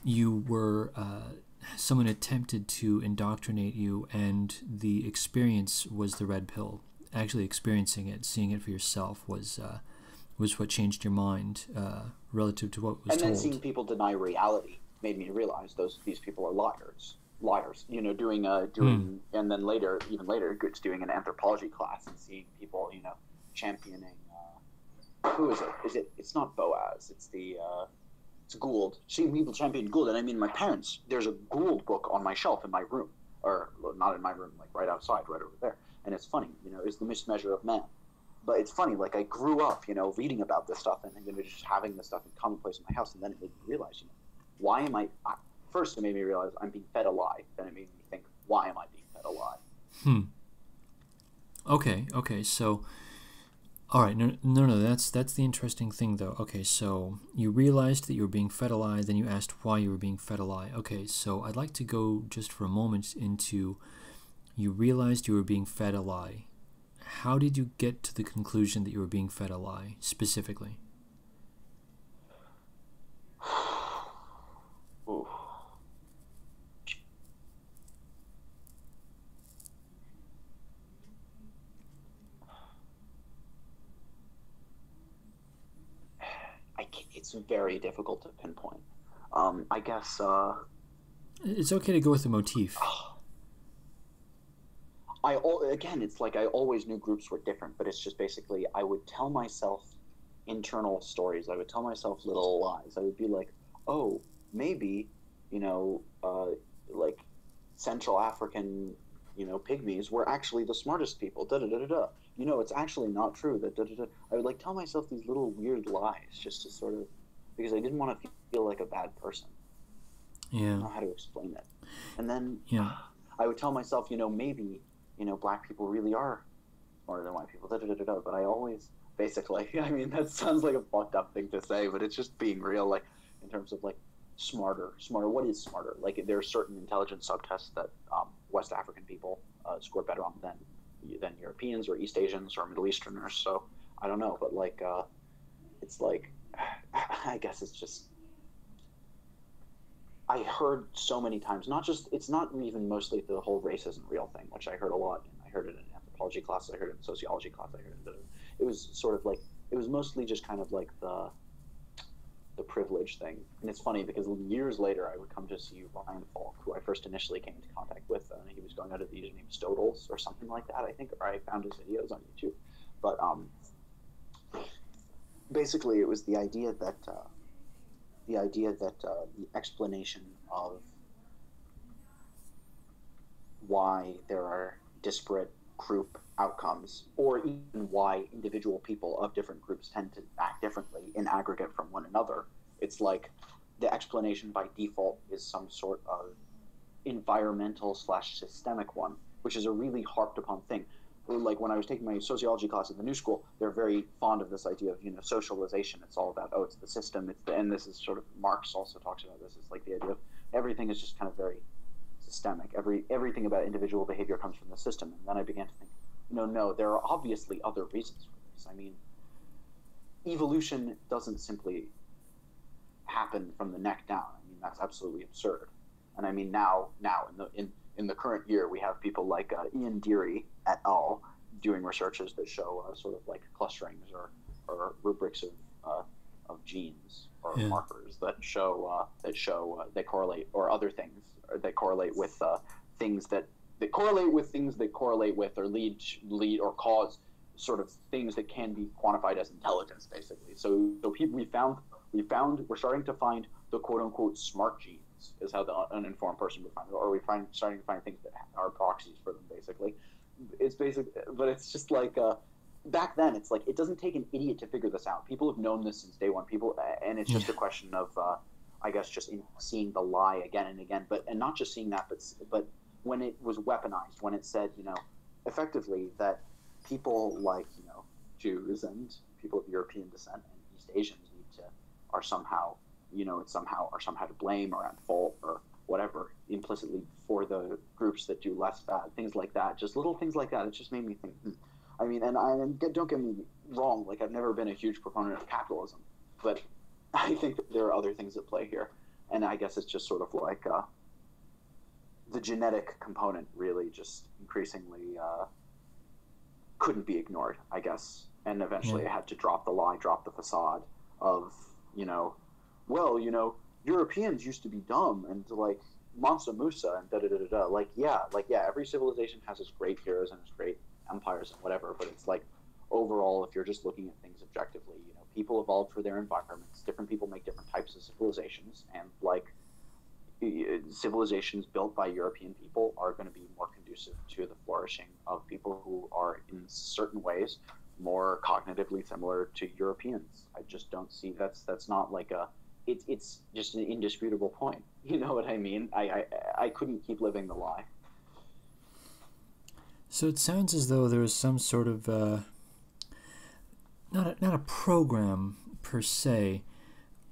you were someone attempted to indoctrinate you, and the experience was the red pill. Actually experiencing it, seeing it for yourself was was what changed your mind relative to what was and told. then seeing people deny reality made me realize these people are liars. You know, doing and then even later, doing an anthropology class and seeing people, you know, championing. Who is it? It's not Boaz. It's Gould. Seeing people champion Gould, and I mean, my parents. There's a Gould book on my shelf in my room, or not in my room, like right outside, right over there. And it's funny, you know, is the mismeasure of man. But it's funny, like I grew up, you know, reading about this stuff and you know, just having this stuff in commonplace in my house, and then it made me realize, you know, why am I? First, it made me realize I'm being fed a lie. Then it made me think, why am I being fed a lie? Okay. So, all right. No. That's the interesting thing, though. Okay, so you realized that you were being fed a lie. Then you asked why you were being fed a lie. Okay, so I'd like to go just for a moment into you realized you were being fed a lie. How did you get to the conclusion that you were being fed a lie specifically? Ooh. It's very difficult to pinpoint. I guess. It's okay to go with the motif. Again, it's like I always knew groups were different, but it's just basically I would tell myself internal stories. I would tell myself little lies. I would be like, oh, maybe, you know, like Central African, you know, pygmies were actually the smartest people. Da da da da da. You know, it's actually not true. That da da da. I would like tell myself these little weird lies just to sort of, because I didn't want to feel like a bad person. Yeah. I don't know how to explain it. And then I would tell myself, you know, maybe, you know, black people really are smarter than white people. Da da da da da. But I always, basically, I mean, that sounds like a fucked up thing to say, but it's just being real, like, in terms of, like, smarter. What is smarter? Like, there are certain intelligence subtests that West African people score better on than Europeans or East Asians or Middle Easterners. So I don't know, but like, it's like, I guess it's just, I heard so many times, it's not even mostly the whole race isn't real thing, which I heard a lot. And I heard it in anthropology class, I heard it in sociology class, I heard it was sort of like, it was mostly just kind of like the privilege thing. And it's funny because years later I would come to see Ryan Falk, who I first initially came into contact with. He was going under the username Stodels or something like that, I think, or I found his videos on YouTube. But basically it was the idea that the explanation of why there are disparate group outcomes, or even why individual people of different groups tend to act differently in aggregate from one another. It's like the explanation by default is some sort of environmental / systemic one, which is a really harped upon thing. Like when I was taking my sociology class at the New School, they're very fond of this idea of, you know, socialization. It's all about, it's the system. And this is sort of, Marx also talks about this. It's like the idea of everything is just kind of very systemic. Everything about individual behavior comes from the system. And then I began to think, no, there are obviously other reasons for this. I mean, evolution doesn't simply happen from the neck down. I mean, that's absolutely absurd. And I mean, now in the current year, we have people like Ian Deary et al. Doing researches that show sort of like clusterings or rubrics of genes or markers that show they correlate, or other things that correlate with things that correlate with or lead or cause sort of things that can be quantified as intelligence, basically. So we're starting to find the quote unquote smart genes, is how the uninformed person would find it, or starting to find things that are proxies for them, basically. It's basic, but it's just like back then. It's like it doesn't take an idiot to figure this out. People have known this since day one. And it's just a question of, I guess, just seeing the lie again and again. And not just seeing that, but when it was weaponized, when it said, effectively that people like Jews and people of European descent and East Asians are somehow to blame or at fault or whatever implicitly for the groups that do less bad, things like that, just little things like that. It just made me think, I mean, and don't get me wrong, like I've never been a huge proponent of capitalism, but I think that there are other things at play here. And I guess it's just sort of like the genetic component really just increasingly couldn't be ignored, I guess. And eventually Yeah. I had to drop the lie, drop the facade of, you know, well, you know, Europeans used to be dumb and like Mansa Musa and da da da da da. Like yeah, every civilization has its great heroes and its great empires and whatever, but it's like overall, if you're just looking at things objectively, you know, people evolved for their environments. Different people make different types of civilizations, and like civilizations built by European people are going to be more conducive to the flourishing of people who are in certain ways more cognitively similar to Europeans. I just don't see that's not like a it's just an indisputable point. You know what I mean? I couldn't keep living the lie. So it sounds as though there was some sort of not a program per se,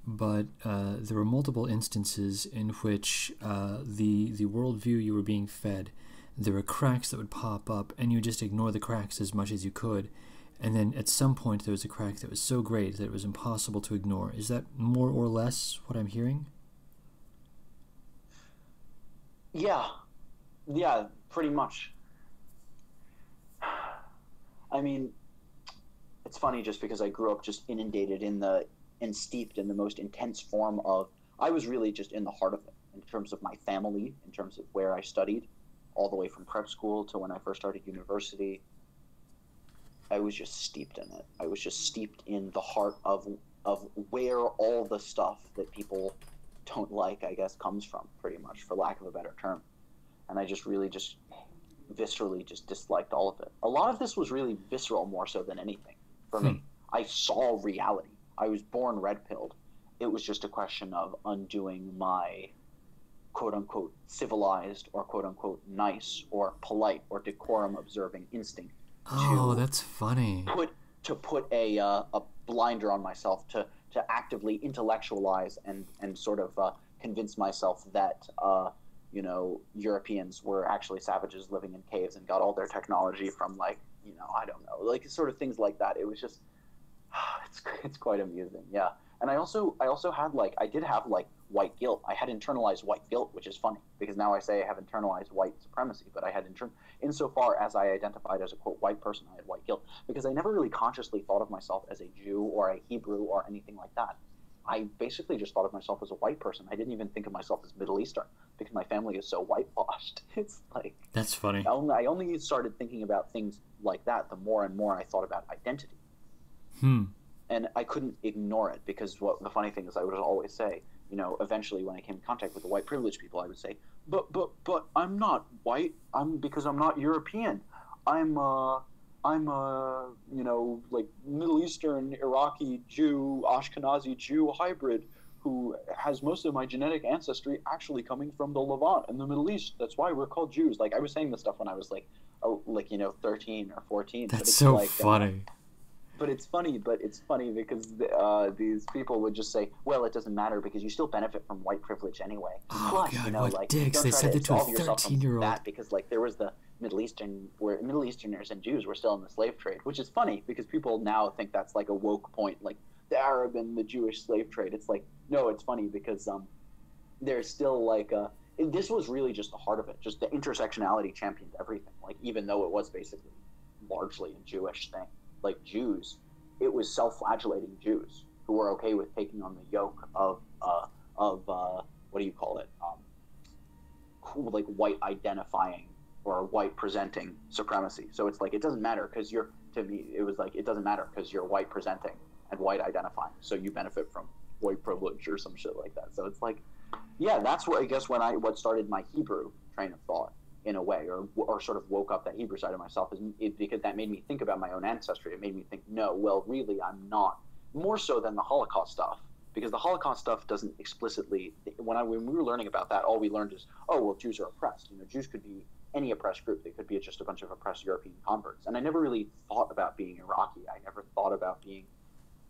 but there were multiple instances in which the worldview you were being fed, there were cracks that would pop up, and you just ignore the cracks as much as you could, and then at some point there was a crack that was so great that it was impossible to ignore. Is that more or less what I'm hearing? Yeah, pretty much. I mean, it's funny just because I grew up just inundated and steeped in the most intense form of. I was really just in the heart of it in terms of my family, in terms of where I studied, all the way from prep school to when I first started university. I was just steeped in it. I was just steeped in the heart of where all the stuff that people don't like, I guess, comes from, pretty much, for lack of a better term. And I just really just viscerally just disliked all of it. A lot of this was really visceral more so than anything for me. I saw reality. I was born red-pilled. It was just a question of undoing my quote-unquote civilized or quote-unquote nice or polite or decorum-observing instinct. Oh, that's funny. Put a blinder on myself to actively intellectualize and sort of convince myself that you know, Europeans were actually savages living in caves and got all their technology from, like, you know, I don't know, like sort of things like that. It was just it's quite amusing. Yeah. And I also had I did have white guilt. I had internalized white guilt, which is funny because now I say I have internalized white supremacy, but I had insofar as I identified as a quote white person, I had white guilt because I never really consciously thought of myself as a Jew or a Hebrew or anything like that. I basically just thought of myself as a white person. I didn't even think of myself as Middle Eastern because my family is so whitewashed. It's like that's funny. I only started thinking about things like that the more and more I thought about identity. And I couldn't ignore it because what the funny thing is I would always say, you know, eventually when I came in contact with the white privileged people, I would say, but I'm not white. Because I'm not European. I'm you know, like Middle Eastern, Iraqi Jew, Ashkenazi Jew hybrid who has most of my genetic ancestry actually coming from the Levant and the Middle East. That's why we're called Jews. Like I was saying this stuff when I was like you know, 13 or 14. That's so funny. But it's funny because these people would just say, well, it doesn't matter because you still benefit from white privilege anyway. Oh, plus, God, you know, what like, dicks. They said that to a 13-year-old. Because like there was the Middle Easterners and Jews were still in the slave trade, which is funny because people now think that's like a woke point, like the Arab and the Jewish slave trade. It's like, no, it's funny because there's still like this was really just the heart of it. Just the intersectionality championed everything. Like even though it was basically largely a Jewish thing. Like Jews, it was self-flagellating Jews who were okay with taking on the yoke of what do you call it? Like white identifying or white presenting supremacy. So it's like it doesn't matter because it doesn't matter because you're white presenting and white identifying. So you benefit from white privilege or some shit like that. So it's like, yeah, that's what I guess what started my Hebrew train of thought. In a way, or sort of woke up that Hebrew side of myself, because that made me think about my own ancestry. It made me think, no, well, really, I'm not. More so than the Holocaust stuff, because the Holocaust stuff doesn't explicitly. When we were learning about that, all we learned is, oh, well, Jews are oppressed. You know, Jews could be any oppressed group. They could be just a bunch of oppressed European converts. And I never really thought about being Iraqi. I never thought about being,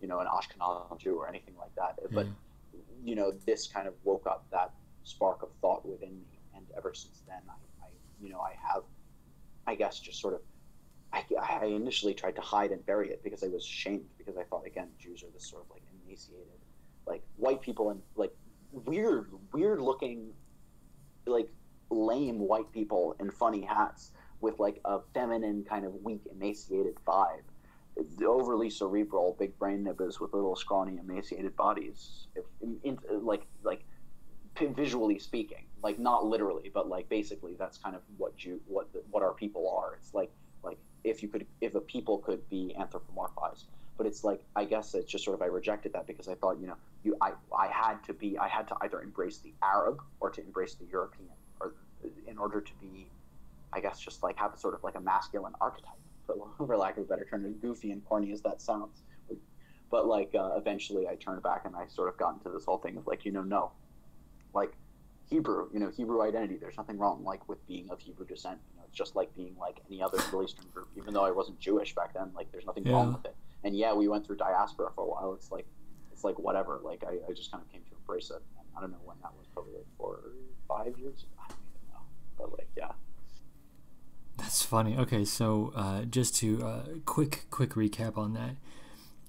you know, an Ashkenazi Jew or anything like that. But you know, this kind of woke up that spark of thought within me, and ever since then, I have, I guess, just sort of, I initially tried to hide and bury it because I was ashamed because I thought, again, Jews are this sort of like emaciated, like white people and like weird looking, like lame white people in funny hats with like a feminine kind of weak emaciated vibe. overly cerebral, big brain nibbers with little scrawny, emaciated bodies. Like visually speaking, like not literally, but like basically that's kind of what our people are. It's like if a people could be anthropomorphized, but it's like, I guess it's just sort of, I rejected that because I thought, I had to either embrace the Arab or to embrace the European, or in order to be, I guess, just like have sort of like a masculine archetype, for lack of a better term, as goofy and corny as that sounds. But like eventually I turned back and I sort of got into this whole thing of like, no, like Hebrew identity. There's nothing wrong like with being of Hebrew descent. It's just like being like any other Middle Eastern group. Even though I wasn't Jewish back then, like there's nothing wrong with it. And yeah, we went through diaspora for a while. It's like whatever. Like I just kind of came to embrace it. And I don't know when that was, probably like 4 or 5 years. I don't even know. But like, yeah. That's funny. Okay, so just to quick recap on that.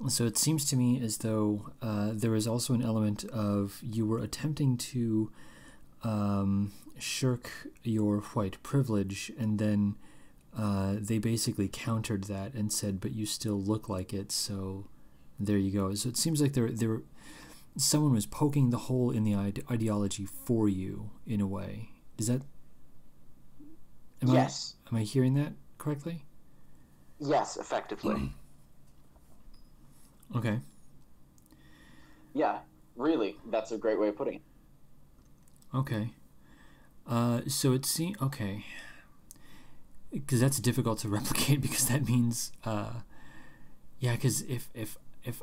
So it seems to me as though there was also an element of you were attempting to shirk your white privilege, and then they basically countered that and said, but you still look like it, so there you go. So it seems like someone was poking the hole in the ideology for you, in a way. Does that... Yes. Am I hearing that correctly? Yes, effectively. Okay. Yeah, really, that's a great way of putting it. Okay. So it seems... Okay. Because that's difficult to replicate, because that means... yeah, because if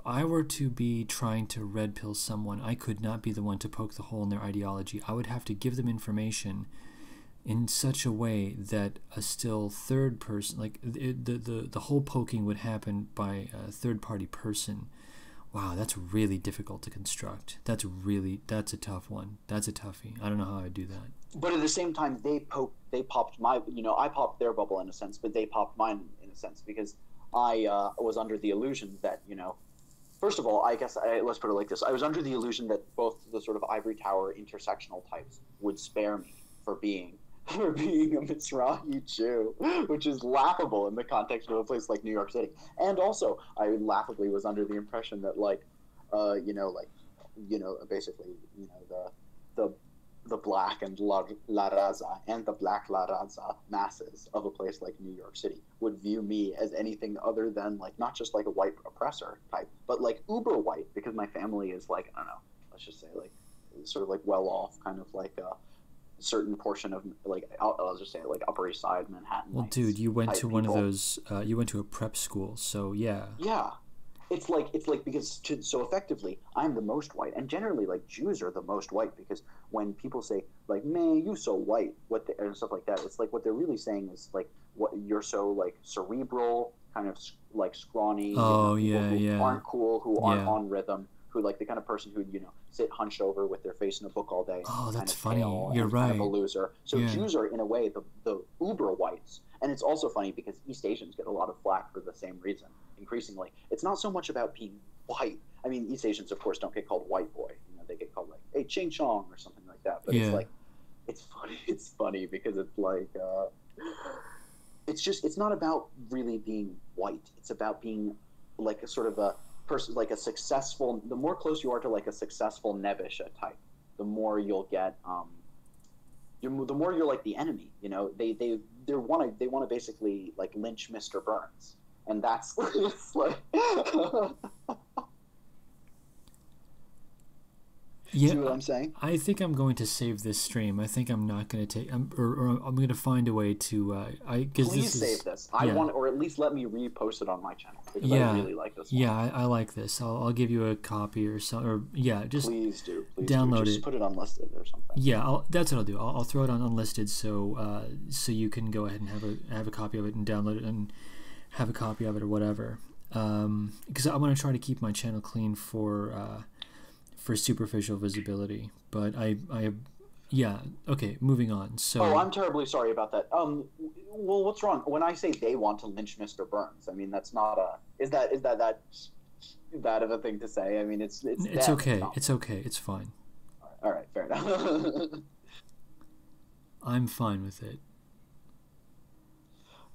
I were to be trying to red pill someone, I could not be the one to poke the hole in their ideology. I would have to give them information in such a way that a still third person, like the whole poking would happen by a third party person. Wow, that's really difficult to construct. That's a tough one. That's a toughie. I don't know how I'd do that. But at the same time, they popped my, I popped their bubble in a sense, but they popped mine in a sense, because I was under the illusion that, first of all, I guess let's put it like this. I was under the illusion that both the sort of ivory tower intersectional types would spare me for being a Mizrahi Jew, which is laughable in the context of a place like New York City. And also, I laughably was under the impression that, basically, the black and La Raza and the black La Raza masses of a place like New York City would view me as anything other than, like, not just like a white oppressor type, but like uber white, because my family is like, I don't know, let's just say like sort of like well off, kind of like a certain portion of, like, I'll just say like Upper East Side Manhattan. Well, dude, you went to one of those. You went to a prep school, so yeah. Yeah, it's like because so effectively, I'm the most white, and generally like Jews are the most white, because when people say like, "Man, you so white," and stuff like that, it's like what they're really saying is like, what you're so like cerebral, kind of like scrawny. Oh, who aren't cool, who aren't on rhythm. Who, like, the kind of person who sit hunched over with their face in a book all day. Oh, that's funny. You're right. Kind of a loser. So yeah. Jews are in a way the uber whites, and it's also funny because East Asians get a lot of flack for the same reason. Increasingly, it's not so much about being white. I mean, East Asians, of course, don't get called white boy. They get called like, "Hey, Ching Chong" or something like that. But it's like, it's funny. It's funny because it's like, it's not about really being white. It's about being like a sort of a person, like a successful. The more close you are to like a successful Nebisha type, the more you'll get. The more you're like the enemy. They want to basically like lynch Mr. Burns, and that's it's like. Yeah, see what I'm saying? I think I'm going to save this stream. I think I'm not going to take, or I'm going to find a way to. Please save this. I want, or at least let me repost it on my channel, because I really like this one. Yeah, I like this. I'll give you a copy or something, or just please do. Download just it. Put it unlisted or something. Yeah, that's what I'll do. I'll throw it on unlisted, so you can go ahead and have a copy of it and download it and have a copy of it or whatever. Because I want to try to keep my channel clean for superficial visibility, but okay, moving on. So I'm terribly sorry about that. Well, what's wrong? When I say they want to lynch Mr. Burns, I mean that's not is that bad of a thing to say? I mean it's okay. It's okay. It's fine. All right, fair enough. I'm fine with it.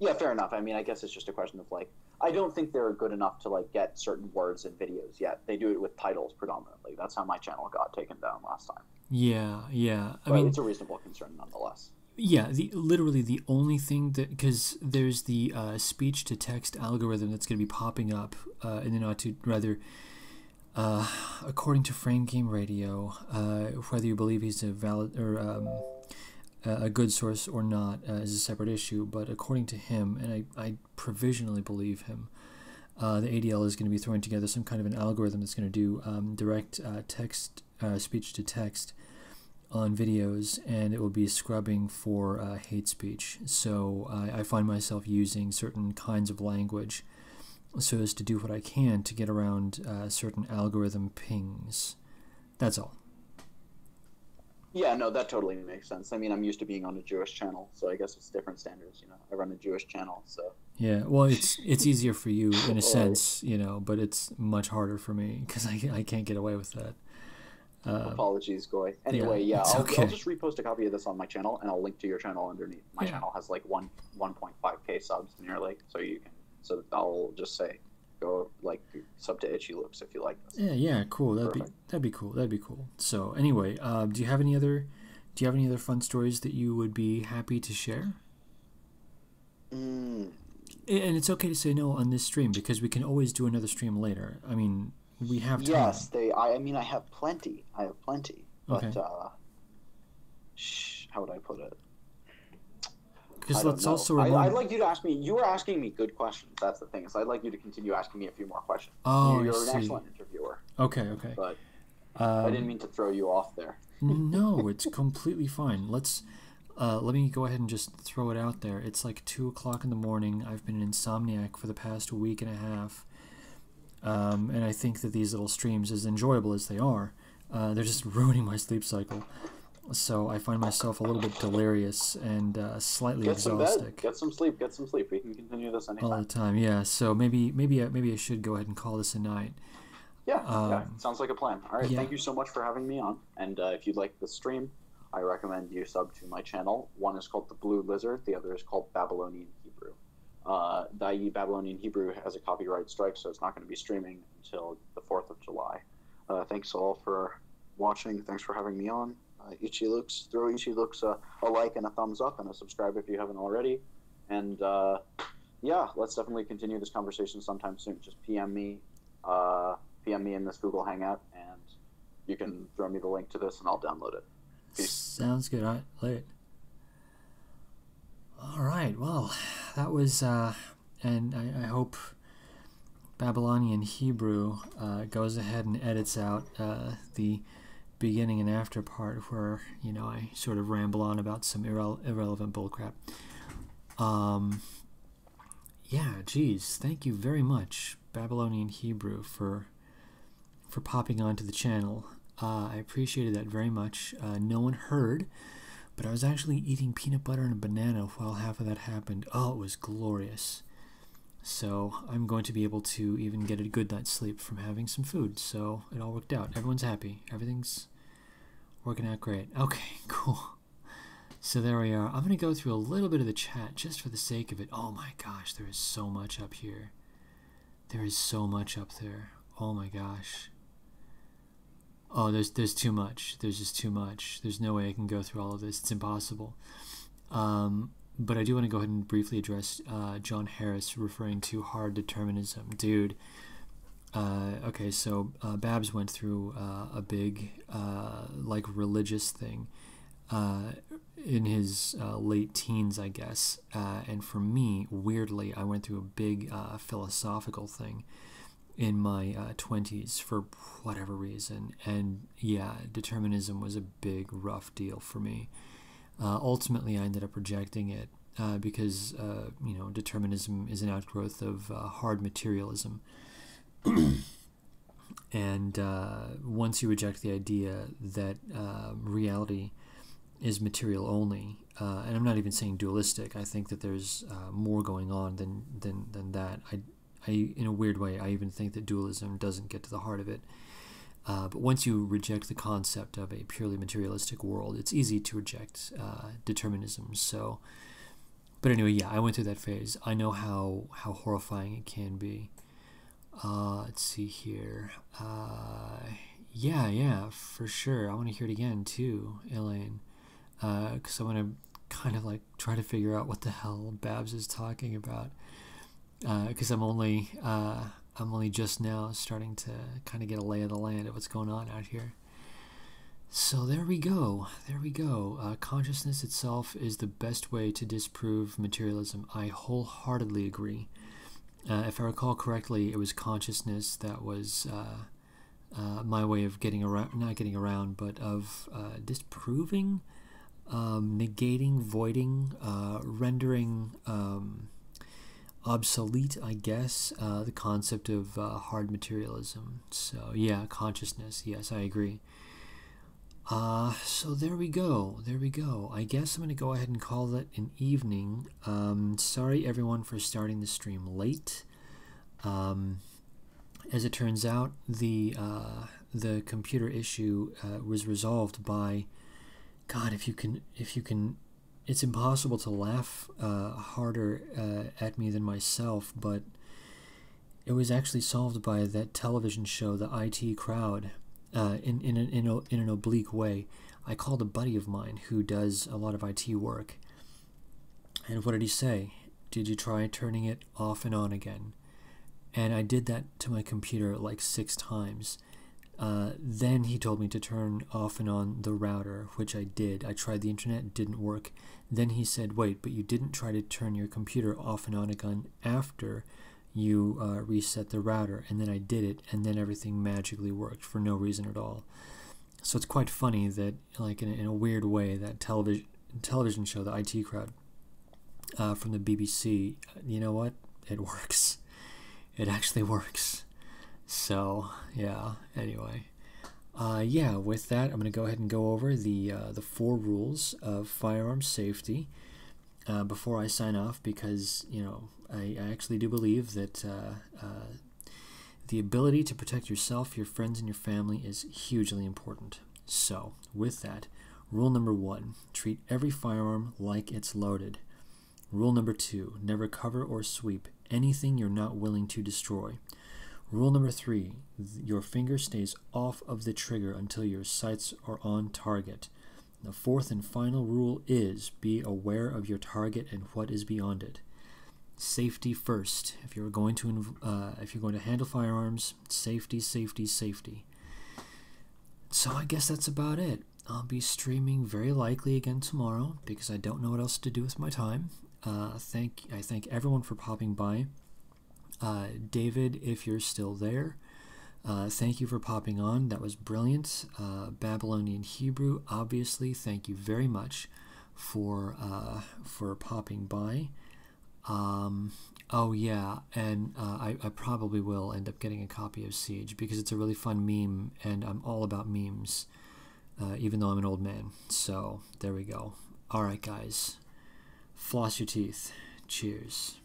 Yeah, fair enough. I mean, I guess it's just a question of like, I don't think they're good enough to like get certain words in videos yet. They do it with titles predominantly. That's how my channel got taken down last time. Yeah, yeah. I But mean, it's a reasonable concern nonetheless. yeah, literally the only thing that, because there's the speech to text algorithm that's going to be popping up in the not too rather, according to Frame Game Radio, whether you believe he's a valid or a good source or not is a separate issue. But according to him, and I provisionally believe him, the ADL is going to be throwing together some kind of an algorithm that's going to do direct text, speech to text on videos, and it will be scrubbing for hate speech. So I find myself using certain kinds of language so as to do what I can to get around certain algorithm pings. That's all. Yeah, no, that totally makes sense. I mean, I'm used to being on a Jewish channel, so I guess it's different standards. You know, I run a Jewish channel, so. Yeah, well, it's easier for you in a sense, you know, but it's much harder for me because I can't get away with that. Apologies, Goy. Anyway, yeah, it's I'll okay. just repost a copy of this on my channel, and I'll link to your channel underneath. My channel has like 1.5k subs nearly, so you can. So I'll just say, go like sub to Itchy Loops if you like this. Yeah, cool. That'd be cool. So anyway, do you have any other fun stories that you would be happy to share? And it's okay to say no on this stream because we can always do another stream later. I mean, we have time. Yes, I mean, I have plenty. But Okay. How would I put it? Because let's also I'd remind. like you to ask me. You were asking me good questions. That's the thing. So I'd like you to continue asking me a few more questions. Oh, You're I an see. excellent interviewer. Okay. But I didn't mean to throw you off there. No, it's completely fine. Let me go ahead and just throw it out there. It's like 2:00 in the morning. I've been an insomniac for the past week and a half. And I think that these little streams, as enjoyable as they are, they're just ruining my sleep cycle. So I find myself a little bit delirious and slightly exhausted. Get some sleep. We can continue this anytime. All the time, yeah. So maybe I should go ahead and call this a night. Yeah, sounds like a plan. All right, yeah. Thank you so much for having me on. And if you'd like the stream, I recommend you sub to my channel. One is called The Blue Lizard. The other is called Babylonian Hebrew. The Babylonian Hebrew has a copyright strike, so it's not going to be streaming until the 4th of July. Thanks all for watching. Thanks for having me on. Itchy Looks, throw Itchy Looks a like and a thumbs up and a subscribe if you haven't already. And yeah, let's definitely continue this conversation sometime soon. Just PM me in this Google Hangout, and you can throw me the link to this, and I'll download it. Peace. Sounds good. All right, late. All right. Well, that was, and I hope Babylonian Hebrew goes ahead and edits out the beginning and after part where, you know, I sort of ramble on about some irrelevant bullcrap. Yeah, geez, thank you very much, Babylonian Hebrew, for popping onto the channel. I appreciated that very much. No one heard, but I was actually eating peanut butter and a banana while half of that happened. Oh, it was glorious. So I'm going to be able to even get a good night's sleep from having some food. So it all worked out. Everyone's happy. Everything's working out great. Okay, cool. So there we are. I'm going to go through a little bit of the chat just for the sake of it. Oh my gosh, there is so much up here. There is so much up there. Oh my gosh. Oh, there's too much. There's just too much. There's no way I can go through all of this. It's impossible. But I do want to go ahead and briefly address John Harris referring to hard determinism. Dude, okay, so Babs went through a big, like, religious thing in his late teens, I guess. And for me, weirdly, I went through a big philosophical thing in my 20s for whatever reason. And yeah, determinism was a big, rough deal for me. Ultimately, I ended up rejecting it because, you know, determinism is an outgrowth of hard materialism. And once you reject the idea that reality is material only, and I'm not even saying dualistic, I think that there's more going on than that. I, in a weird way, I even think that dualism doesn't get to the heart of it. But once you reject the concept of a purely materialistic world, it's easy to reject determinism. So But anyway, yeah, I went through that phase. I know how horrifying it can be. Let's see here. Yeah, for sure. I want to hear it again too, Elaine, because I want to kind of like try to figure out what the hell Babs is talking about. Because I'm only just now starting to kind of get a lay of the land of what's going on out here. So there we go. Consciousness itself is the best way to disprove materialism. I wholeheartedly agree. If I recall correctly, it was consciousness that was my way of not getting around, but of disproving, negating, voiding, rendering obsolete, I guess, the concept of hard materialism. So yeah, consciousness. Yes, I agree. So there we go. I guess I'm going to go ahead and call it an evening. Sorry everyone for starting the stream late. As it turns out, the computer issue was resolved by, God, if you can, it's impossible to laugh harder at me than myself, but it was actually solved by that television show, The IT Crowd. In an oblique way. I called a buddy of mine who does a lot of IT work, and what did he say? Did you try turning it off and on again? And I did that to my computer like 6 times. Then he told me to turn off and on the router, which I did. I tried the internet, it didn't work. Then he said, wait, but you didn't try to turn your computer off and on again after you reset the router. And then I did it, and then everything magically worked for no reason at all. So it's quite funny that, like, in a weird way, that television show, The IT Crowd, from the BBC, you know what? It works. It actually works. So yeah, anyway, with that, I'm going to go ahead and go over the 4 rules of firearm safety before I sign off, because, you know, I actually do believe that the ability to protect yourself, your friends, and your family is hugely important. So, with that, rule number 1, treat every firearm like it's loaded. Rule number 2, never cover or sweep anything you're not willing to destroy. Rule number 3, your finger stays off of the trigger until your sights are on target. The 4th and final rule is be aware of your target and what is beyond it. Safety first. If you're going to handle firearms, safety. So I guess that's about it. I'll be streaming very likely again tomorrow because I don't know what else to do with my time. I thank everyone for popping by. David, if you're still there, thank you for popping on. That was brilliant. Babylonian Hebrew, obviously, thank you very much for popping by. Oh yeah, and I probably will end up getting a copy of Siege because it's a really fun meme, and I'm all about memes, even though I'm an old man. So there we go. All right, guys, floss your teeth. Cheers.